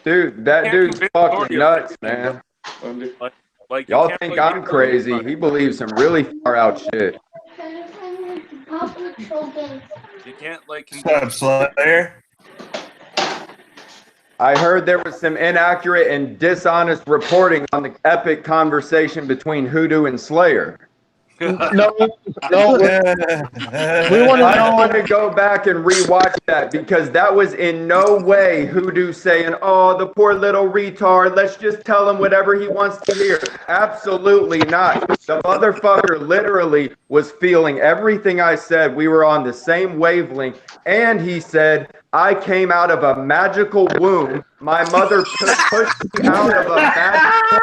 Dude, that Can't dude's convince fucking Nordy of nuts, anything. man. Like you Y'all can't, think like, I'm crazy. He believes some really far out shit. You can't like. What's up, Slayer? I heard there was some inaccurate and dishonest reporting on the epic conversation between Hoodoo and Slayer. No, I want to go back and rewatch that because that was in no way Hoodoo saying, "Oh, the poor little retard, let's just tell him whatever he wants to hear." Absolutely not. The motherfucker literally was feeling everything I said. We were on the same wavelength. And he said, "I came out of a magical womb. My mother pushed me out of a magical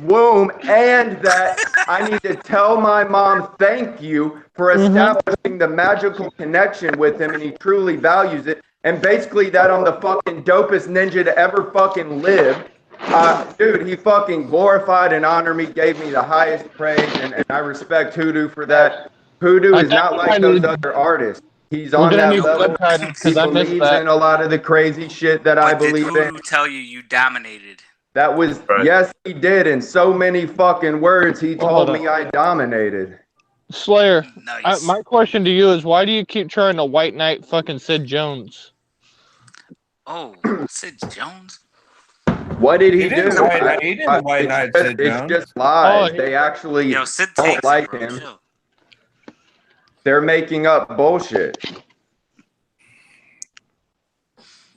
womb, and that I need to tell my mom thank you for establishing the magical connection with him, and he truly values it." And basically that I'm the fucking dopest ninja to ever fucking live. Dude, he fucking glorified and honored me, gave me the highest praise, and I respect Hoodoo for that. Hoodoo is not like those other artists. He's on that level. He believes in a lot of the crazy shit that I believe in. Who tell you dominated? That was, yes, he did. In so many fucking words, he told me I dominated. Slayer, my question to you is, why do you keep trying to white knight fucking Sid Jones? Oh, Sid Jones? What did he do? didn't white knight Sid It's Jones. just lies. Oh, they actually Sid don't takes like it, bro. him. Chill. They're making up bullshit.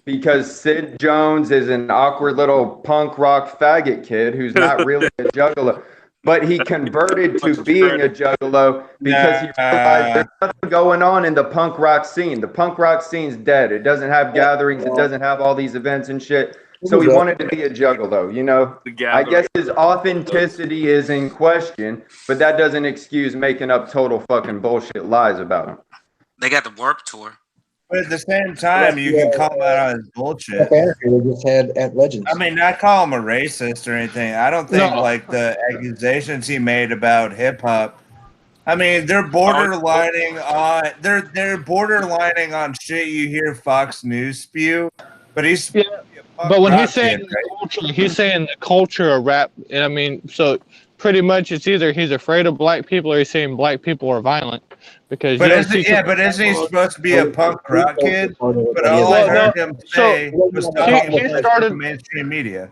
Because Sid Jones is an awkward little punk rock faggot kid who's not really a juggalo. But he converted to being a juggalo because he realized there's nothing going on in the punk rock scene. The punk rock scene's dead. It doesn't have gatherings. It doesn't have all these events and shit. So he wanted to be a juggalo, you know? I guess his authenticity is in question, but that doesn't excuse making up total fucking bullshit lies about him. They got the Warp Tour. But at the same time, you can call him out on his bullshit. We just had at Legends. I mean, not call him a racist or anything. I don't think like the accusations he made about hip hop I mean, they're borderlining on they're borderlining on shit you hear Fox News spew, but he's But when he's rock saying kid, the culture, he's saying the culture of rap, and I mean, so pretty much it's either he's afraid of black people or he's saying black people are violent, because But you don't isn't see. yeah, but isn't he supposed to be a punk rock kid? But all I Well, heard no, him so say was talking he points started. from mainstream media.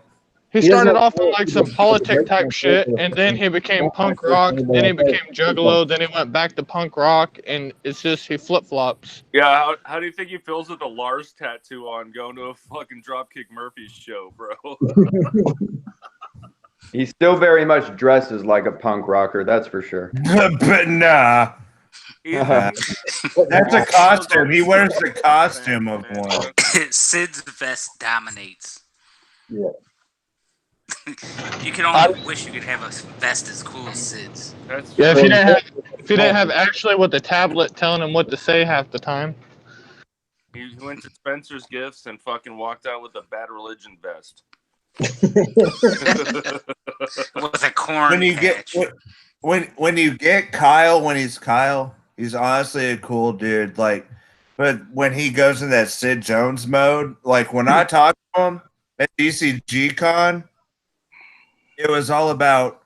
He started off on like some politic type shit, and then he became punk rock. Then he became juggalo. Then he went back to punk rock, and it's just he flip flops. Yeah, how do you think he feels with the Lars tattoo on going to a fucking Dropkick Murphys show, bro? He still very much dresses like a punk rocker, that's for sure. But nah. That's a costume. He wears the costume of one. Sid's vest dominates. Yeah. You can only wish you could have a vest as cool as Sid's. Yeah, if you didn't have actually with the tablet telling him what to say half the time. He went to Spencer's Gifts and fucking walked out with a Bad Religion vest. With a corn When you patch. get when you get Kyle when he's Kyle, he's honestly a cool dude. Like, but when he goes in that Sid Jones mode, like when I talked to him at DCG Con, it was all about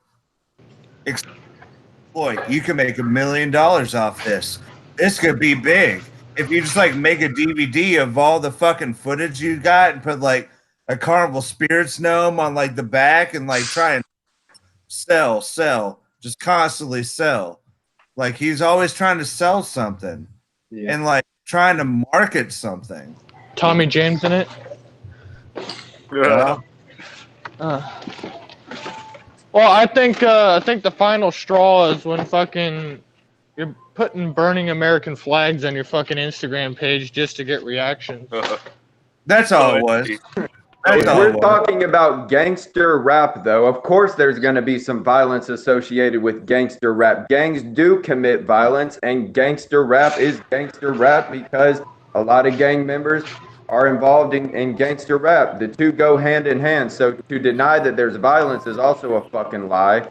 exploit. You can make $1 million off this. This could be big. If you just like make a DVD of all the fucking footage you got and put like a Carnival Spirits gnome on like the back and like try and sell, just constantly sell. Like he's always trying to sell something and like trying to market something. Tommy James in it. Yeah. Well, I think the final straw is when fucking you're putting burning American flags on your fucking Instagram page just to get reactions. That's all it was. If we're talking about gangster rap, though, of course there's going to be some violence associated with gangster rap. Gangs do commit violence, and gangster rap is gangster rap because a lot of gang members are involved in gangster rap. The two go hand in hand. So to deny that there's violence is also a fucking lie.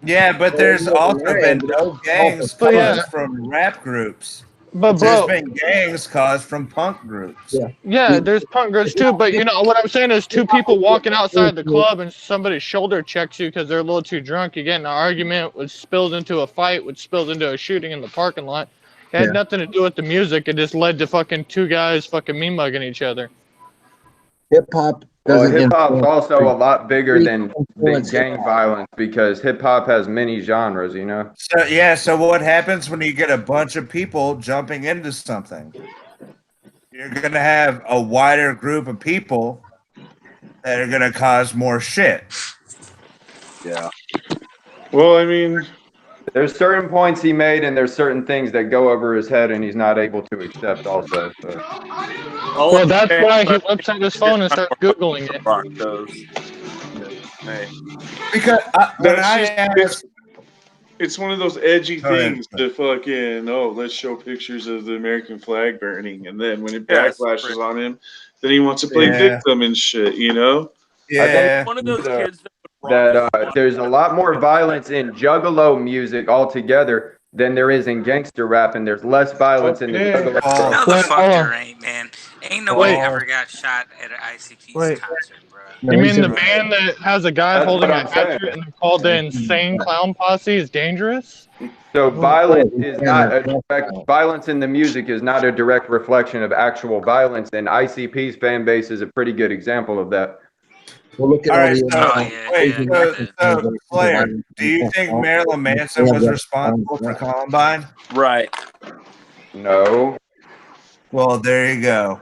Yeah, but there's also been no gangs caused from rap groups. But there's bro, been gangs caused from punk groups. yeah, there's punk groups too. But you know what I'm saying is two people walking outside the club and somebody shoulder checks you because they're a little too drunk. You get in an argument, which spills into a fight, which spills into a shooting in the parking lot. It had nothing to do with the music. It just led to fucking two guys fucking me mugging each other. Hip hop. Well, hip hop's also a lot bigger than gang violence because hip hop has many genres, you know? So yeah, so what happens when you get a bunch of people jumping into something? You're gonna have a wider group of people that are gonna cause more shit. Yeah. Well, I mean, there's certain points he made, and there's certain things that go over his head, and he's not able to accept. Also, so. Well, that's why he whips out his phone and starts googling it. Because it's one of those edgy things to fucking let's show pictures of the American flag burning, and then when it backflashes on him, then he wants to play victim and shit, you know? Yeah. I think one of those kids that there's a lot more violence in juggalo music altogether than there is in gangster rap, and there's less violence in the juggalo. No, the fuck there ain't, man. Ain't nobody ever got shot at an ICP's concert, bro. You mean the band that has a guy holding a hatchet and they're called the Insane Clown Posse is dangerous? So violence is not a direct violence in the music is not a direct reflection of actual violence, and ICP's fan base is a pretty good example of that. Well, look at so Slayer, do you think Marilyn Manson was responsible for Columbine? Right. No. Well, there you go.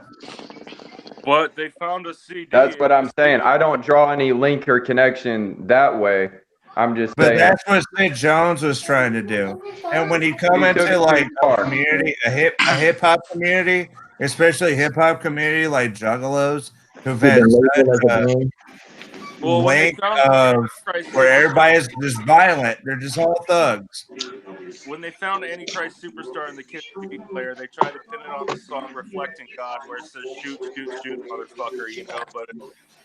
But they found a CD. That's what I'm saying. I don't draw any link or connection that way. I'm just saying. But that's what Sid Jones was trying to do. And when you come into like a community, a hip hop community, especially hip hop community like Juggalos, who've had link of where everybody is just violent. They're just all thugs. when they found Antichrist Superstar in the Kiss CD player, they tried to pin it on the song "Reflecting God," where it says "Shoot, shoot, shoot, motherfucker," you know. But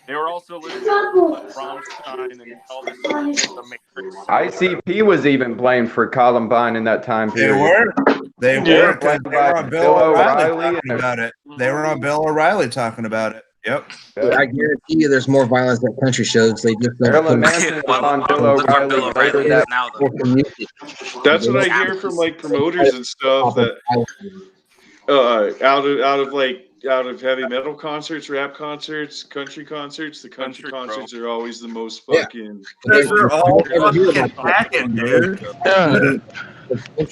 they were also listening to like Rammstein and all this other shit. The Matrix. ICP was even blamed for Columbine in that time They period. were. They Yeah. were because they were on Bill O'Reilly talking about it. They were on Bill O'Reilly talking about it. Yep. Dude, I guarantee you, there's more violence at country shows. They just don't. Marilyn put- Manson was on Bill O'Reilly later that. That's what I hear from like promoters and stuff that out of heavy metal concerts, rap concerts, country concerts, the country concerts are always the most fucking. Those are all fucking packing, dude. Yeah.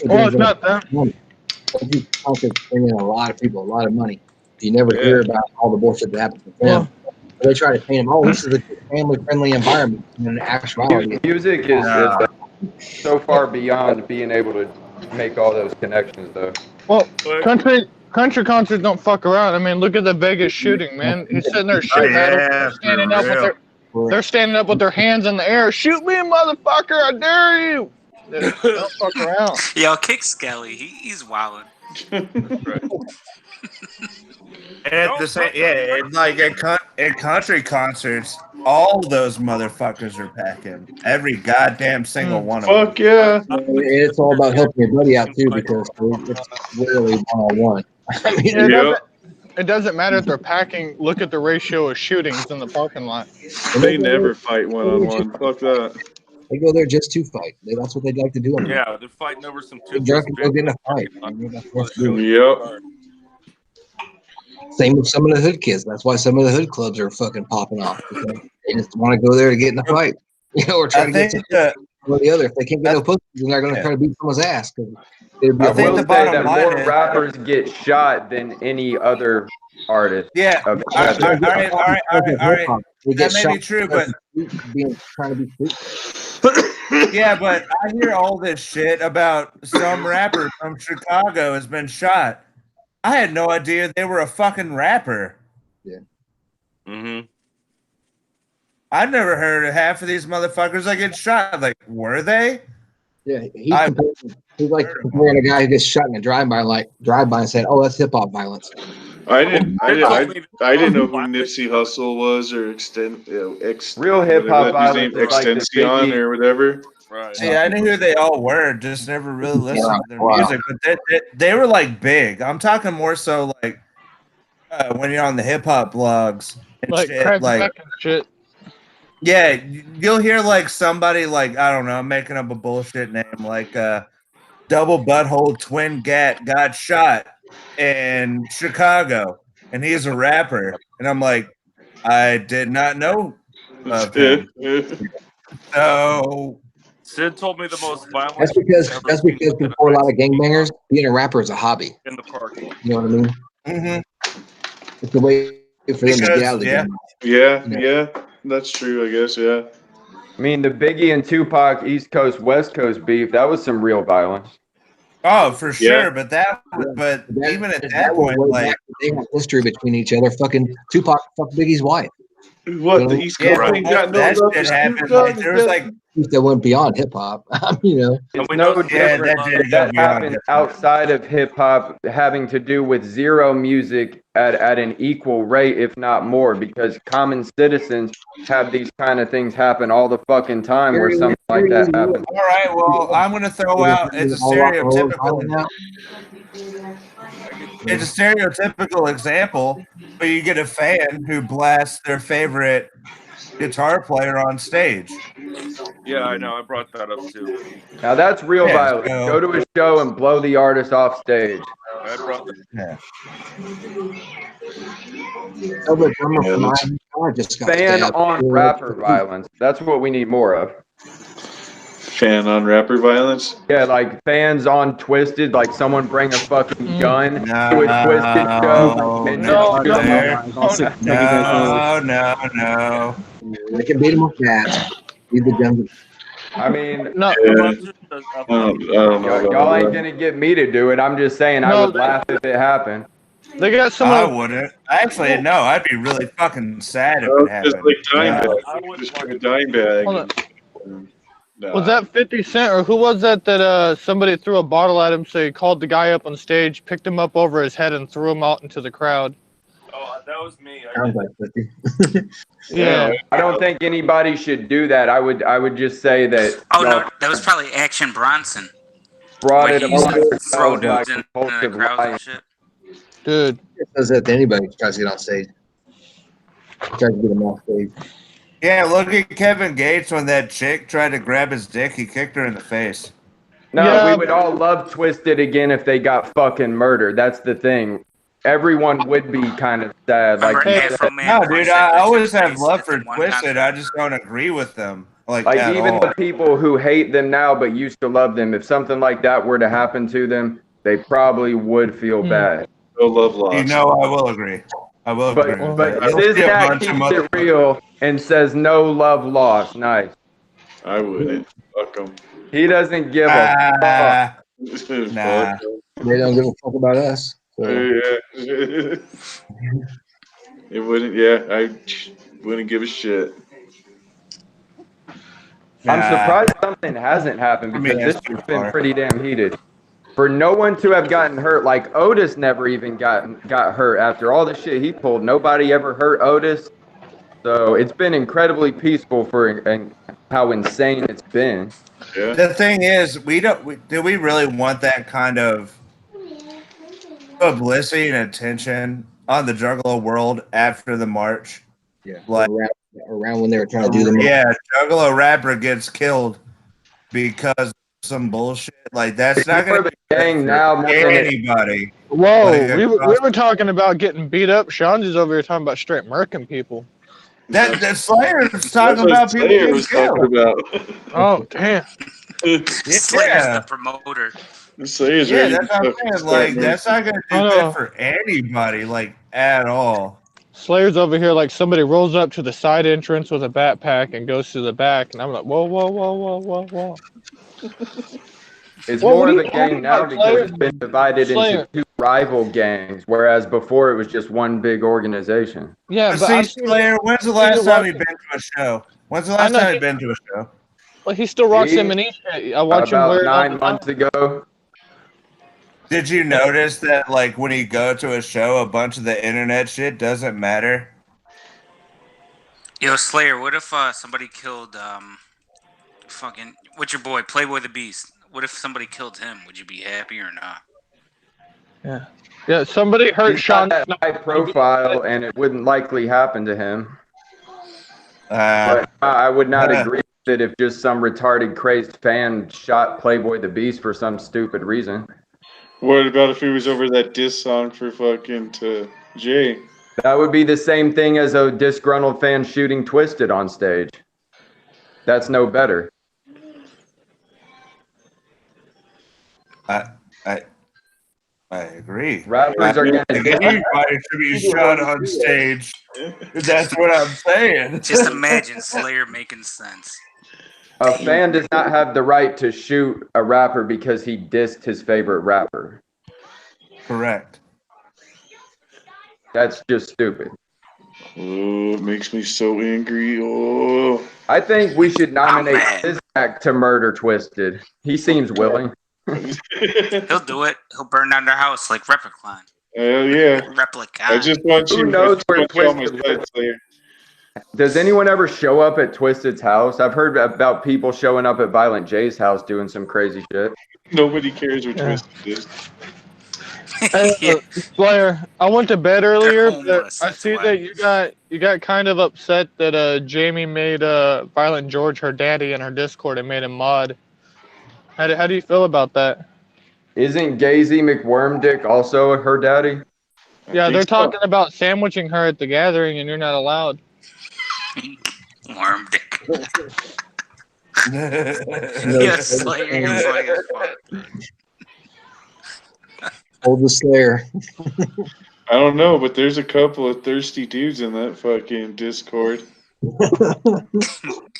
Well, it's not that. Country concerts bring in a lot of people, a lot of money. You never hear about all the bullshit that happens with them. They try to paint them, oh, this is a family-friendly environment. And in actuality, Music is so far beyond being able to make all those connections, though. Well, country concerts don't fuck around. I mean, look at the Vegas shooting, man. He's sitting there shooting at them, they're standing up with their hands in the air. Shoot me, motherfucker! I dare you! Don't fuck around. Yo, kick Skelly. He's wildin'. Right. And at the same, like at country concerts, all those motherfuckers are packing. Every goddamn single one of them. Fuck yeah! And it's all about helping your buddy out too, because it's literally one-on-one. I mean, it doesn't matter if they're packing. Look at the ratio of shootings in the parking lot. They never fight one-on-one. Fuck that. They go there just to fight. That's what they'd like to do. Yeah, they're fighting over some They're drunk and go get in a fight. Yep. Same with some of the hood kids. That's why some of the hood clubs are fucking popping off. They just want to go there to get in a fight, or try to get one or the other. If they can't get no pussy, then they're going to try to beat someone's ass. I think the bottom line more rappers get shot than any other artist. Yeah. All right. That may be true, but trying to be yeah, but I hear all this shit about some rapper from Chicago has been shot. I had no idea they were a fucking rapper. Yeah. Mm-hmm. I've never heard of half of these motherfuckers that get shot. Like, were they? Yeah, he's like comparing a guy who gets shot in a drive-by and said, "Oh, that's hip hop violence." I didn't know who Nipsey Hussle was or Real hip hop violence, Extension or whatever. Right. See, I knew who they all were, just never really listened to their music. But they were like big. I'm talking more so like when you're on the hip hop blogs and like shit. Yeah, you'll hear like somebody like, I don't know, I'm making up a bullshit name like Double Butthole Twin got shot in Chicago, and he's a rapper, and I'm like, I did not know of him. So Sid told me the most violent. That's because before a lot of gangbangers, being a rapper is a hobby. In the parking. You know what I mean? Mm-hmm. It's the way for them to get out of the game. Yeah, that's true. I guess. Yeah. I mean, the Biggie and Tupac East Coast West Coast beef, that was some real violence. Oh, for sure, but even at that point, like they have history between each other. Fucking Tupac fucked Biggie's wife. What the East Coast thing got no love for happened. Like, there was like that went beyond hip hop. You know, it's no different. That happened outside of hip hop, having to do with zero music at an equal rate, if not more, because common citizens have these kind of things happen all the fucking time, where something like that happens. All right, well, I'm gonna throw out it's a stereotypical. It's a stereotypical example, but you get a fan who blasts their favorite guitar player on stage. Yeah, I know. I brought that up too. Now that's real violence. Go to a show and blow the artist off stage. I brought that. Fan on rapper violence. That's what we need more of. Fan on rapper violence? Yeah, like fans on Twisted, like someone bring a fucking gun to a Twisted show. And No. They can beat them with that. Leave the gun. I mean, no. Y'all ain't gonna get me to do it. I'm just saying I would laugh if it happened. They got some. I wouldn't. Actually, no. I'd be really fucking sad if it happened. Just like Dimebag. Just like a Dimebag. Was that 50 Cent or who was that somebody threw a bottle at him, so he called the guy up on stage, picked him up over his head, and threw him out into the crowd? Oh, that was me. Sounds like 50. Yeah. I don't think anybody should do that. I would just say that. Oh no, that was probably Action Bronson. Brought Where it he used upon to throw yourselves by dudes in the compulsive crowds lying. and shit. Dude. It does that to anybody who tries to get on stage. Tries to get him off stage. Yeah, look at Kevin Gates when that chick tried to grab his dick. He kicked her in the face. No, Yeah, we would all love Twisted again if they got fucking murdered. That's the thing. Everyone would be kind of sad. Like, Remember Afro Man No, dude, punched that I bitch always in the have face love at for the one Twisted. concert? I just don't agree with them. Like at even all. the people who hate them now but used to love them, if something like that were to happen to them, they probably would feel bad. No love lost. You know, I will agree. I will agree with But that. You'll see a Siznak bunch of keeps it motherfuckers. real and says no love lost. Nice. I wouldn't. Fuck them. He doesn't give a fuck. Nah. They don't give a fuck about us. So. Yeah. It wouldn't. Yeah, I wouldn't give a shit. I'm surprised something hasn't happened because this has been pretty damn heated. For no one to have gotten hurt, like Otis never even got hurt after all the shit he pulled. Nobody ever hurt Otis. So it's been incredibly peaceful for how insane it's been. Yeah. The thing is, do we really want that kind of publicity and attention on the Juggalo world after the march? Yeah, like around when they were trying to do them. Yeah, Juggalo rapper gets killed because of some bullshit. Like that's not going to be gang now more than anybody. Whoa, Like, we were talking about getting beat up. Sean's is over here talking about straight murking people. That Slayer's talking about people getting killed. Oh, damn. Slayer's the promoter. Slayer's Yeah, ready that's to what I'm fucking saying. start Like, that's not going to do good for anybody, like, at all. Slayer's over here like somebody rolls up to the side entrance with a backpack and goes to the back, and I'm like, whoa, whoa, whoa, whoa, whoa, whoa. It's Well, more what of are a you gang talking now about, because Slayer? it's been divided Slayer. into two rival gangs, whereas before it was just one big organization. Yeah, But but see, I've seen Slayer, when's the last time you've been to a show? When's the last time you've been to a show? Well, he still rocks Me? M&E shit. I watch him About wear it all the 9 time. months ago. Did you notice that, like, when you go to a show, a bunch of the internet shit doesn't matter? Yo, Slayer, what if somebody killed fucking what's your boy, Playboy the Beast? What if somebody killed him? Would you be happy or not? Yeah. Yeah, somebody hurt He's Sean. got that high profile, and it wouldn't likely happen to him. But I would not agree with it if just some retarded, crazed fan shot Playboy the Beast for some stupid reason. What about if he was over that diss song for fucking to Jay? That would be the same thing as a disgruntled fan shooting Twisted on stage. That's no better. I agree. Rappers are going to Anybody should be shot on stage. That's what I'm saying. Just imagine Slayer making sense. A fan does not have the right to shoot a rapper because he dissed his favorite rapper. Correct. That's just stupid. Oh, it makes me so angry. Oh. I think we should nominate Siznak to murder Twisted. He seems willing. He'll do it. He'll burn down their house like Replicon. Hell yeah. Replicon. I just want you. Who knows where on my Twisted side, Slayer. Does anyone ever show up at Twisted's house? I've heard about people showing up at Violent J's house doing some crazy shit. Nobody cares what Twisted is. Slayer, I went to bed earlier, but homeless, I that's see why. that you got kind of upset that Jamie made Violent George her daddy in her Discord and made him mod. How do you feel about that? Isn't Gazy McWormdick also her daddy? Yeah, they're talking about sandwiching her at the gathering, and you're not allowed. Worm dick. Yeah, Slayer, you're funny as fuck. Hold the Slayer. I don't know, but there's a couple of thirsty dudes in that fucking Discord.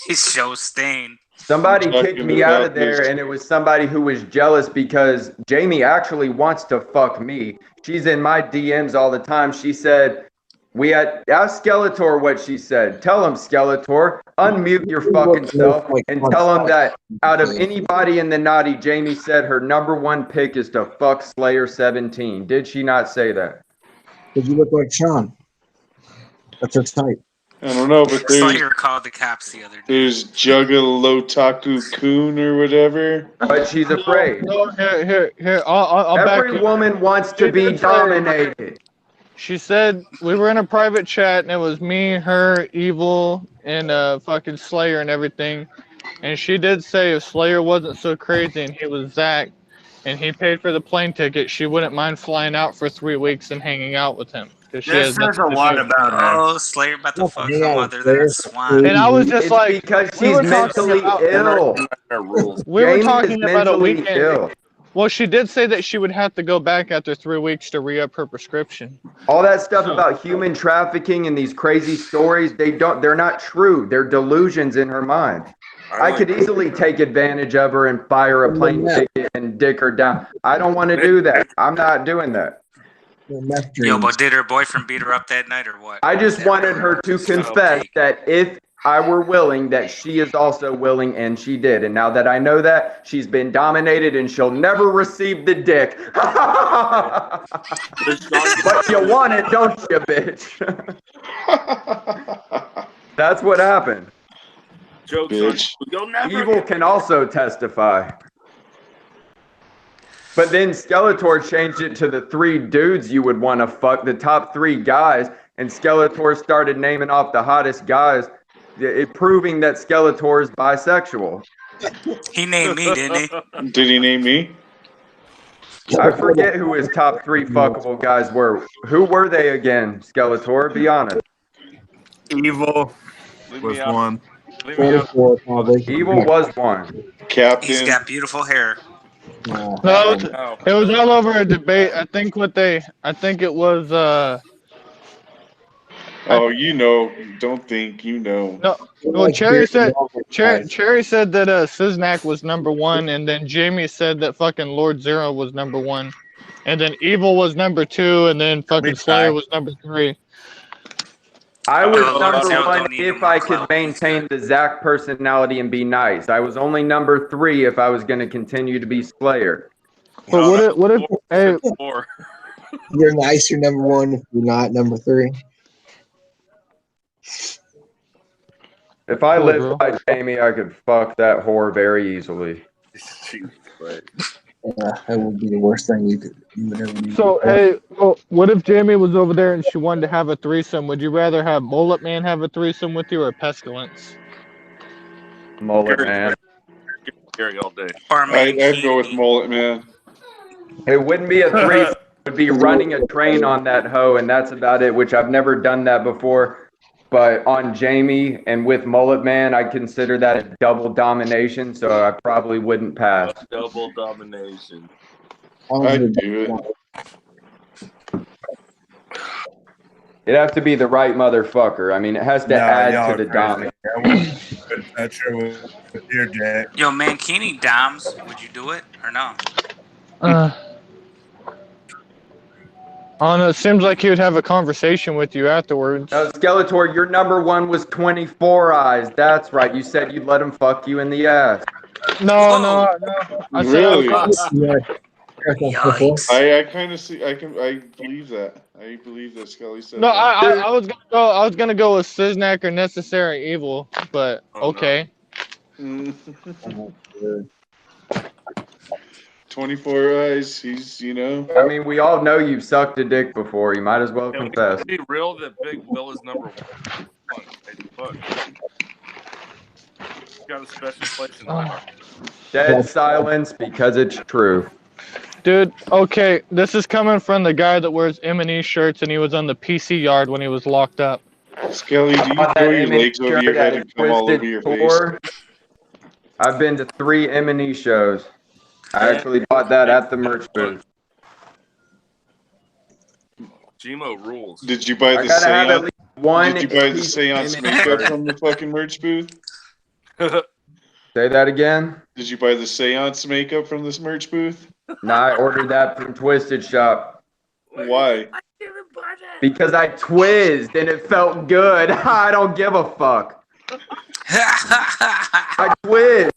His show stain. Somebody kicked me out of there, and it was somebody who was jealous because Jamie actually wants to fuck me. She's in my DMs all the time. She said, Ask Skeletor what she said. Tell him, Skeletor, unmute your fucking self and tell him that out of anybody in the naughty, Jamie said her number one pick is to fuck Slayer 17. Did she not say that? Did you look like Sean? That's her type. I don't know, but Slayer called the cops the other day. there's Juggalotaku-kun or whatever. But she's afraid. No, here. I'll back Every you. woman wants to be dominated. She said we were in a private chat and it was me, her, Evil, and fucking Slayer and everything. And she did say if Slayer wasn't so crazy and he was Zach and he paid for the plane ticket, she wouldn't mind flying out for 3 weeks and hanging out with him. She This says a lot about her. Oh, Slayer about to fuck some other than a swan. And I was just It's like, because we she's were talking mentally about ill. We were Jamie talking is about a mentally weekend. ill. Well, she did say that she would have to go back after 3 weeks to re-up her prescription. All that stuff about human trafficking and these crazy stories, they're not true. They're delusions in her mind. I could easily take advantage of her and buy her a plane ticket and dick her down. I don't want to do that. I'm not doing that. Yo, but did her boyfriend beat her up that night or what? I just wanted her to confess that if I were willing, that she is also willing, and she did. And now that I know that, she's been dominated and she'll never receive the dick. But you want it, don't you, bitch? That's what happened. Bitch. Evil can also testify. But then Skeletor changed it to the 3 dudes you would want to fuck, the top 3 guys, and Skeletor started naming off the hottest guys, proving that Skeletor is bisexual. He named me, didn't he? Did he name me? I forget who his top 3 fuckable guys were. Who were they again, Skeletor? Be honest. Evil was one. Evil was one. Captain. He's got beautiful hair. No, it was all over a debate. I think it was Oh, you know. Don't think. You know. no. Well, Cherry said that Siznak was number 1, and then Jamie said that fucking Lord Zero was number 1, and then Evil was number 2, and then fucking Slayer was number 3. I was number 1 if I could maintain the Zach personality and be nice. I was only number 3 if I was going to continue to be Slayer. But what if hey, You're nice, you're number 1. If you're not, number 3. If I lived by Jamie, I could fuck that whore very easily. Yeah, that would be the worst thing you would ever do. So, hey, well, what if Jamie was over there and she wanted to have a threesome? Would you rather have Mullet Man have a threesome with you or Pestilence? Mullet Man. Gary all day. I'd go with Mullet Man. It wouldn't be a threesome. It would be running a train on that hoe, and that's about it, which I've never done that before. But on Jamie and with Mullet Man, I consider that a double domination, so I probably wouldn't pass. Double domination. I'd do it. It'd have to be the right motherfucker. I mean, it has to add to the dominance. With your dick. Yo, Mankini Doms, would you do it or no? I don't know. It seems like he would have a conversation with you afterwards. No, Skeletor, your number 1 was 24 eyes. That's right. You said you'd let him fuck you in the ass. No. I Really? Yikes. I kind of see. I believe that. I believe that Skelly said. No, that. I was gonna go. I was gonna go with Siznak or Necessary Evil, but okay. No. 24 eyes. He's, you know. I mean, we all know you've sucked a dick before. You might as well confess. Be real that Big Bill is number 1. Got a special place in my heart. Dead silence because it's true. Dude, okay, this is coming from the guy that wears M&E shirts and he was on the PC yard when he was locked up. Skelly, do you throw your legs over your head and come all over your face? I've been to 3 M&E shows. I actually bought that at the merch booth. Gmo rules. Did you buy the seance? Did you buy the seance makeup from the fucking merch booth? Say that again? Did you buy the seance makeup from this merch booth? No, I ordered that from Twisted Shop. Why? I didn't buy Because I twizzed and it felt good. I don't give a fuck. I twizzed.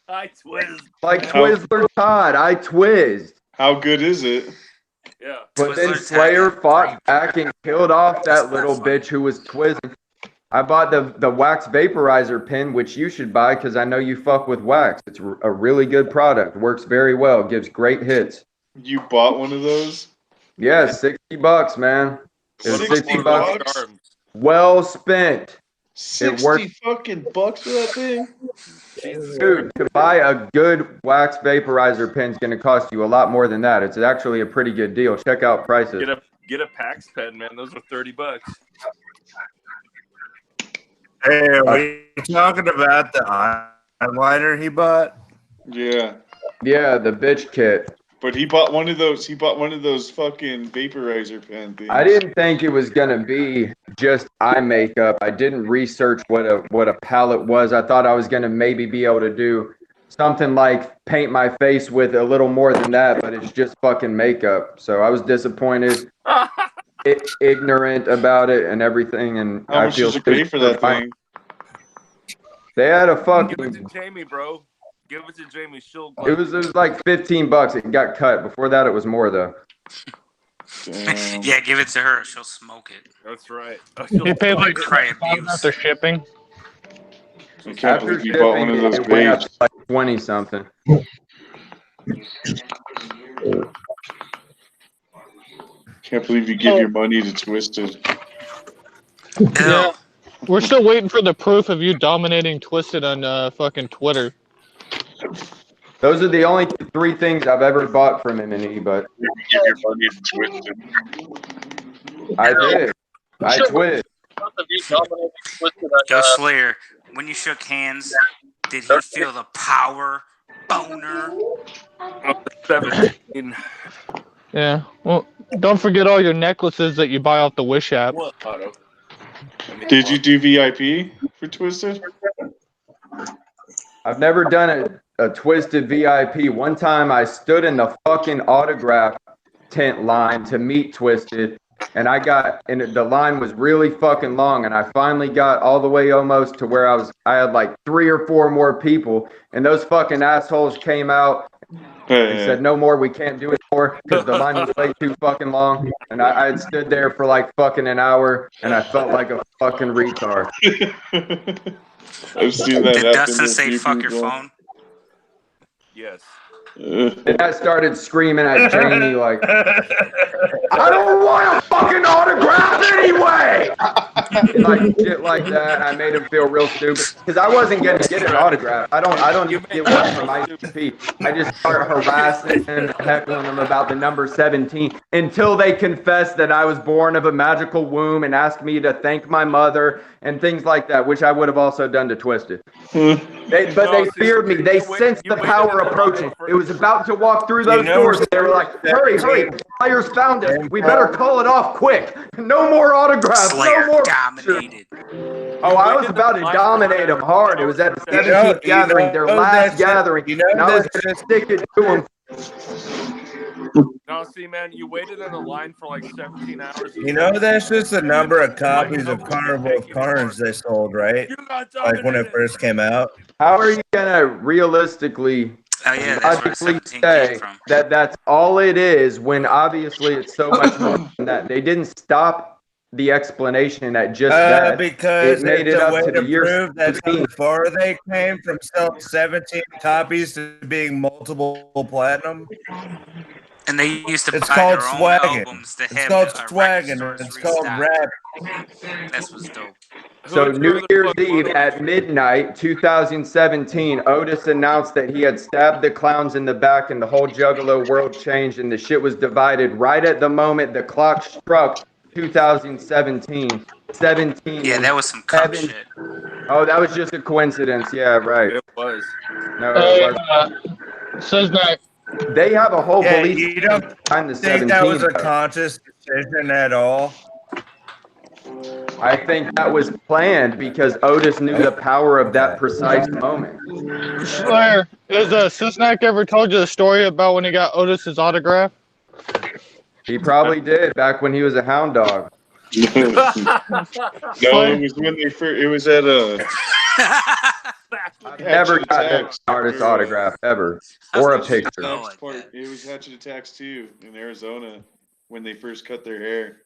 I twist. Like Twizzler Todd, I twizzed. How good is it? Yeah. But then Slayer fought back and killed off that little bitch who was twizzing. I bought the wax vaporizer pen, which you should buy because I know you fuck with wax. It's a really good product. Works very well. Gives great hits. You bought one of those? Yeah, $60, man. It was $60. Well spent. 60 fucking bucks for that thing? Dude, to buy a good wax vaporizer pen is going to cost you a lot more than that. It's actually a pretty good deal. Check out prices. Get a PAX pen, man. Those are $30. Hey, are we talking about the eyeliner he bought? Yeah. Yeah, the bitch kit. But he bought one of those. He bought one of those fucking vaporizer pen things. I didn't think it was gonna be just eye makeup. I didn't research what a palette was. I thought I was gonna maybe be able to do something like paint my face with a little more than that, but it's just fucking makeup. So I was disappointed, ignorant about it and everything. And How much did you pay for that thing? They had a fucking. Give it to Jamie, bro. Give it to Jamie. It was like $15. It got cut. Before that, it was more though. Yeah, give it to her. She'll smoke it. That's right. You pay like cry $5 after shipping. I can't After believe you bought one of those it went up babes. to like 20 something. Can't believe you give your money to Twisted. Yeah. We're still waiting for the proof of you dominating Twisted on fucking Twitter. Those are the only 3 things I've ever bought from him, but Give your money to Twisted. I did. I twitched. Yo, Slayer, when you shook hands, did he feel the power boner? 17. Yeah. Well, don't forget all your necklaces that you buy off the Wish app. Did you do VIP for Twisted? I've never done a Twisted VIP. One time I stood in the fucking autograph tent line to meet Twisted, and the line was really fucking long, and I finally got all the way almost to where I had like 3 or 4 more people, and those fucking assholes came out and said, no more, we can't do it more, because the line was way too fucking long, and I had stood there for like fucking an hour, and I felt like a fucking retard. I've seen that Did happen. Dustin say fuck your phone? Yes. And I started screaming at Jamie like, I don't want a fucking autograph anyway! Like shit like that. I made him feel real stupid because I wasn't gonna get an autograph. I don't get one from ICP. I just start harassing him, heckling him about the number 17 until they confess that I was born of a magical womb and asked me to thank my mother and things like that, which I would have also done to Twisted. They feared me. They sensed the power approaching. It was about to walk through those doors. And they were like, hurry, Slayer's found us. We better call it off quick. No more autographs. Slayer no more. dominated. Oh, I was about to dominate them hard. It was at the 17th gathering, their last gathering. And I was going to stick it to them. No, see, man, you waited in a line for like 17 hours. You know, that's just the number of copies of Carnival of Carnage they sold, right? Like when it first came out. How are you going to realistically logically say that that's all it is when obviously it's so much more than that? They didn't stop the explanation at just that. Because it made it it's a up way to the year prove that 17. how far they came from selling 17 copies to being multiple platinum. And they used to It's buy called their own swagging. albums to It's have called record swagging. stores It's called restock. rap. That's what's dope. So New Year's Eve at midnight, 2017, Otis announced that he had stabbed the clowns in the back and the whole Juggalo world changed and the shit was divided right at the moment the clock struck 2017. 17. Yeah, that was some cup shit. Oh, that was just a coincidence. Yeah, right. It was. No, it was. Says that. They have a whole Yeah, belief you don't behind the think 17. that was a though. conscious decision at all? I think that was planned because Otis knew the power of that precise moment. Slayer, has Sisnak ever told you the story about when he got Otis's autograph? He probably did back when he was a hound dog. No, it was when they first. It was at I've never Hatchet gotten an Attacks. artist or, autograph ever, or a Hatchet picture. Attacks part. It was Hatchet Attacks 2 in Arizona when they first cut their hair.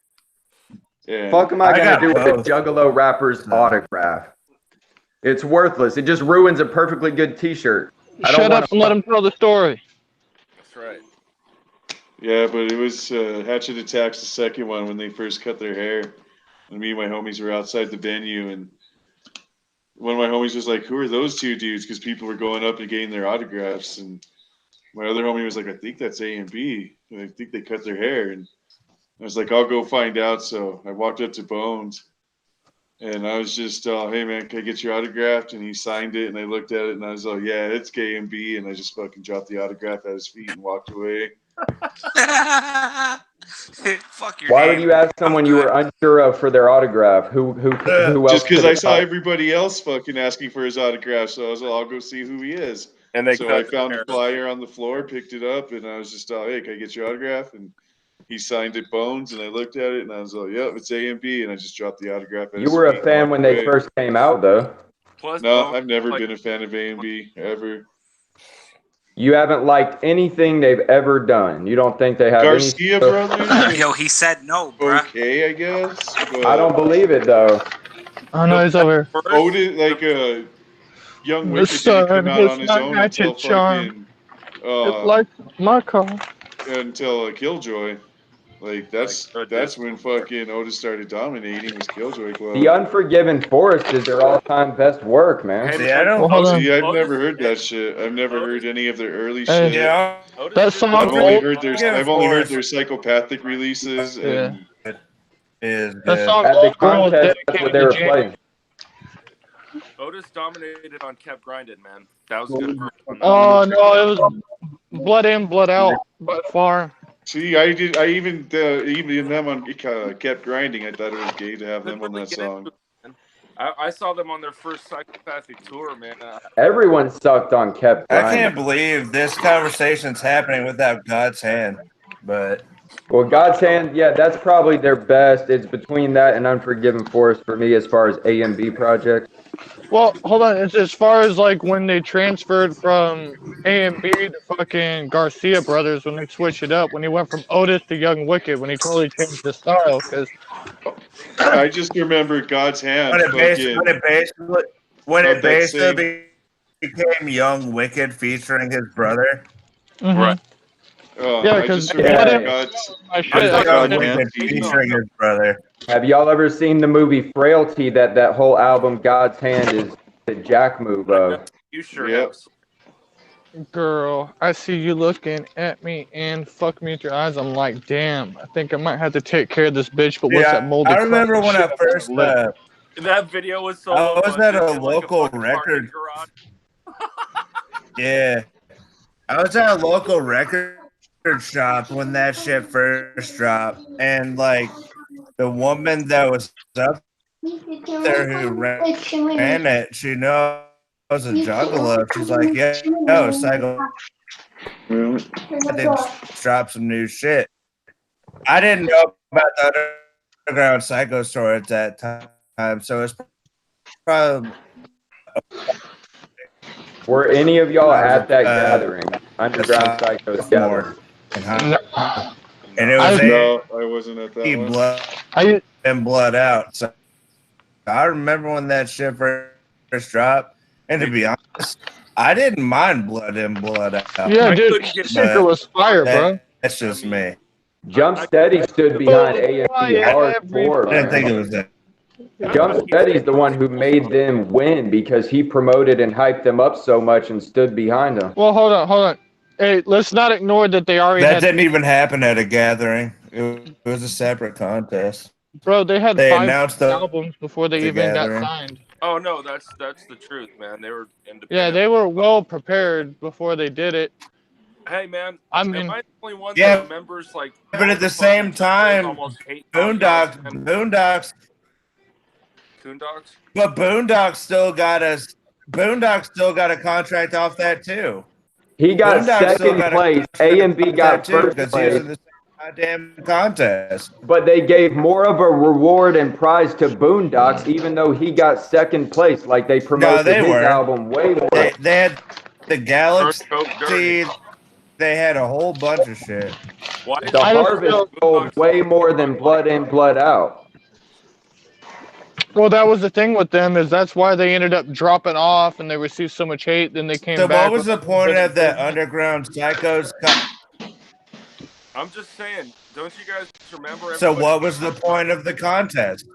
And Fuck am I gonna got do with a both. Juggalo rapper's autograph? It's worthless. It just ruins a perfectly good T-shirt. I don't Shut want up and let him tell the story. That's right. Yeah, but it was Hatchet Attacks, the second one, when they first cut their hair. And me and my homies were outside the venue, and one of my homies was like, "Who are those two dudes?" Because people were going up and getting their autographs. And my other homie was like, "I think that's A and B. And I think they cut their hair." And I was like, "I'll go find out." So I walked up to Bones, and I was just, "Hey man, can I get your autograph?" And he signed it, and I looked at it, and I was like, "Yeah, it's K and B." And I just fucking dropped the autograph at his feet and walked away. Fuck your Why name. would you ask someone you were unsure of for their autograph? Who else? Just because could I it saw be? everybody else fucking asking for his autograph, so I was like, I'll go see who he is. And they so cut I his found hair. a flyer on the floor, picked it up, and I was just, "Hey, can I get your autograph?" And he signed it, Bones, and I looked at it, and I was like, "Yep, it's A and B," and I just dropped the autograph at You his were feet a and fan walked when they away. first came out, though. Plus, No, Bones, I've never like, been a fan of A and B ever. You haven't liked anything they've ever done. You don't think they have Garcia any. Brothers. Yo, he said no, bruh. Okay, I guess. But I don't believe it though. Oh no, he's over here. Otis, like Young The Wicked, didn't come sun out has on his not own hatchet until charm. fucking It's like my car. until Killjoy. Like that's when fucking Otis started dominating was Killjoy Club. The Unforgiven Forest is their all-time best work, man. See, I don't. Well, hold on. See, I've never heard that shit. I've never heard any of their early Hey. shit. Yeah, That song I've only old. heard their psychopathic releases Yeah. and is That good. song At the Old Girl was contest, that's what dedicated they to were James. playing. Otis dominated on Kept Grinding, man. That was a good verse on that. Oh no, it was Blood In, Blood Out by far. See, I even them on Kept Grinding. I thought it was gay to have them on that song. I saw them on their first psychopathic tour, man. Everyone sucked on Kept I Grinding. can't believe this conversation's happening without God's hand. But Well, God's Hand, yeah, that's probably their best. It's between that and Unforgiven Forest for me as far as A and B projects. Well, hold on. It's as far as like when they transferred from A and B to fucking Garcia Brothers when they switched it up. When he went from Otis to Young Wicked, when he totally changed the style. Because I just remember God's Hand. when it basically became Young Wicked featuring his brother. Mm-hmm. Right. Yeah, I because just remember God's Hand. Featuring his brother. Have y'all ever seen the movie Frailty? That whole album, God's Hand, is the Jack move of. You sure have. Girl, I see you looking at me and fuck me with your eyes. I'm like, damn, I think I might have to take care of this bitch. But what's that moldy? I remember when I first. That video was so. I was at a local fucking record. garage. Yeah, I was at a local record shop when that shit first dropped, and like the woman that was up there who ran it, she knows a juggalo. She's like, yeah, no, Psycho. They dropped some new shit. I didn't know about the underground Psycho store at that time, so it's probably. Were any of y'all at that gathering? Underground Psychos gathering. And it was No, I wasn't at that one. Blood and Blood Out. So I remember when that shit first dropped. And to be honest, I didn't mind Blood in, Blood Out. Yeah, dude, Shaker was fire, bro. That's just me. Jump Steady stood behind AFC hardcore. I didn't think it was that. Jump Steady's the one who made them win because he promoted and hyped them up so much and stood behind them. Well, hold on. Hey, let's not ignore that they already That had. didn't even happen at a gathering. It was a separate contest. Bro, they had They 5 announced the albums before they even gathering. got signed. Oh no, that's the truth, man. They were independent. Yeah, they were well prepared before they did it. Hey man, I mean, am I the only one Yeah, that remembers like? but at the same time, almost hate Boondocks. But Boondocks still got us. Boondocks still got a contract off that too. He got Boondocks still second got a place. contract A and B off got that, too, first because he was place. in the goddamn contest. But they gave more of a reward and prize to Boondocks, even though he got second place. Like they promoted they his were. album way more. They had the Galaxy. Coke Dirty. They had a whole bunch of shit. Why The I just Harvest feel- sold way more than Blood In, Blood Out. Well, that was the thing with them is that's why they ended up dropping off and they received so much hate. Then they came So back. what was the point of that Underground Psychos? I'm just saying, don't you guys remember? So what was the point of the contest?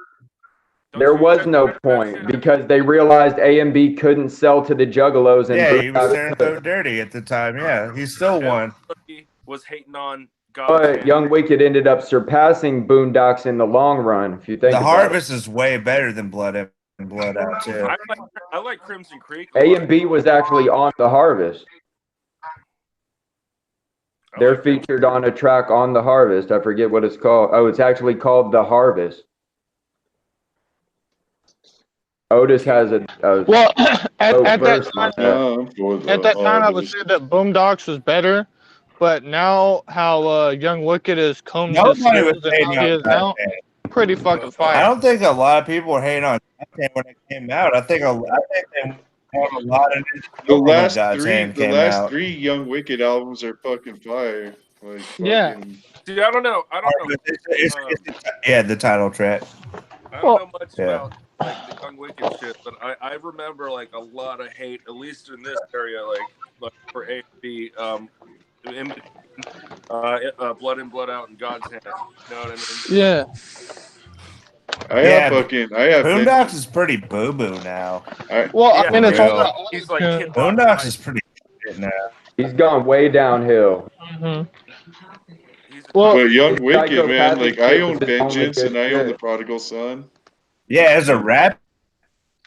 There was no point because they realized A and B couldn't sell to the Juggalos. And Yeah, he was Boondocks there could. dirty at the time. Yeah, he still won. Everybody was hating on God's But hand. Young Wicked ended up surpassing Boondocks in the long run. If you think The about Harvest is way better than Blood In and Blood Out too. I like Crimson Creek. A and B was actually on the Harvest. They're featured on a track on the Harvest. I forget what it's called. Oh, it's actually called The Harvest. Otis has a well at that verse time. on that. At that time, I would say that Boondocks was better, but now how Young Wicked is combed his Nobody was skills and hating how he on is now, God's Hand. pretty fucking fire. I don't think a lot of people were hating on God's Hand when it came out. I think they won a lot of The when last God's Hand three, the came last out. 3 Young Wicked albums are fucking fire. Like, Yeah. fucking- See, I don't know. Yeah, the title track. I don't know much Yeah. about like the Young Wicked shit, but I remember like a lot of hate, at least in this area, like for A and B, in between, Blood In, Blood Out, and God's Hand. You know what I mean? Yeah. I have Boondocks Vengeance. is pretty boo boo now. Well, I mean, it's all Real. that He's like auto-tune. Kid Rock. Boondocks is pretty shit now. He's gone way downhill. Mhm. Well, But Young his Wicked, man, psychopathic like I shit own was his only Vengeance good and I own The shit. Prodigal Son. Yeah, as a rapper,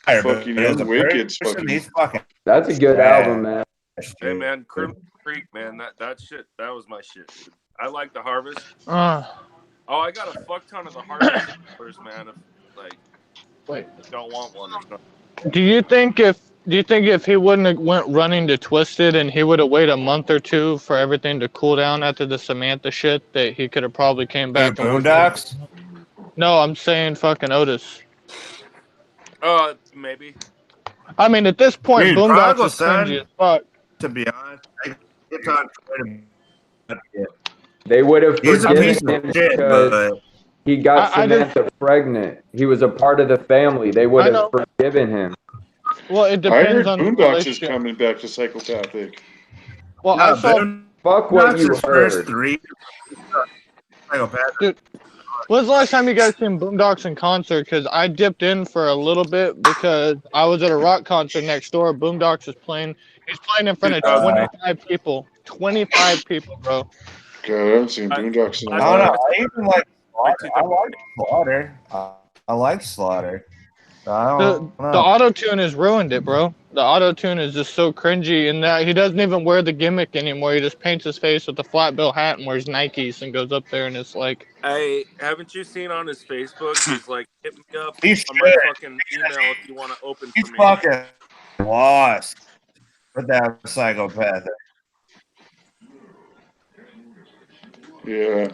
but Fucking as Young a Wicked's person, fucking. he's fucking. That's a good trash. album, man. Hey man, Crimson Creek, man, that shit, that was my shit. Dude. I like the Harvest. Uh, Oh, I got a fuck ton of the Harvest stickers, man. If like, wait, don't want one or something. do you think if he wouldn't have went running to Twisted and he would have waited a month or two for everything to cool down after the Samantha shit, that he could have probably came back and worked? Boondocks? No, I'm saying fucking Otis. Maybe. I mean, at this point, Dude, Boondocks Prodigal is cringy Son, as fuck. to be honest, it's on Twitter. They would have He's a forgiven piece of him shit, because but he got I just- Samantha pregnant. He was a part of the family. They would I have know. forgiven him. Well, it I depends heard on the Boondocks is relationship. coming back to Psychopathic. Well, no, I saw. Fuck what Boondocks' you first heard. 3. Psychopathic. Dude, when's the last time you guys seen Boondocks in concert? Because I dipped in for a little bit because I was at a rock concert next door. Boondocks is playing. He's playing in front of 25 people. 25 people, bro. God, I haven't seen Boondocks in a I don't know. while. I even like Slaughter. I like Slaughter. I like Slaughter. I The don't know. auto tune has ruined it, bro. The auto tune is just so cringy, and that he doesn't even wear the gimmick anymore. He just paints his face with a flat bill hat and wears Nikes and goes up there and it's like, Hey, haven't you seen on his Facebook? He's like, hit me up He on my should. fucking email if you want to open He's for me. fucking lost with that Psychopathic. Yeah.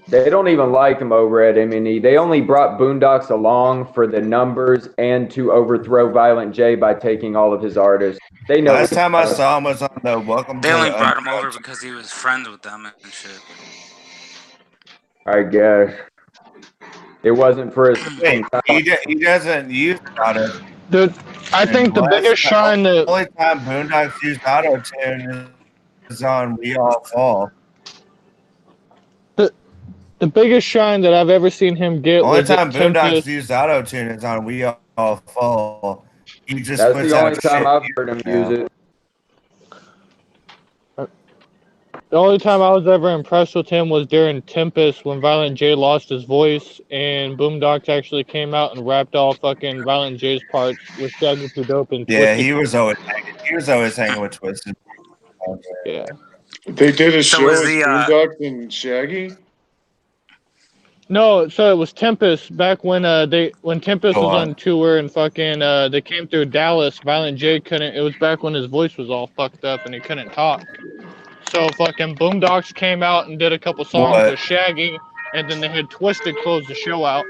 They don't even like him over at M&E. They only brought Boondocks along for the numbers and to overthrow Violent J by taking all of his artists. They know. Last time I saw him was on the Welcome They to only the brought him Underground. over because he was friends with them and shit. I guess it wasn't for his. Wait, he doesn't use auto. dude, I think the biggest shine The that only time Boondocks used auto tune is on We All Fall. the biggest shine that I've ever seen him get The only was at time Boondocks Tempest. used auto tune is on We All Fall. He just That's puts the only out time shit I've heard him now. use it. The only time I was ever impressed with him was during Tempest when Violent J lost his voice and Boondocks actually came out and rapped all fucking Violent J's parts with Shaggy Too Dope and Yeah, Twisted. he was always hanging with Twisted. Yeah. They did a So show is as the, Boondocks and Shaggy. No, so it was Tempest back when Tempest Go was on. on tour and fucking they came through Dallas. Violent J couldn't. It was back when his voice was all fucked up and he couldn't talk. So fucking Boondocks came out and did a couple songs with Shaggy, and then they had Twisted close the show out.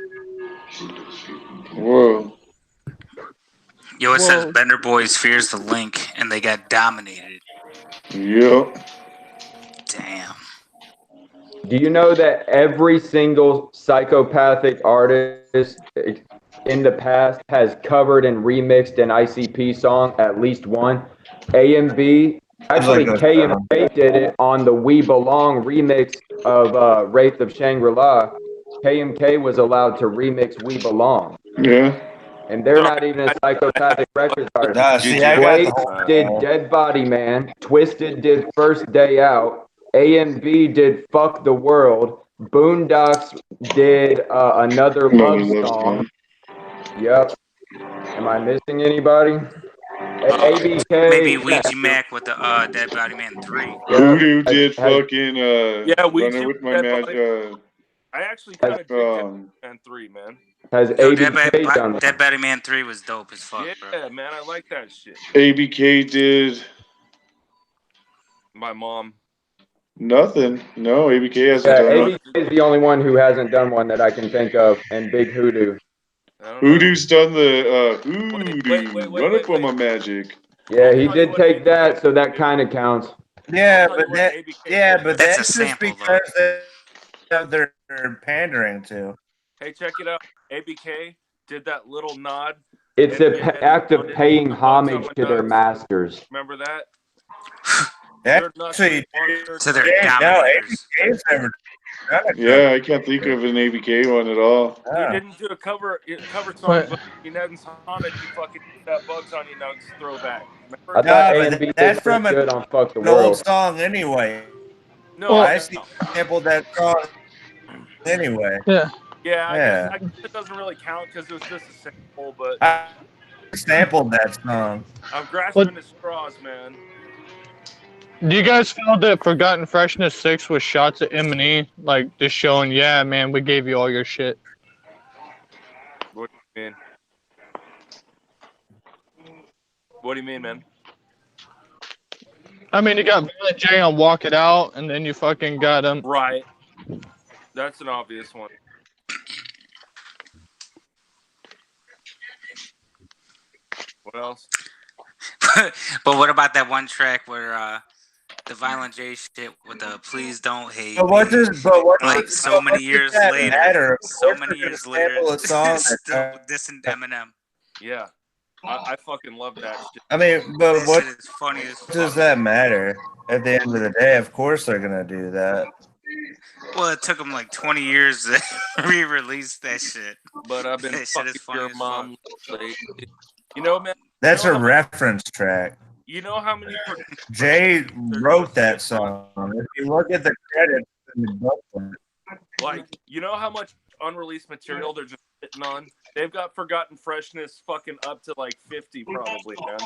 Whoa. Yo, it says Bender Boys fears the link, and they got dominated. Yep. Damn. Do you know that every single psychopathic artist in the past has covered and remixed an ICP song, at least one? AMB, actually KMK did it on the We Belong remix of Wraith of Shangri-La. KMK was allowed to remix We Belong. Yeah. And they're not even a psychopathic records artist. Nah, see, I got the whole did Dead Body Man. Twisted did First Day Out. AMV did Fuck the World. Boondocks did Another Love Song. Yep. Am I missing anybody? ABK. Maybe Ouija Mac with the Dead Body Man 3. Voodoo did fucking Yeah, Running with My Magic. I actually kind of dig Dead Man 3, man. Has Yo, ABK done that? Dead Body Man 3 was dope as fuck, bro. Yeah, man, I like that shit. ABK did My mom. nothing. No, ABK hasn't Yeah, done it. ABK is the only one who hasn't done one that I can think of, and Big Hoodoo. Hoodoo's done the Hoodoo. Run up on my magic. Yeah, he did take that, so that kind of counts. Yeah, but that's just because they're pandering to. Hey, check it out. ABK did that little nod. It's an act of paying homage to their masters. Remember that? Actually, so they're Yeah, I can't think of an ABK one at all. He didn't do a cover song, but he hadn't Sonic. He fucking did that Bugs on You Nuts throwback. I thought A&B did pretty good on Fuck the an old World. song anyway. No, I sampled that song anyway. Yeah. Yeah, I guess it doesn't really count because it was just a sample, but I sampled that song. I'm grasping at straws, man. Do you guys feel that Forgotten Freshness 6 was shots at M&E? Like, just showing, yeah, man, we gave you all your shit. What do you mean? What do you mean, man? I mean, you got Violent J on Walk It Out, and then you fucking got him. Right. That's an obvious one. What else? But what about that one track where the Violent J shit with the Please Don't Hate But what Me? does Like so many years later, matter? so many years later, A song still dissing Eminem. Yeah, I fucking love that shit. I mean, but That what shit is funny as fuck. does that matter? At the end of the day, of course they're gonna do that. Well, it took them like 20 years to re-release that shit. But I've been That shit fucking is funny your as mom lately. You know, man. That's you know a how- reference track. You know how many? Jay wrote that song. If you look at the credits in the booklet, Like, you know how much unreleased material they're just sitting on? They've got Forgotten Freshness fucking up to like 50 probably, man.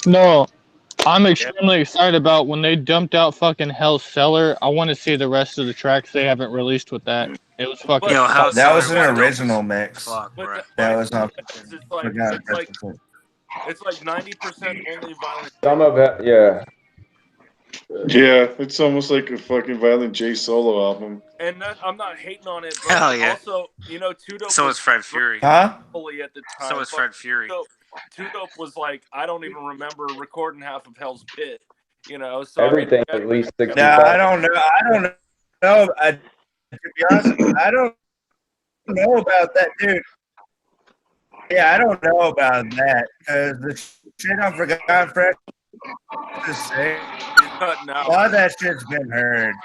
No, I'm extremely excited about when they dumped out fucking Hell's Cellar. I want to see the rest of the tracks they haven't released with that. It was fucking. Yo, Hell's that was Cellar an original mix. Fuck, bro. That was on. It's like 90% only violent. Some of it, yeah. Yeah, it's almost like a fucking Violent J solo album. And I'm not hating on it, but Hell yeah. also, you know, Two Dope So was is Fred Fury. Huh? fully at the time. So is Fred Fury. Two Dope was like, I don't even remember recording half of Hell's Pit, you know. So Everything at least 65. No, I don't know. I don't know. To be honest, I don't know about that, dude. Yeah, I don't know about that because the shit on Forgotten Fresh is sick. A lot of that shit's been heard.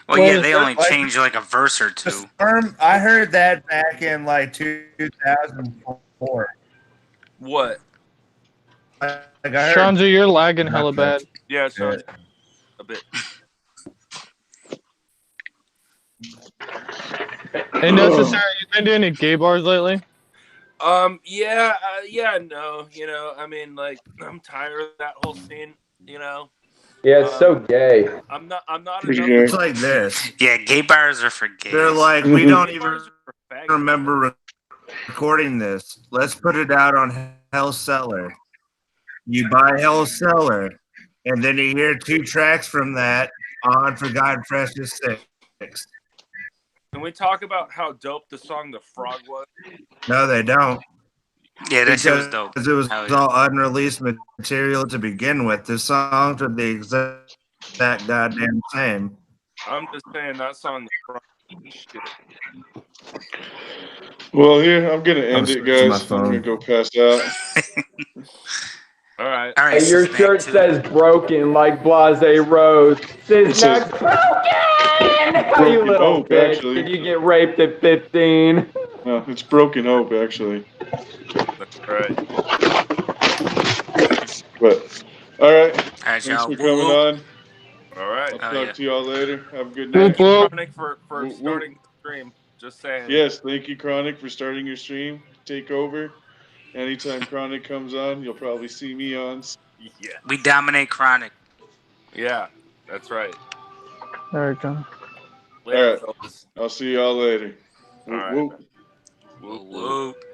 Well, yeah, they only changed like a verse or two. I heard that back in like 2004. What? Like I heard, Shanzi, you're lagging hella bad. Yeah, it's not a bit. Ain't necessary. You been to any gay bars lately? Yeah, no, you know, I mean, like, I'm tired of that whole scene, you know. Yeah, it's so gay. I'm not it's like this. Yeah, gay bars are for gays. They're like, we don't even remember recording this. Let's put it out on Hell Cellar. You buy Hell Cellar, and then you hear 2 tracks from that on Forgotten Freshness 6. Can we talk about how dope the song "The Frog" was? No, they don't. Yeah, that shit was dope. Because it was Hell yeah. all unreleased material to begin with. The songs are the exact goddamn same. I'm just saying that song, "The Frog," shit. Well, here I'm gonna end it, switching my guys. I'm gonna phone. go pass out. All right. All right, Hey, your shirt says broken like Blase Rose. It says Cisna's broken! How you Broken little Hope, bitch? actually. Did you get raped at 15? No, it's Broken Hope, actually. That's right. But all right. All right, Thanks y'all. for coming on. All right. I'll Oh, talk yeah. to y'all later. Have a good Thank night. you, Kronik, for Woo, woo. starting the stream. Just saying. Yes, thank you, Kronik, for starting your stream. Take over. Anytime Kronik comes on, you'll probably see me on. Yeah. We dominate Kronik. Yeah, that's right. There we go. Later, All right. fellas. I'll see y'all later. All Woo, right. woo. Whoop, Whoa, whoop. whoa.